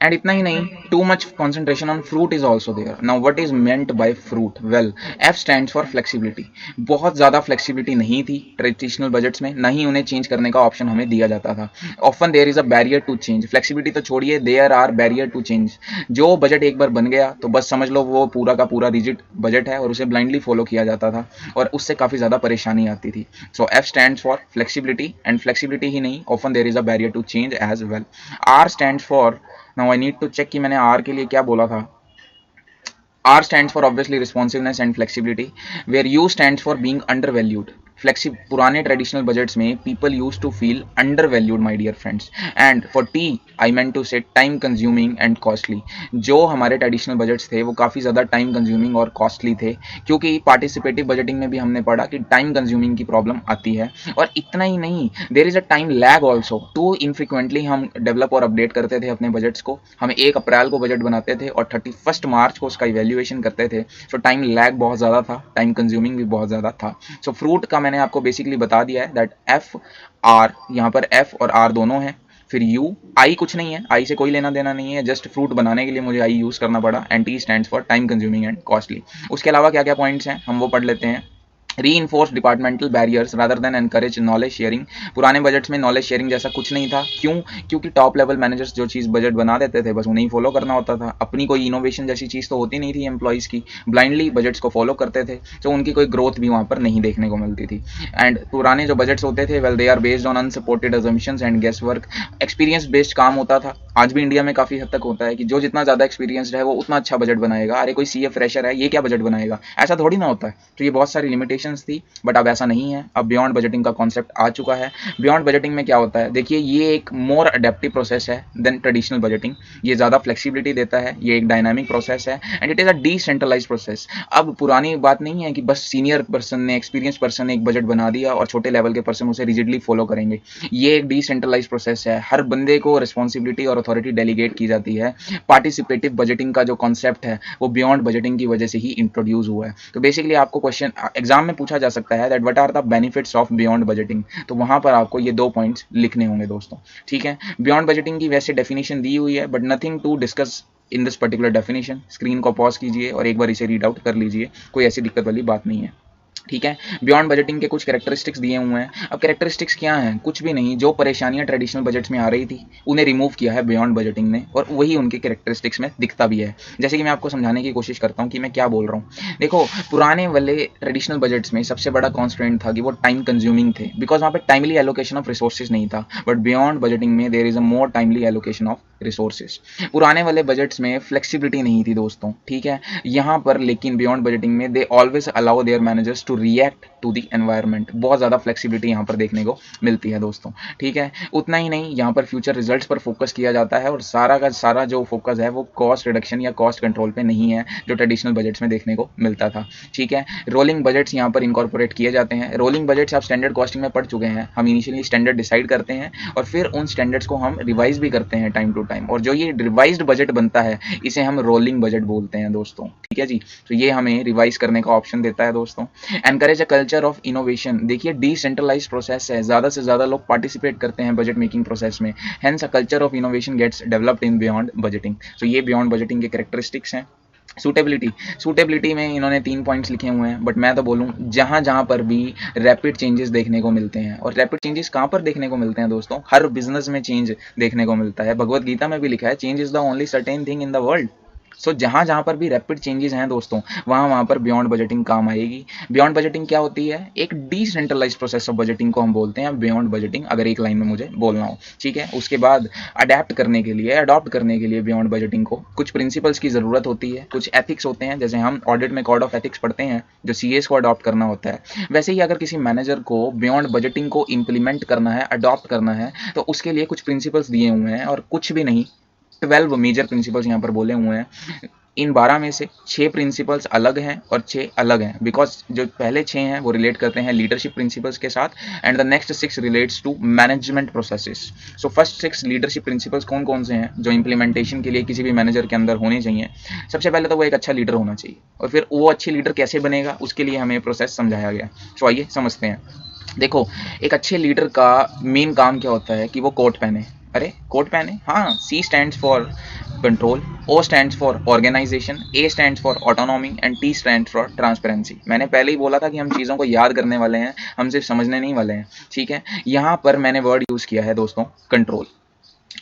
And इतना ही नहीं, too much concentration on fruit is also there. Now what is meant by fruit? Well, F stands for flexibility. बहुत ज़्यादा flexibility नहीं थी traditional budgets में, ना ही उन्हें चेंज करने का ऑप्शन हमें दिया जाता था। Often there is a barrier to change. Flexibility तो छोड़िए, there are barrier to change. जो बजट एक बार बन गया तो बस समझ लो वो पूरा का पूरा रिजिड बजट है, और उसे ब्लाइंडली फॉलो किया जाता था, और उससे काफ़ी ज़्यादा परेशानी आती थी। So F stands for flexibility, and flexibility ही नहीं, often there is a barrier to change as well. R stands for, now I need to check कि मैंने आर के लिए क्या बोला था। R stands for obviously responsiveness and flexibility, where U stands for being undervalued. पुराने traditional budgets में people use to feel under valued my dear friends. And for T I meant to say time consuming and costly. जो हमारे traditional budgets थे वो काफ़ी ज़्यादा time consuming और costly थे, क्योंकि पार्टिसिपेटिव बजटिंग में भी हमने पढ़ा कि टाइम कंज्यूमिंग की प्रॉब्लम आती है। और इतना ही नहीं, there is a time lag also. Too infrequently हम डेवलप और अपडेट करते थे अपने बजट्स को। हम 1 अप्रैल को बजट बनाते थे और 31 मार्च को उसका इवेल्युएशन करते थे। सो टाइम लैग बहुत ज़्यादा था, टाइम कंज्यूमिंग भी बहुत ज़्यादा था। सो फ्रूट का मैंने आपको बेसिकली बता दिया है दैट एफ आर, यहाँ पर एफ और आर दोनों हैं। फिर यू, आई कुछ नहीं है, आई से कोई लेना देना नहीं है, जस्ट फ्रूट बनाने के लिए मुझे आई यूज़ करना पड़ा। And T stands for time consuming and costly. उसके अलावा क्या क्या पॉइंट्स हैं हम वो पढ़ लेते हैं। Reinforce departmental barriers rather than encourage knowledge sharing. पुराने बजट्स में नॉलेज शेयरिंग जैसा कुछ नहीं था। क्यों? क्योंकि टॉप लेवल मैनेजर्स जो चीज़ बजट बना देते थे बस उन्हें ही फॉलो करना होता था। अपनी कोई इनोवेशन जैसी चीज़ तो होती नहीं थी एम्प्लॉइज़ की, ब्लाइंडली बजट्स को फॉलो करते थे, तो उनकी कोई ग्रोथ भी वहाँ पर नहीं देखने को मिलती थी। एंड पुराने जो बजट्स होते थे, well they are based on unsupported assumptions and guess work. Experience based काम होता था। आज भी इंडिया में काफ़ी हद तक होता है कि जो जितना ज़्यादा एक्सपीरियंसड है वो उतना अच्छा बजट बनाएगा। अरे कोई सीए फ्रेशर है, ये क्या बजट बनाएगा? ऐसा थोड़ी ना होता है। तो ये बहुत सारी लिमिटेशंस थी, बट अब ऐसा नहीं है। अब बियॉन्ड बजटिंग का कॉन्सेप्ट आ चुका है। बियॉन्ड बजटिंग में क्या होता है? देखिए, ये एक मोर अडेप्टिव प्रोसेस है देन ट्रेडिशनल बजटिंग। ये ज़्यादा फ्लेक्सिबिलिटी देता है, ये एक डायनामिक प्रोसेस है, and it is a decentralize process. अब पुरानी बात नहीं है कि बस सीनियर पर्सन ने, एक्सपीरियंस पर्सन ने एक बजट बना दिया और छोटे लेवल के पर्सन उसे रिजिडली फॉलो करेंगे। ये एक डिसेंट्रलाइज प्रोसेस है। हर बंदे को रिस्पॉन्सिबिलिटी और अथॉरिटी डेलीगेट की जाती है। पार्टिसिपेटिव बजटिंग का जो कॉन्सेप्ट है वो बियॉन्ड बजटिंग की वजह से ही इंट्रोड्यूस हुआ है। तो बेसिकली आपको क्वेश्चन एग्जाम में पूछा जा सकता है that what are the benefits of beyond budgeting. तो वहां पर आपको ये 2 पॉइंट्स लिखने होंगे दोस्तों। ठीक है, बियॉन्ड बजटिंग की वैसे डेफिनेशन दी हुई है, but nothing to discuss in this particular definition. Screen को पॉज कीजिए और एक बार इसे रीड आउट कर लीजिए, कोई ऐसी दिक्कत वाली बात नहीं है। ठीक है। बियॉन्ड बजटिंग के कुछ कैरेक्टरिस्टिक्स दिए हुए हैं। अब कैरेक्टरिस्टिक्स क्या हैं? कुछ भी नहीं, जो परेशानियां ट्रेडिशनल बजट्स में आ रही थी उन्हें रिमूव किया है बियॉन्ड बजटिंग ने, और वही उनके कैरेक्टरिस्टिक्स में दिखता भी है। जैसे कि मैं आपको समझाने की कोशिश करता हूँ कि मैं क्या बोल रहा हूँ। देखो, पुराने वाले ट्रेडिशनल बजट्स में सबसे बड़ा कॉन्स्ट्रेंट था कि वो टाइम कंज्यूमिंग थे, बिकॉज वहाँ पे टाइमली एलोकेशन ऑफ रिसोर्सेज नहीं था। बट बियॉन्ड बजटिंग में there is a more timely allocation of resources. पुराने वाले बजट्स में फ्लेक्सिबिलिटी नहीं थी दोस्तों, ठीक है। यहाँ पर लेकिन बियॉन्ड बजटिंग में they always allow their managers to react to the environment. बहुत ज़्यादा फ्लेक्सिबिलिटी यहाँ पर देखने को मिलती है दोस्तों, ठीक है। उतना ही नहीं, यहाँ पर फ्यूचर रिजल्ट्स पर फोकस किया जाता है, और सारा का सारा जो फोकस है वो कॉस्ट रिडक्शन या कॉस्ट कंट्रोल पे नहीं है, जो ट्रेडिशनल बजट्स में देखने को मिलता था, ठीक है। रोलिंग बजट्स यहाँ पर इनकॉर्पोरेट किए जाते हैं। रोलिंग बजट्स आप स्टैंडर्ड कॉस्टिंग में पढ़ चुके हैं। हम इनिशियली स्टैंडर्ड डिसाइड करते हैं और फिर उन स्टैंडर्ड्स को हम रिवाइज भी करते हैं टाइम टू टाइम, और जो ये रिवाइज्ड बजट बनता है इसे हम रोलिंग बजट बोलते हैं दोस्तों, ठीक है जी। तो ये हमें रिवाइज करने का ऑप्शन देता है दोस्तों। Encourage a culture of innovation. देखिए, डिसेंट्रलाइज प्रोसेस है, ज़्यादा से ज़्यादा लोग पार्टिसिपेट करते हैं बजट मेकिंग प्रोसेस में, hence a culture of innovation gets developed in beyond budgeting. तो ये बियॉन्ड बजटिंग के कैरेक्टरिस्टिक्स हैं। सूटेबिलिटी, सूटेबिलिटी में इन्होंने 3 पॉइंट्स लिखे हुए हैं, बट मैं तो बोलूँ जहाँ जहाँ पर भी रैपिड चेंजेस देखने को मिलते हैं, और रैपिड चेंजेस कहाँ पर देखने को मिलते हैं दोस्तों? हर बिजनेस में चेंज देखने को मिलता है। भगवत गीता में भी लिखा है, change is the only certain thing in the world. So जहाँ जहाँ पर भी रैपिड चेंजेस हैं दोस्तों, वहाँ वहाँ पर बियॉन्ड बजटिंग काम आएगी। बियॉन्ड बजटिंग क्या होती है? एक डिसेंट्रलाइज प्रोसेस ऑफ बजटिंग को हम बोलते हैं बियॉन्ड बजटिंग, अगर एक लाइन में मुझे बोलना हो, ठीक है। उसके बाद अडेप्ट करने के लिए, अडॉप्ट करने के लिए बियॉन्ड बजटिंग को कुछ प्रिंसिपल्स की ज़रूरत होती है, कुछ एथिक्स होते हैं। जैसे हम ऑडिट में कोड ऑफ एथिक्स पढ़ते हैं, जो सीएस को अडॉप्ट करना होता है, वैसे ही अगर किसी मैनेजर को बियॉन्ड बजटिंग को इंप्लीमेंट करना है, अडॉप्ट करना है, तो उसके लिए कुछ प्रिंसिपल्स दिए हुए हैं, और कुछ भी नहीं, 12 मेजर प्रिंसिपल्स यहाँ पर बोले हुए हैं। इन 12 में से 6 प्रिंसिपल्स अलग हैं और 6 अलग हैं, बिकॉज जो पहले 6 हैं वो रिलेट करते हैं लीडरशिप प्रिंसिपल्स के साथ, and the next 6 relates to management processes. So first 6 leadership principles कौन कौन से हैं जो इंप्लीमेंटेशन के लिए किसी भी मैनेजर के अंदर होने चाहिए? सबसे पहले तो वो एक अच्छा लीडर होना चाहिए, और फिर वो अच्छी लीडर कैसे बनेगा उसके लिए हमें प्रोसेस समझाया गया। सो आइए समझते हैं। देखो, एक अच्छे लीडर का मेन काम क्या होता है कि वो कोट पहने। अरे कोट पहने, हाँ। C stands for control, O stands for organisation, A stands for autonomy, and T stands for transparency. मैंने पहले ही बोला था कि हम चीज़ों को याद करने वाले हैं, हम सिर्फ समझने नहीं वाले हैं, ठीक है। यहाँ पर मैंने वर्ड यूज़ किया है दोस्तों, कंट्रोल,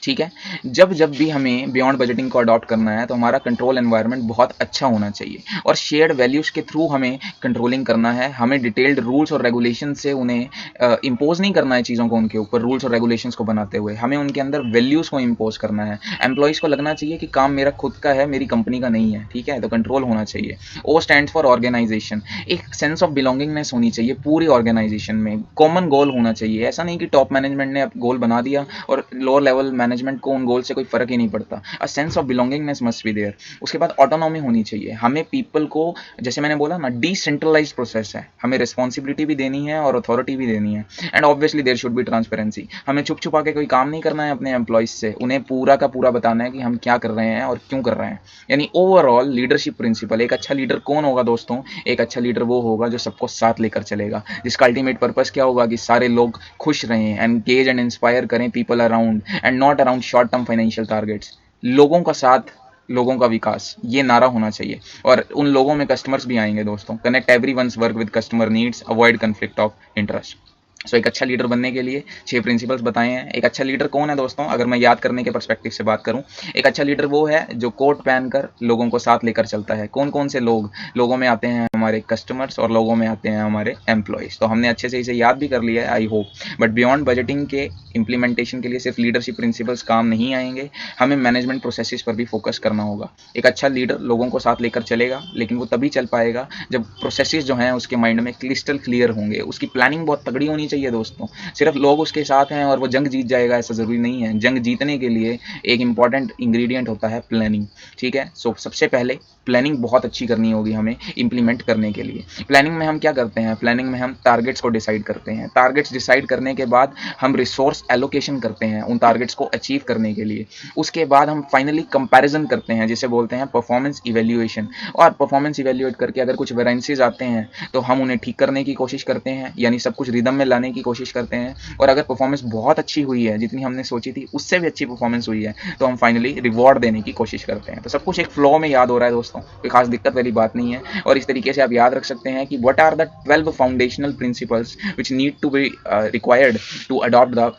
ठीक है। जब जब भी हमें बियॉन्ड बजटिंग को अडॉप्ट करना है तो हमारा कंट्रोल एनवायरनमेंट बहुत अच्छा होना चाहिए, और शेयर्ड वैल्यूज़ के थ्रू हमें कंट्रोलिंग करना है। हमें डिटेल्ड रूल्स और रेगुलेशन से उन्हें इम्पोज नहीं करना है चीज़ों को, उनके ऊपर रूल्स और रेगुलेशंस को बनाते हुए हमें उनके अंदर वैल्यूज़ को इम्पोज करना है। एम्प्लॉइज़ को लगना चाहिए कि काम मेरा खुद का है, मेरी कंपनी का नहीं है, ठीक है। तो कंट्रोल होना चाहिए। ओ स्टैंड फॉर ऑर्गेनाइजेशन, एक सेंस ऑफ बिलोंगिंगनेस होनी चाहिए पूरी ऑर्गेनाइजेशन में, कॉमन गोल होना चाहिए। ऐसा नहीं कि टॉप मैनेजमेंट ने गोल बना दिया और लोअर लेवल मैनेजमेंट को उन गोल से कोई फर्क ही नहीं पड़ता। A sense of belongingness must be there. उसके बाद ऑटोनॉमी होनी चाहिए। हमें पीपल को, जैसे मैंने बोला ना, डिसेंट्रलाइज्ड प्रोसेस है, हमें रिस्पॉन्सिबिलिटी भी देनी है और अथॉरिटी भी देनी है, and obviously there should be transparency. हमें छुप छुपा के कोई काम नहीं करना है अपने एम्प्लॉइज से, उन्हें पूरा का पूरा बताना है कि हम क्या कर रहे हैं और क्यों कर रहे हैं। यानी ओवरऑल लीडरशिप प्रिंसिपल। एक अच्छा लीडर कौन होगा दोस्तों? एक अच्छा लीडर वो होगा जो सबको साथ लेकर चलेगा, जिसका अल्टीमेट पर्पस क्या होगा कि सारे लोग खुश रहें, एंगेज एंड इंस्पायर करें people around, and not around short term financial targets. लोगों का साथ, लोगों का विकास, ये नारा होना चाहिए। और उन लोगों में कस्टमर्स भी आएंगे दोस्तों। Connect everyone's work with customer needs, avoid conflict of interest. So एक अच्छा लीडर बनने के लिए 6 प्रिंसिपल्स बताए हैं। एक अच्छा लीडर कौन है दोस्तों? अगर मैं याद करने के पर्सपेक्टिव से बात करूं, एक अच्छा लीडर वो है जो कोट पहनकर लोगों को साथ लेकर चलता है। कौन कौन से लोग? लोगों में आते हैं हमारे कस्टमर्स, और लोगों में आते हैं हमारे एम्प्लॉयज़। तो हमने अच्छे से इसे याद भी कर लिया है, I hope. But beyond budgeting के इंप्लीमेंटेशन के लिए सिर्फ लीडरशिप प्रिंसिपल्स काम नहीं आएंगे, हमें मैनेजमेंट प्रोसेसेस पर भी फोकस करना होगा। एक अच्छा लीडर लोगों को साथ लेकर चलेगा, लेकिन वो तभी चल पाएगा जब प्रोसेसेस जो हैं उसके माइंड में क्रिस्टल क्लियर होंगे। उसकी प्लानिंग बहुत तगड़ी होनी चाहिए दोस्तों। सिर्फ लोग उसके साथ हैं और वो जंग जीत जाएगा, ऐसा ज़रूरी नहीं है। जंग जीतने के लिए एक इंपॉर्टेंट इंग्रेडिएंट होता है प्लानिंग, ठीक है। सो सबसे पहले प्लानिंग बहुत अच्छी करनी होगी हमें इंप्लीमेंट करने के लिए। प्लानिंग में हम क्या करते हैं? प्लानिंग में हम टारगेट्स को डिसाइड करते हैं। टारगेट्स डिसाइड करने के बाद हम रिसोर्स एलोकेशन करते हैं उन टारगेट्स को अचीव करने के लिए। उसके बाद हम फाइनली कंपैरिजन करते हैं, जिसे बोलते हैं परफॉर्मेंस इवैल्यूएशन। और परफॉर्मेंस इवैल्यूएट करके अगर कुछ वेरिएंसेस आते हैं तो हम उन्हें ठीक करने की कोशिश करते हैं, यानी सब कुछ रिदम में लाने की कोशिश करते हैं। और अगर परफॉर्मेंस बहुत अच्छी हुई है, जितनी हमने सोची थी उससे भी अच्छी परफॉर्मेंस हुई है, तो हम फाइनली रिवॉर्ड देने की कोशिश करते हैं। तो सब कुछ एक फ्लो में याद हो रहा है दोस्तों, कोई खास दिक्कत वाली बात नहीं है। और इस तरीके से आप याद रख सकते हैं कि what are the 12 foundational principles which need to be required to adopt the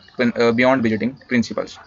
beyond budgeting principles.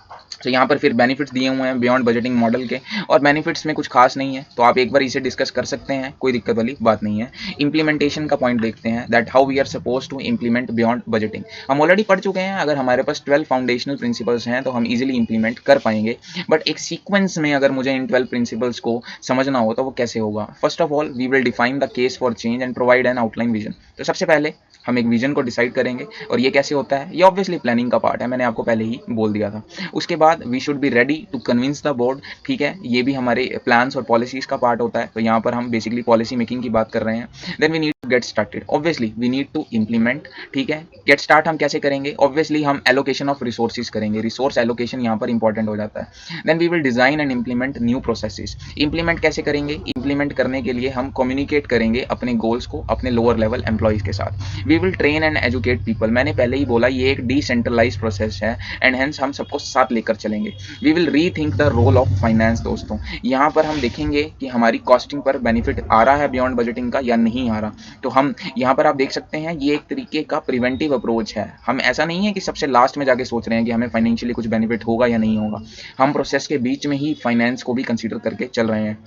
तो यहाँ पर फिर बेनिफिट्स दिए हुए हैं बियॉन्ड बजटिंग मॉडल के, और बेनिफिट्स में कुछ खास नहीं है, तो आप एक बार इसे डिस्कस कर सकते हैं, कोई दिक्कत वाली बात नहीं है। इंप्लीमेंटेशन का पॉइंट देखते हैं, that how we are suppose to implement beyond budgeting. हम ऑलरेडी पढ़ चुके हैं, अगर हमारे पास 12 फाउंडेशनल प्रिंसिपल्स हैं तो हम इजीली इंप्लीमेंट कर पाएंगे, बट एक सीक्वेंस में अगर मुझे इन 12 प्रिंसिपल्स को समझना हो तो वो कैसे होगा। First of all we will define the case for change and provide an outline vision. तो सबसे पहले हम एक विजन को डिसाइड करेंगे, और ये कैसे होता है, ये ऑब्वियसली प्लानिंग का पार्ट है, मैंने आपको पहले ही बोल दिया था। उसके बाद we should be ready to convince the board, ठीक है, ये भी हमारे प्लान्स और पॉलिसीज का पार्ट होता है, तो यहाँ पर हम बेसिकली पॉलिसी मेकिंग की बात कर रहे हैं। Then we need to get started, obviously we need to implement, ठीक है। गेट स्टार्ट हम कैसे करेंगे, ऑब्वियसली हम एलोकेशन ऑफ रिसोर्सेज करेंगे, रिसोर्स एलोकेशन यहाँ पर इंपॉर्टेंट हो जाता है। Then we will design and implement new processes. Implement कैसे करेंगे, इंप्लीमेंट करने के लिए हम कम्युनिकेट करेंगे अपने गोल्स को अपने लोअर लेवल एम्प्लॉइज के साथ। We will train and educate people, मैंने पहले ही बोला ये एक डिसेंट्रलाइज प्रोसेस है, एंड हेंस हम सबको साथ लेकर चलेंगे। We will rethink the role of finance. दोस्तों यहाँ पर हम देखेंगे कि हमारी कॉस्टिंग पर बेनिफिट आ रहा है बियॉन्ड बजटिंग का या नहीं आ रहा। तो हम यहाँ पर आप देख सकते हैं ये एक तरीके का प्रिवेंटिव अप्रोच है। हम ऐसा नहीं है कि सबसे लास्ट में जाके सोच रहे हैं कि हमें फाइनेंशियली कुछ बेनिफिट होगा या नहीं होगा, हम प्रोसेस के बीच में ही फाइनेंस को भी कंसीडर करके चल रहे हैं।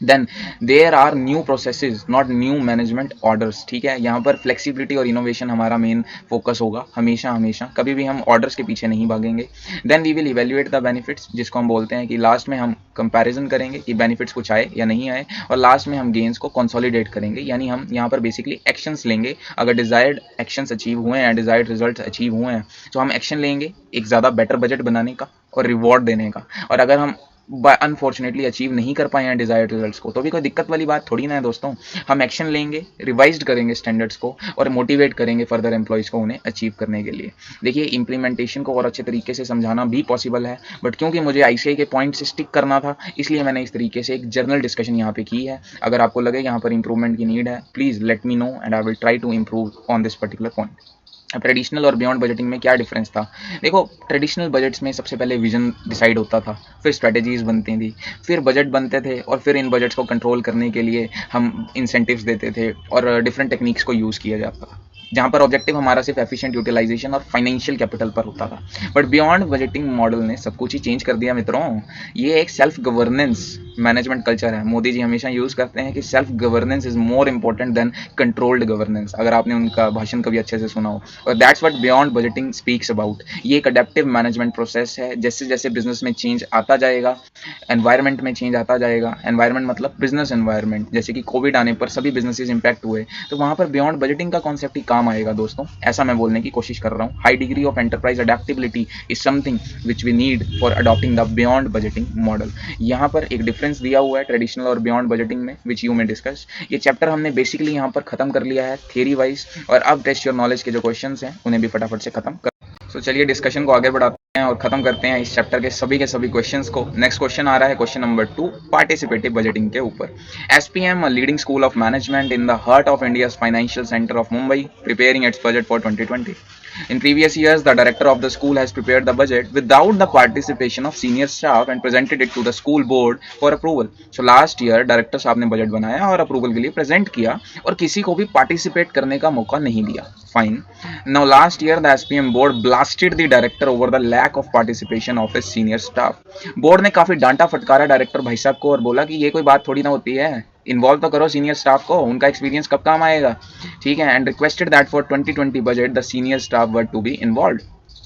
Then there are new processes not new management orders, ठीक है। यहाँ पर फ्लेक्सिबिलिटी और इनोवेशन हमारा मेन फोकस होगा, हमेशा हमेशा कभी भी हम ऑर्डर्स के पीछे नहीं भागेंगे। Then we will evaluate the benefits, जिसको हम बोलते हैं कि लास्ट में हम कंपैरिजन करेंगे कि बेनिफिट्स कुछ आए या नहीं आए, और लास्ट में हम गेन्स को कंसोलिडेट करेंगे, यानी हम यहाँ पर बेसिकली एक्शंस लेंगे। अगर डिजायर्ड एक्शंस अचीव हुए हैं, डिजायर्ड रिजल्ट अचीव हुए हैं, तो हम एक्शन लेंगे एक ज़्यादा बेटर बजट बनाने का और रिवॉर्ड देने का। और अगर हम अनफॉर्चुनेटली अचीव नहीं कर पाए हैं डिजायर्ड रिजल्ट्स को, तो भी कोई दिक्कत वाली बात थोड़ी ना है दोस्तों। हम एक्शन लेंगे, रिवाइज्ड करेंगे स्टैंडर्ड्स को, और मोटिवेट करेंगे फर्दर एम्प्लॉइज़ को उन्हें अचीव करने के लिए। देखिए इंप्लीमेंटेशन को और अच्छे तरीके से समझाना भी पॉसिबल है, बट क्योंकि मुझे आईसीआई के पॉइंट से स्टिक करना था, इसलिए मैंने इस तरीके से एक जर्नल डिस्कशन यहाँ पे की है। अगर आपको लगे यहाँ पर इंप्रूवमेंट की नीड है, please let me know and I will try to improve on this particular point. अब ट्रेडिशनल और बियॉन्ड बजटिंग में क्या डिफरेंस था। देखो ट्रेडिशनल बजट्स में सबसे पहले विजन डिसाइड होता था, फिर स्ट्रेटेजीज बनती थी, फिर बजट बनते थे, और फिर इन बजट्स को कंट्रोल करने के लिए हम इंसेंटिव्स देते थे और डिफरेंट टेक्निक्स को यूज़ किया जाता था, जहाँ पर ऑब्जेक्टिव हमारा सिर्फ एफिशिएंट यूटिलाइजेशन और फाइनेंशियल कैपिटल पर होता था। बट बियॉन्ड बजटिंग मॉडल ने सब कुछ ही चेंज कर दिया मित्रों। ये एक सेल्फ गवर्नेंस मैनेजमेंट कल्चर है। मोदी जी हमेशा यूज़ करते हैं कि self governance is more important than controlled governance, अगर आपने उनका भाषण कभी अच्छे से सुना हो। और that's what beyond budgeting speaks about. ये एक अडेप्टिव मैनेजमेंट प्रोसेस है। जैसे जैसे बिजनेस में चेंज आता जाएगा, एनवायरनमेंट में चेंज आता जाएगा, एनवायरनमेंट मतलब बिजनेस एनवायरनमेंट, जैसे कि कोविड आने पर सभी बिजनेसेस इंपैक्ट हुए, तो वहाँ पर बियॉन्ड बजटिंग का कॉन्सेप्ट ही काम आएगा दोस्तों, ऐसा मैं बोलने की कोशिश कर रहा हूँ। High degree of enterprise adaptability is something which we need for adopting the beyond budgeting model. यहाँ पर एक डिफरेंस दिया हुआ है ट्रेडिशनल और बियॉन्ड बजटिंग में, विच यू में डिस्कस। ये चैप्टर हमने बेसिकली यहाँ पर खत्म कर लिया है थियरी वाइज, और अब टेस्ट योर नॉलेज के जो क्वेश्चन हैं उन्हें भी फटाफट से खत्म कर। तो चलिए डिस्कशन को आगे बढ़ाते हैं और खत्म करते हैं इस चैप्टर के सभी क्वेश्चंस को। नेक्स्ट क्वेश्चन आ रहा है क्वेश्चन नंबर 2 पार्टिसिपेटिव बजटिंग के ऊपर। SPM a leading school of management in the heart of India's financial centre of Mumbai preparing it's budget for 2020। In previous years, the director of the school has prepared the budget without the participation of senior staff and presented it to the school board for approval. So last year, director साहब ने budget बनाया और approval के लिए present किया, और किसी को भी पार्टिसिपेट करने का मौका नहीं दिया। Fine. Now last year, the SPM board blasted the director over the lack of participation of his senior staff. Board ने काफी डांटा फटकारा डायरेक्टर भाई साहब को और बोला कि ये कोई बात थोड़ी ना होती है, इन्वॉल्व तो करो सीनियर स्टाफ को, उनका एक्सपीरियंस कब काम आएगा, ठीक है। And requested that for 2020 budget the senior staff were to be involve.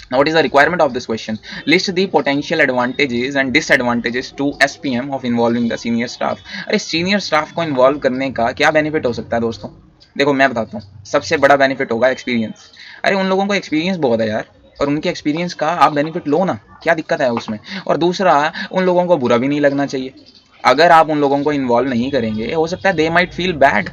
Now, what is the requirement of this question? List the potential advantages and disadvantages to SPM of involving the senior staff. अरे senior staff को involve करने का क्या benefit हो सकता है दोस्तों? देखो मैं बताता हूँ, सबसे बड़ा बेनिफिट होगा एक्सपीरियंस। अरे उन लोगों को एक्सपीरियंस बहुत है यार, और उनके एक्सपीरियंस का आप बेनिफिट लो ना, क्या दिक्कत है उसमें। और दूसरा, उन लोगों को बुरा भी नहीं लगना चाहिए। अगर आप उन लोगों को इन्वॉल्व नहीं करेंगे, हो सकता है they might feel bad,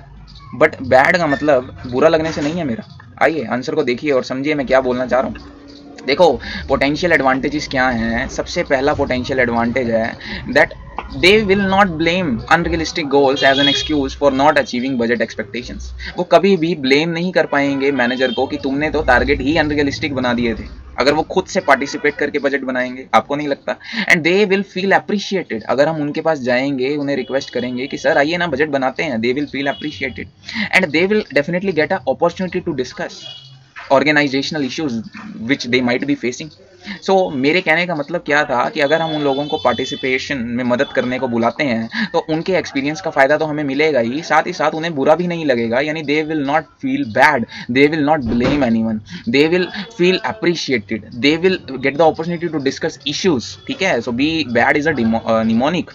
but bad का मतलब बुरा लगने से नहीं है मेरा। आइए आंसर को देखिए और समझिए मैं क्या बोलना चाह रहा हूँ। देखो पोटेंशियल एडवांटेजेस क्या हैं। सबसे पहला पोटेंशियल एडवांटेज है that they will not blame unrealistic goals as an excuse for not achieving budget expectations. वो कभी भी ब्लेम नहीं कर पाएंगे मैनेजर को कि तुमने तो टारगेट ही अनरियलिस्टिक बना दिए थे। अगर वो खुद से पार्टिसिपेट करके बजट बनाएंगे, आपको नहीं लगता? And they will feel appreciated. अगर हम उनके पास जाएंगे, उन्हें रिक्वेस्ट करेंगे कि सर आइए ना बजट बनाते हैं, they will feel appreciated and they will definitely get a opportunity to discuss organisational issues which they might be facing. So मेरे कहने का मतलब क्या था कि अगर हम उन लोगों को पार्टिसिपेशन में मदद करने को बुलाते हैं तो उनके एक्सपीरियंस का फायदा तो हमें मिलेगा ही साथ उन्हें बुरा भी नहीं लगेगा, यानी they will not feel bad, they will not blame anyone, they will feel appreciated, they will get the opportunity to discuss issues. ठीक है, so B bad is a mnemonic.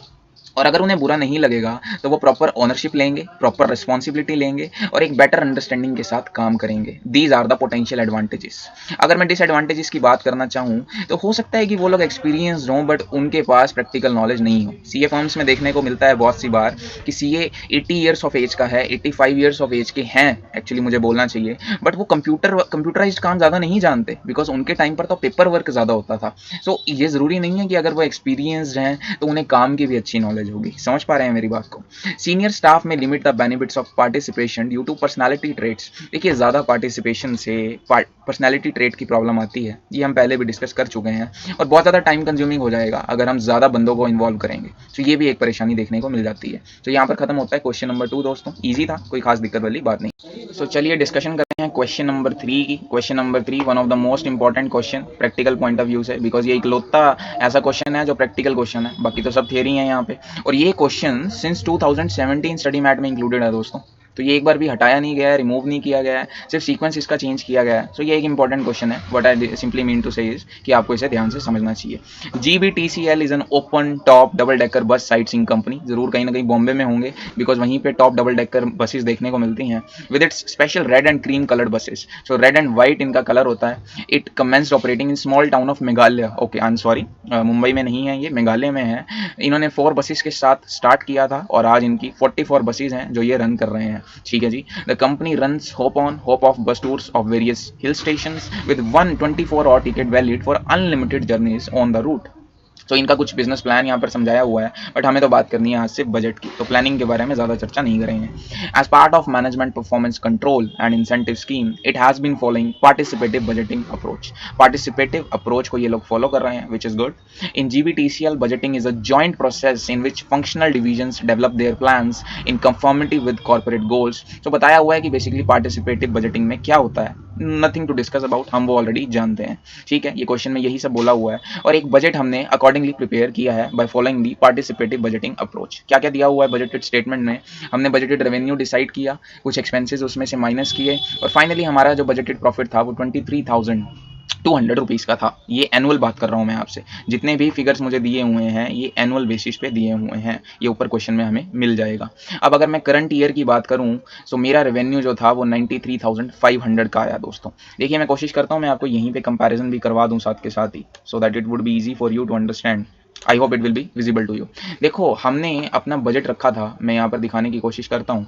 और अगर उन्हें बुरा नहीं लगेगा तो वो प्रॉपर ओनरशिप लेंगे, प्रॉपर रिस्पॉन्सिबिलिटी लेंगे और एक बेटर अंडरस्टैंडिंग के साथ काम करेंगे। These are the potential advantages. अगर मैं डिसएडवांटेजेस की बात करना चाहूँ तो हो सकता है कि वो लोग एक्सपीरियंस्ड हों बट उनके पास प्रैक्टिकल नॉलेज नहीं हो। सीए फर्म्स में देखने को मिलता है बहुत सी बार कि सीए 80 ईयर्स ऑफ एज का है, 85 ईयर्स ऑफ एज के हैं एक्चुअली मुझे बोलना चाहिए, बट वो कंप्यूटराइज्ड काम ज़्यादा नहीं जानते बिकॉज उनके टाइम पर तो पेपर वर्क ज़्यादा होता था। सो ये ज़रूरी नहीं है कि अगर वो एक्सपीरियंस्ड हैं तो उन्हें काम की भी अच्छी नॉलेज होगी। समझ पा रहे हैं मेरी बात को? Senior staff may limit the benefits of participation due to personality traits. देखिए ज़्यादा पार्टिसिपेशन से पर्सनालिटी ट्रेट की प्रॉब्लम आती है, ये हम पहले भी डिस्कस कर चुके हैं, और बहुत ज़्यादा टाइम कंज्यूमिंग हो जाएगा अगर हम ज़्यादा बंदों को इन्वॉल्व करेंगे। तो ये भी एक परेशानी देखने को मिल जाती है। तो यहाँ पर खत्म होता है क्वेश्चन नंबर 2 दोस्तों, ईजी था, कोई खास दिक्कत वाली बात नहीं। सो चलिए डिस्कशन करते हैं क्वेश्चन नंबर 3 की। Question number 3 one of the most important question practical point of view से, बिकॉज ये इकलौता ऐसा क्वेश्चन है जो प्रैक्टिकल क्वेश्चन है, बाकी तो सब थियरी है यहाँ पे। और ये क्वेश्चन सिंस 2017 स्टडी मैट में इंक्लूडेड है दोस्तों, तो ये एक बार भी हटाया नहीं गया है, रिमूव नहीं किया गया है, सिर्फ सीक्वेंस इसका चेंज किया गया है। सो ये एक इंपॉर्टेंट क्वेश्चन है, what I simply mean to say is कि आपको इसे ध्यान से समझना चाहिए। GBTCL is an open top double decker bus sightseeing company. जरूर कहीं ना कहीं बॉम्बे में होंगे बिकॉज वहीं पे टॉप डबल डेकर बसेस देखने को मिलती हैं with its special red and cream coloured buses. So red and white इनका कलर होता है। It commenced operating in small town of Meghalaya. Okay I am sorry, Mumbai में नहीं है, ये मेघालय में है। इन्होंने 4 बसेस के साथ स्टार्ट किया था और आज इनकी 44 बसेस हैं जो ये रन कर रहे हैं। ठीक है जी। The company runs hope of bus tours of various hill stations with one 24-hour ticket valid for unlimited journeys on the route. तो इनका कुछ बिजनेस प्लान यहाँ पर समझाया हुआ है, बट हमें तो बात करनी है आज सिर्फ बजट की, तो प्लानिंग के बारे में ज़्यादा चर्चा नहीं करेंगे। As part of management performance control and incentive scheme it has been following participative budgeting approach. Participative approach को ये लोग फॉलो कर रहे हैं, which is good. In GBTCL budgeting is a joint process in which functional divisions develop their plans in conformity with corporate goals. तो बताया हुआ है कि बेसिकली पार्टिसिपेटिव बजटिंग में क्या होता है, नथिंग टू डिस्कस अबाउट, हम वो ऑलरेडी जानते हैं। ठीक है, ये क्वेश्चन में यही सब बोला हुआ है और एक बजट हमने अकॉर्डिंगली प्रिपेयर किया है by following the participative budgeting approach. क्या क्या दिया हुआ है बजटेड स्टेटमेंट में? हमने बजटेड रेवेन्यू डिसाइड किया, कुछ एक्सपेंसेस उसमें से माइनस किए और फाइनली हमारा जो बजटेड प्रॉफिट था वो 23,200 रुपीज़ का था। ये एनुअल बात कर रहा हूँ मैं आपसे, जितने भी फिगर्स मुझे दिए हुए हैं ये एनुअल बेसिस पे दिए हुए हैं, ये ऊपर क्वेश्चन में हमें मिल जाएगा। अब अगर मैं करंट ईयर की बात करूँ तो मेरा रेवेन्यू जो था वो 93,500 का आया दोस्तों। देखिए मैं कोशिश करता हूँ मैं आपको यहीं पे कंपैरिजन भी करवा दूँ साथ के साथ ही, so that it would be easy for you to understand. I hope it will be visible to you. देखो हमने अपना बजट रखा था, मैं यहाँ पर दिखाने की कोशिश करता हूँ।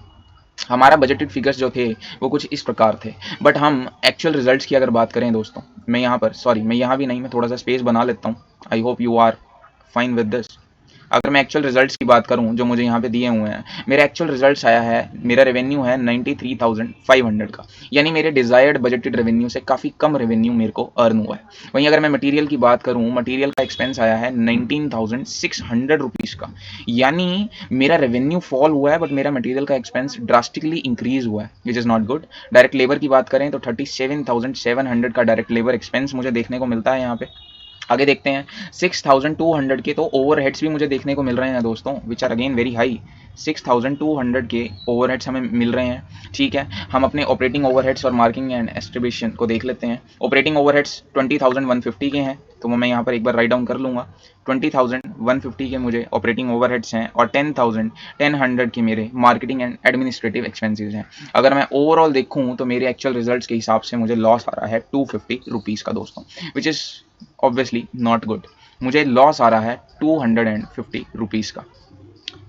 हमारा बजटेड फिगर्स जो थे वो कुछ इस प्रकार थे, बट हम एक्चुअल रिजल्ट्स की अगर बात करें दोस्तों, मैं यहाँ पर सॉरी मैं यहाँ भी नहीं, मैं थोड़ा सा स्पेस बना लेता हूँ। I hope you are fine with this. अगर मैं एक्चुअल रिजल्ट्स की बात करूं जो मुझे यहाँ पे दिए हुए हैं, मेरा एक्चुअल रिजल्ट्स आया है, मेरा रेवेन्यू है 93,500 का, यानी मेरे डिजायर्ड बजटेड रेवेन्यू से काफ़ी कम रेवेन्यू मेरे को अर्न हुआ है। वहीं अगर मैं मटेरियल की बात करूं, मटेरियल का एक्सपेंस आया है 19,600 रुपीज़ का, यानी मेरा रेवेन्यू फॉल हुआ है बट मेरा मटेरियल का एक्सपेंस ड्रास्टिकली इंक्रीज हुआ है, which is not good. Direct labour की बात करें तो 37,700 का डायरेक्ट लेबर एक्सपेंस मुझे देखने को मिलता है यहाँ पे। आगे देखते हैं 6,200 के तो ओवरहेड्स भी मुझे देखने को मिल रहे हैं दोस्तों, which are again very high. 6,200 के ओवरहेड्स हमें मिल रहे हैं। ठीक है, हम अपने ऑपरेटिंग ओवरहेड्स और मार्किंग एंड एस्टिमेशन को देख लेते हैं। ऑपरेटिंग ओवरहेड्स 20,150 के हैं, तो वो मैं यहाँ पर एक बार राइट डाउन कर लूँगा। 20,150 के मुझे ऑपरेटिंग ओवरहेड्स हैं और 10,100 के मेरे मार्केटिंग एंड एडमिनिस्ट्रेटिव एक्सपेंसेस हैं। अगर मैं ओवरऑल देखूँ तो मेरे एक्चुअल रिजल्ट्स के हिसाब से मुझे लॉस आ रहा है 250 रुपीज़ का दोस्तों, which is obviously not good. मुझे लॉस आ रहा है 250 रुपीज़ का,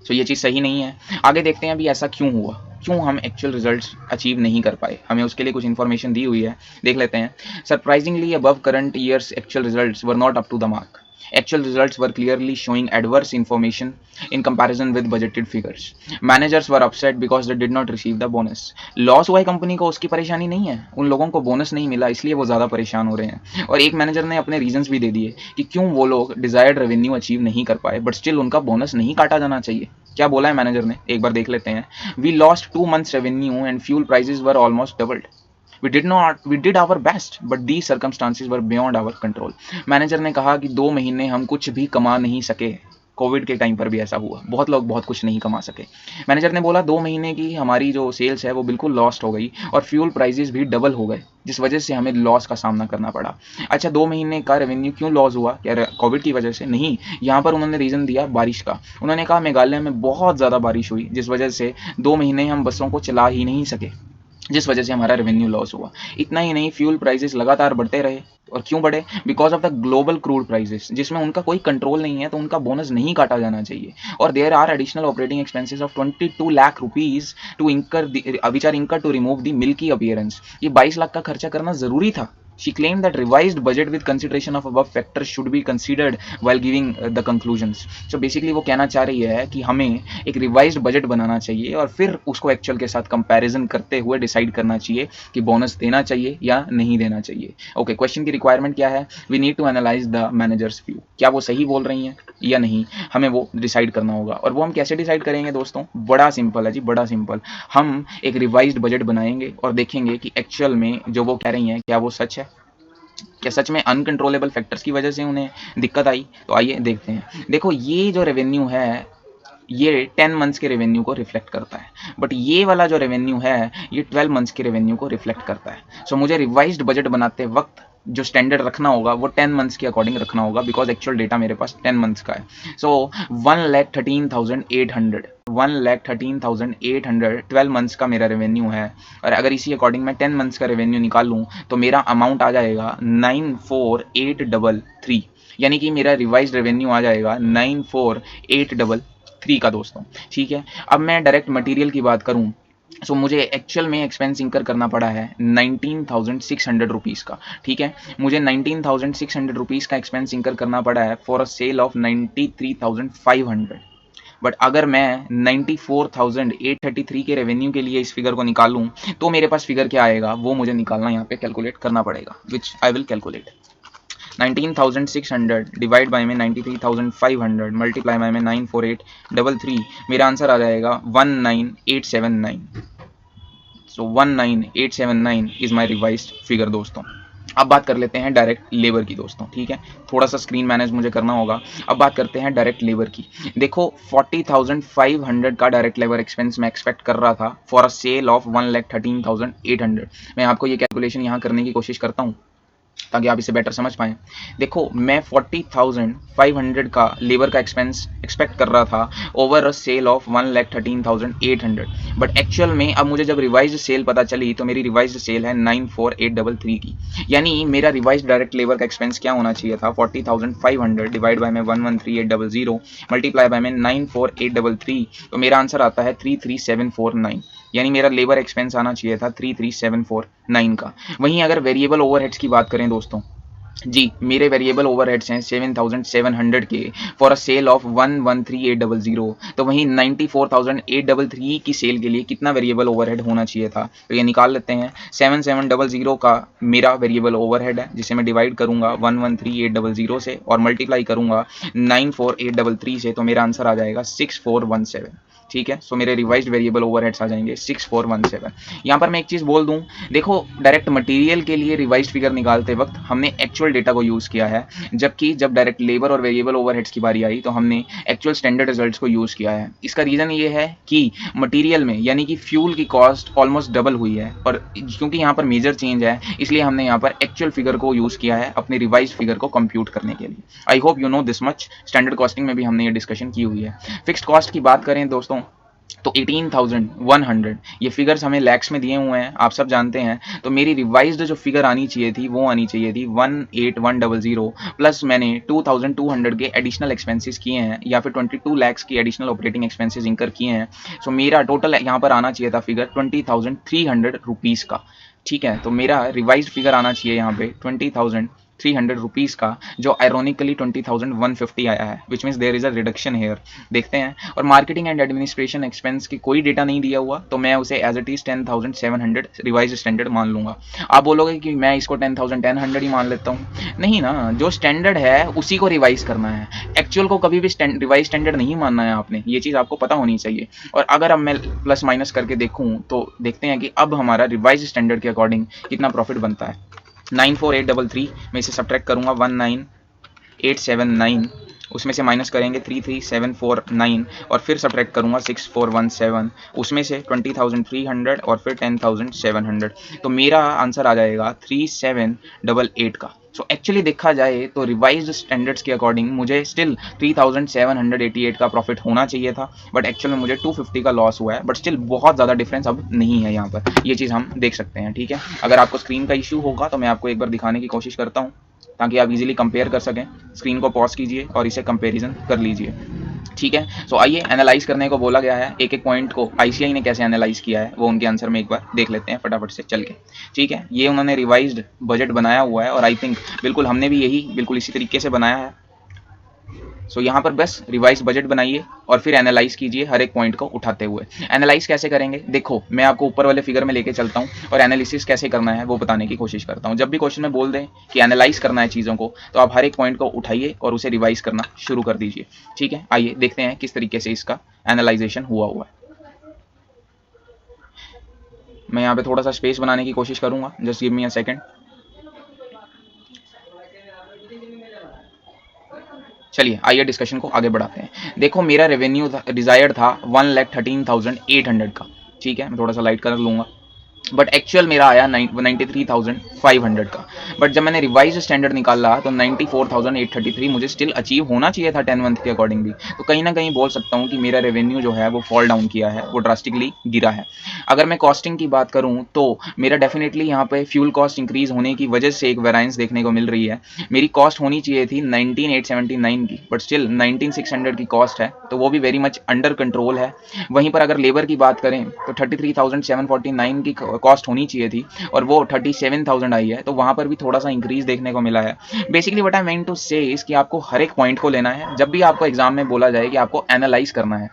तो ये चीज़ सही नहीं है। आगे देखते हैं अभी ऐसा क्यों हुआ, क्यों हम एक्चुअल रिजल्ट्स अचीव नहीं कर पाए, हमें उसके लिए कुछ इन्फॉर्मेशन दी हुई है, देख लेते हैं। Surprisingly above current year's actual results were not up to the mark. Actual results were clearly showing adverse information in comparison with budgeted figures. Managers were upset because they did not receive the bonus. Loss हुआ है company को, उसकी परेशानी नहीं है, उन लोगों को बोनस नहीं मिला इसलिए वो ज़्यादा परेशान हो रहे हैं। और एक मैनेजर ने अपने रीजंस भी दे दिए कि क्यों वो लोग डिजायर्ड रेवेन्यू अचीव नहीं कर पाए, बट स्टिल उनका बोनस नहीं काटा जाना चाहिए। क्या बोला है मैनेजर ने, एक बार देख लेते हैं। We lost 2 months revenue and fuel prices were almost doubled. We did our best, but these circumstances were beyond our control. Manager ने कहा कि 2 महीने हम कुछ भी कमा नहीं सके। कोविड के टाइम पर भी ऐसा हुआ, बहुत लोग बहुत कुछ नहीं कमा सके। मैनेजर ने बोला 2 महीने की हमारी जो सेल्स है वो बिल्कुल लॉस्ट हो गई और फ्यूल प्राइसेस भी डबल हो गए, जिस वजह से हमें लॉस का सामना करना पड़ा। अच्छा, 2 महीने का रेवेन्यू क्यों लॉस हुआ, क्या कोविड की वजह से? नहीं, यहाँ पर उन्होंने रीज़न दिया बारिश का। उन्होंने कहा मेघालय में बहुत ज़्यादा बारिश हुई, जिस वजह से 2 महीने हम बसों को चला ही नहीं सके, जिस वजह से हमारा रेवेन्यू लॉस हुआ। इतना ही नहीं, फ्यूल प्राइसेस लगातार बढ़ते रहे। और क्यों बढ़े? Because of the global crude prices, जिसमें उनका कोई कंट्रोल नहीं है, तो उनका बोनस नहीं काटा जाना चाहिए। और there are additional operating expenses of 22 lakh rupees to incur which are incur to remove the milky appearance. ये 22 लाख का खर्चा करना जरूरी था। She claimed that revised budget with consideration of above factors should be considered while giving the conclusions. So basically वो कहना चाह रही है कि हमें एक रिवाइज्ड बजट बनाना चाहिए और फिर उसको एक्चुअल के साथ कंपैरिजन करते हुए डिसाइड करना चाहिए कि बोनस देना चाहिए या नहीं देना चाहिए। ओके, क्वेश्चन की रिक्वायरमेंट क्या है? We need to analyse the managers view. क्या वो सही बोल रही हैं या नहीं, हमें वो डिसाइड करना होगा। और वो हम कैसे डिसाइड करेंगे दोस्तों? बड़ा सिंपल है जी, बड़ा सिंपल। हम एक रिवाइज्ड बजट बनाएंगे और देखेंगे कि एक्चुअल में जो वो कह रही हैं क्या वो सच है, क्या सच में अनकंट्रोलेबल फैक्टर्स की वजह से उन्हें दिक्कत आई। तो आइए देखते हैं। देखो, ये जो रेवेन्यू है ये 10 मंथ्स के रेवेन्यू को रिफ्लेक्ट करता है, बट ये वाला जो रेवेन्यू है ये 12 मंथ्स के रेवेन्यू को रिफ्लेक्ट करता है। सो मुझे रिवाइज्ड बजट बनाते वक्त जो स्टैंडर्ड रखना होगा वो 10 मंथ्स के अकॉर्डिंग रखना होगा, बिकॉज एक्चुअल डेटा मेरे पास 10 मंथ्स का है। सो 1,13,800 1,13,800 12 मंथ्स का मेरा रेवेन्यू है। और अगर इसी अकॉर्डिंग मैं 10 मंथ्स का रेवेन्यू निकालूं तो मेरा अमाउंट आ जाएगा 94,833, यानी कि मेरा रिवाइज्ड रेवेन्यू आ जाएगा 94,833 का दोस्तों। ठीक है, अब मैं डायरेक्ट मटेरियल की बात करूं सो मुझे एक्चुअल में एक्सपेंस इंकर करना पड़ा है 19,600 रुपीज़ का। ठीक है, मुझे 19,600 रुपीज़ का एक्सपेंस इंकर करना पड़ा है for a sale of 93,500। But अगर मैं 94,833 के रेवेन्यू के लिए इस फिगर को निकालूं तो मेरे पास फिगर क्या आएगा वो मुझे निकालना यहाँ पे कैलकुलेट करना पड़ेगा, which I will calculate. 19,600 divide by में 93,500 मल्टीप्लाई बाय में 94833, मेरा आंसर आ जाएगा 19,879। सो 19,879 इज माय रिवाइज्ड फिगर दोस्तों। अब बात कर लेते हैं डायरेक्ट लेबर की दोस्तों। ठीक है, थोड़ा सा स्क्रीन मैनेज मुझे करना होगा। अब बात करते हैं डायरेक्ट लेबर की। देखो, 40,500 का डायरेक्ट लेबर एक्सपेंस मैं एक्सपेक्ट कर रहा था फॉर अ सेल ऑफ 1,13,800। मैं आपको ये कैलकुलेशन यहाँ करने की कोशिश करता हूँ ताकि आप इसे बेटर समझ पाएँ। देखो, मैं 40,500 का लेबर का एक्सपेंस एक्सपेक्ट कर रहा था over a sale of 1,13,800, but actual में अब मुझे जब रिवाइज्ड सेल पता चली तो मेरी रिवाइज्ड सेल है 94,833 की। यानी मेरा रिवाइज्ड डायरेक्ट लेबर का एक्सपेंस क्या होना चाहिए था? 40,500 डिवाइड बाय में 113,800 मल्टीप्लाई बाय में 94,833, तो मेरा आंसर आता है 33,749। यानी मेरा लेबर एक्सपेंस आना चाहिए था 33,749 का। वहीं अगर वेरिएबल ओवरहेड्स की बात करें दोस्तों, जी मेरे वेरिएबल ओवरहेड्स हैं 7,700 के फॉर अ सेल ऑफ 113,800। तो वहीं 94,833 की सेल के लिए कितना वेरिएबल ओवरहेड होना चाहिए था? तो ये निकाल लेते हैं। 7,700 का मेरा वेरिएबल ओवरहेड है, जिसे मैं डिवाइड करूंगा 113,800 से और मल्टीप्लाई करूंगा 94,833 से, तो मेरा आंसर आ जाएगा 6,417। ठीक है, सो मेरे रिवाइज्ड वेरिएबल ओवरहेड्स आ जाएंगे 6,417। यहाँ पर मैं एक चीज़ बोल दूँ, देखो डायरेक्ट मटेरियल के लिए रिवाइज्ड फिगर निकालते वक्त हमने एक्चुअल डेटा को यूज़ किया है, जबकि जब डायरेक्ट लेबर और वेरिएबल ओवरहेड्स की बारी आई तो हमने एक्चुअल स्टैंडर्ड रिजल्ट्स को यूज़ किया है। इसका रीज़न ये है कि मटेरियल में यानी कि फ्यूल की कॉस्ट ऑलमोस्ट डबल हुई है, और क्योंकि यहाँ पर मेजर चेंज है इसलिए हमने यहाँ पर एक्चुअल फिगर को यूज़ किया है अपने रिवाइज्ड फिगर को कंप्यूट करने के लिए। आई hope you know this much. Standard costing में भी हमने ये डिस्कशन की हुई है। फिक्स्ड कॉस्ट की बात करें दोस्तों तो 18,100 ये फिगर्स हमें लैक्स में दिए हुए हैं, आप सब जानते हैं। तो मेरी रिवाइज्ड जो फिगर आनी चाहिए थी वो आनी चाहिए थी 18,100 प्लस मैंने 2,200 के एडिशनल एक्सपेंसेस किए हैं या फिर 22 लैक्स की एडिशनल ऑपरेटिंग एक्सपेंसेस इंकर किए हैं। सो मेरा टोटल यहाँ पर आना चाहिए था फिगर 20,300 रुपीज़ का। ठीक है, तो मेरा रिवाइज्ड फिगर आना चाहिए यहाँ पे 20,300 ₹20,300 का, जो आयरोनिकली 20,150 आया है, which means there is a reduction here. देखते हैं। और मार्केटिंग एंड एडमिनिस्ट्रेशन एक्सपेंस की कोई डेटा नहीं दिया हुआ, तो मैं उसे as it is 10,700 revise standard मान लूंगा। आप बोलोगे कि मैं इसको 10,100 ही मान लेता हूँ। नहीं ना, जो स्टैंडर्ड है उसी को रिवाइज करना है, एक्चुअल को कभी भी रिवाइज स्टैंडर्ड नहीं मानना है आपने, ये चीज़ आपको पता होनी चाहिए। और अगर अब मैं प्लस माइनस करके देखूँ तो देखते हैं कि अब हमारा रिवाइज स्टैंडर्ड के अकॉर्डिंग कितना प्रॉफिट बनता है। 94,833 में इसे सब्ट्रैक्ट करूंगा 19,879, उसमें से माइनस करेंगे 33,749 और फिर सब्ट्रैक्ट करूंगा 6,417, उसमें से 20,300 और फिर 10,700, तो मेरा आंसर आ जाएगा 3,788 का। सो एक्चुअली देखा जाए तो रिवाइज्ड स्टैंडर्ड्स के अकॉर्डिंग मुझे स्टिल 3,788 का प्रॉफिट होना चाहिए था, बट एक्चुअल में मुझे 250 का लॉस हुआ है। बट स्टिल बहुत ज़्यादा डिफरेंस अब नहीं है यहाँ पर, ये चीज़ हम देख सकते हैं। ठीक है, अगर आपको स्क्रीन का इशू होगा तो मैं आपको एक बार दिखाने की कोशिश करता हूँ ताकि आप इजीली कंपेयर कर सकें। स्क्रीन को पॉज कीजिए और इसे कंपेरिजन कर लीजिए। ठीक है, सो आइए एनालाइज करने को बोला गया है, एक एक पॉइंट को आईसीआई ने कैसे एनालाइज किया है वो उनके आंसर में एक बार देख लेते हैं फटाफट से चल के। ठीक है, ये उन्होंने रिवाइज्ड बजट बनाया हुआ है और आई थिंक बिल्कुल हमने भी यही बिल्कुल इसी तरीके से बनाया है। सो यहाँ पर बस रिवाइज बजट बनाइए और फिर एनालाइज कीजिए हर एक पॉइंट को उठाते हुए। एनालाइज कैसे करेंगे, देखो मैं आपको ऊपर वाले फिगर में लेके चलता हूँ और एनालिसिस कैसे करना है वो बताने की कोशिश करता हूँ। जब भी क्वेश्चन में बोल दें कि एनालाइज करना है चीज़ों को, तो आप हर एक पॉइंट को उठाइए और उसे रिवाइज करना शुरू कर दीजिए। ठीक है, आइए देखते हैं किस तरीके से इसका एनालाइजेशन हुआ है। मैं यहाँ पे थोड़ा सा स्पेस बनाने की कोशिश करूंगा, just give me a second. चलिए आइए डिस्कशन को आगे बढ़ाते हैं। देखो मेरा रेवेन्यू डिजायर्ड था 1,13,800 का। ठीक है, मैं थोड़ा सा लाइट कर लूंगा, बट एक्चुअल मेरा आया 93,500 का। बट जब मैंने रिवाइज स्टैंडर्ड निकाला तो 94,833 मुझे स्टिल अचीव होना चाहिए था 10 मंथ के अकॉर्डिंग भी। तो कहीं ना कहीं बोल सकता हूँ कि मेरा रेवेन्यू जो है वो फॉल डाउन किया है, वो ड्रास्टिकली गिरा है। अगर मैं कॉस्टिंग की बात करूँ तो मेरा डेफिनेटली यहाँ पे फ्यूल कॉस्ट इंक्रीज होने की वजह से एक वेरायंस देखने को मिल रही है। मेरी कॉस्ट होनी चाहिए थी 19,879 की, बट स्टिल 19,600 की कॉस्ट है, तो वो भी वेरी मच अंडर कंट्रोल है। वहीं पर अगर लेबर की बात करें तो 33,749 की कॉस्ट होनी चाहिए थी और वो 37,000 आई है, तो वहां पर भी थोड़ा सा इंक्रीज देखने को मिला है। Basically what I mean to say is कि आपको हर एक पॉइंट को लेना है। जब भी आपको एग्जाम में बोला जाए कि आपको एनालाइज करना है,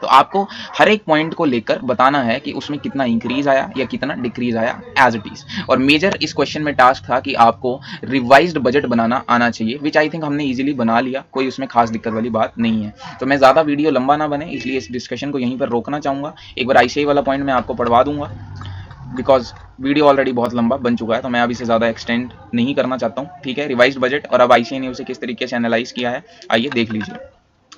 तो आपको हर एक पॉइंट को लेकर बताना है कि उसमें कितना इंक्रीज आया या कितना डिक्रीज आया एज इट इज। और मेजर इस क्वेश्चन में टास्क था कि आपको रिवाइज्ड बजट बनाना आना चाहिए, विच आई थिंक हमने इजीली बना लिया, कोई उसमें खास दिक्कत वाली बात नहीं है। तो मैं ज़्यादा वीडियो लंबा ना बने इसलिए इस डिस्कशन को यहीं पर रोकना चाहूँगा। एक बार आईसीआई वाला पॉइंट मैं आपको पढ़वा दूंगा, बिकॉज वीडियो ऑलरेडी बहुत लंबा बन चुका है, तो मैं अब इसे ज़्यादा एक्सटेंड नहीं करना चाहता हूँ। ठीक है, रिवाइज्ड बजट और अब आईसीआई ने उसे किस तरीके से एनालाइज किया है आइए देख लीजिए।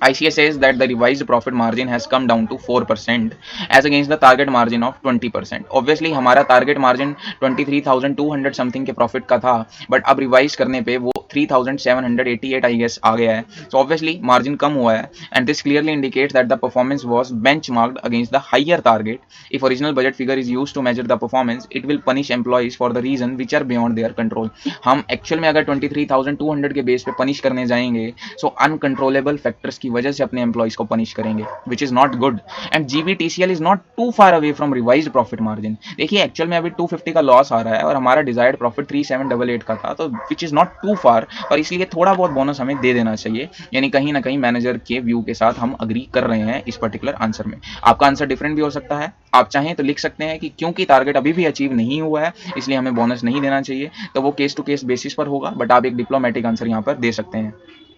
ICA says that the revised profit margin has come down to 4% as against the target margin of 20%. Obviously हमारा target margin 23,200 समथिंग के प्रॉफिट का था, बट अब रिवाइज करने पे वो 3,788 आई गेस आ गया है। सो ऑब्वियसली मार्जिन कम हुआ है and this clearly indicates that the performance was benchmarked against the higher target. If original budget figure is used to measure the performance, it will punish employees for the reason which are beyond their control. हम actual में अगर 23,200 के base पे punish करने जाएंगे, सो uncontrollable factors की वजह से अपने एम्प्लॉइज को पनिश करेंगे, which is not good. And GBTCL is not too far away from revised profit margin. देखिए एक्चुअल में अभी 250 का लॉस आ रहा है और हमारा डिजायर्ड प्रॉफिट 3,788 का था, तो विच इज नॉट टू फार, और इसलिए थोड़ा बहुत बोनस हमें दे देना चाहिए। यानी कहीं ना कहीं मैनेजर के व्यू के साथ हम अग्री कर रहे हैं इस पर्टिकुलर आंसर में। आपका आंसर डिफरेंट भी हो सकता है, आप चाहें तो लिख सकते हैं कि क्योंकि टारगेट अभी भी अचीव नहीं हुआ है इसलिए हमें बोनस नहीं देना चाहिए, तो वो केस टू केस बेसिस पर होगा, बट आप एक डिप्लोमेटिक आंसर यहाँ पर दे सकते हैं।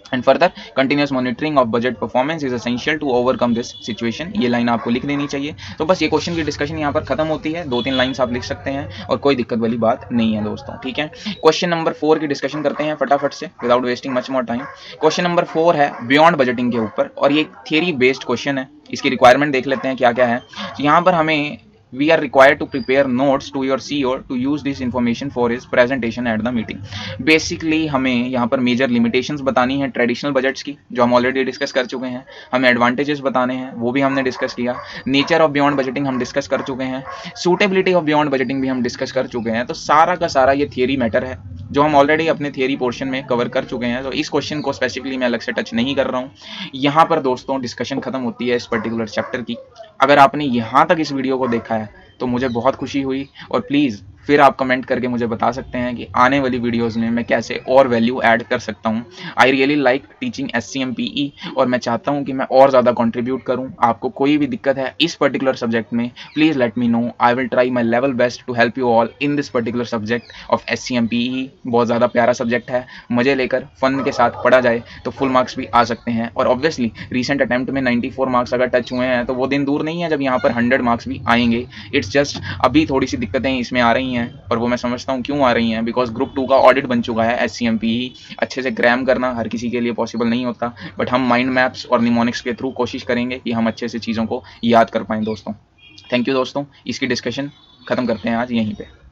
And further continuous monitoring of budget performance is essential to overcome this situation. ये लाइन आपको लिख देनी चाहिए। तो बस ये क्वेश्चन की डिस्कशन यहाँ पर खत्म होती है, 2-3 लाइन्स आप लिख सकते हैं और कोई दिक्कत वाली बात नहीं है दोस्तों। ठीक है, क्वेश्चन नंबर 4 की डिस्कशन करते हैं फटाफट से without wasting much more time. Question number 4 है बियॉन्ड बजटिंग के ऊपर और ये थियरी बेस्ड क्वेश्चन है। इसकी रिक्वायरमेंट देख लेते हैं क्या क्या है। यहाँ पर हमें we are required to prepare notes to your CEO to use this information for his presentation at the meeting। Basically हमें यहाँ पर मेजर लिमिटेशंस बतानी है ट्रेडिशनल बजट्स की, जो हम ऑलरेडी डिस्कस कर चुके हैं। हमें एडवांटेजेस बताने हैं, वो भी हमने डिस्कस किया। नेचर ऑफ बियॉन्ड बजटिंग हम डिस्कस कर चुके हैं। सूटेबिलिटी ऑफ बियॉन्ड बजटिंग भी हम डिस्कस कर चुके हैं। तो सारा का सारा ये थियरी मैटर है जो हम ऑलरेडी अपने थियरी पोर्शन में कवर कर चुके हैं, तो इस क्वेश्चन को स्पेसिफिकली मैं अलग से टच नहीं कर रहा हूँ। यहाँ पर दोस्तों डिस्कशन खत्म होती है इस पर्टिकुलर चैप्टर की। अगर आपने यहाँ तक इस वीडियो को देखा है तो मुझे बहुत खुशी हुई, और प्लीज़ फिर आप कमेंट करके मुझे बता सकते हैं कि आने वाली वीडियोज़ में मैं कैसे और वैल्यू ऐड कर सकता हूँ। I really like teaching SCMPE और मैं चाहता हूँ कि मैं और ज़्यादा कंट्रीब्यूट करूँ। आपको कोई भी दिक्कत है इस पर्टिकुलर सब्जेक्ट में, please let me know. I will try my level best to help you all in this particular subject of SCMPE। बहुत ज़्यादा प्यारा सब्जेक्ट है, मज़े लेकर फन के साथ पढ़ा जाए तो फुल मार्क्स भी आ सकते हैं। और ऑब्वियसली रिसेंट अटैम्प्ट में 94 मार्क्स अगर टच हुए हैं तो वो दिन दूर नहीं है जब यहाँ पर 100 मार्क्स भी आएंगे। इट्स जस्ट अभी थोड़ी सी दिक्कतें इसमें आ रही हैं, और वो मैं समझता हूँ क्यों आ रही हैं, बिकॉज ग्रुप 2 का ऑडिट बन चुका है SCMPE। अच्छे से ग्रैम करना हर किसी के लिए पॉसिबल नहीं होता, बट हम माइंड मैप्स और निमोनिक्स के थ्रू कोशिश करेंगे कि हम अच्छे से चीज़ों को याद कर पाएँ दोस्तों। थैंक यू दोस्तों, इसकी डिस्कशन ख़त्म करते हैं आज यहीं पे।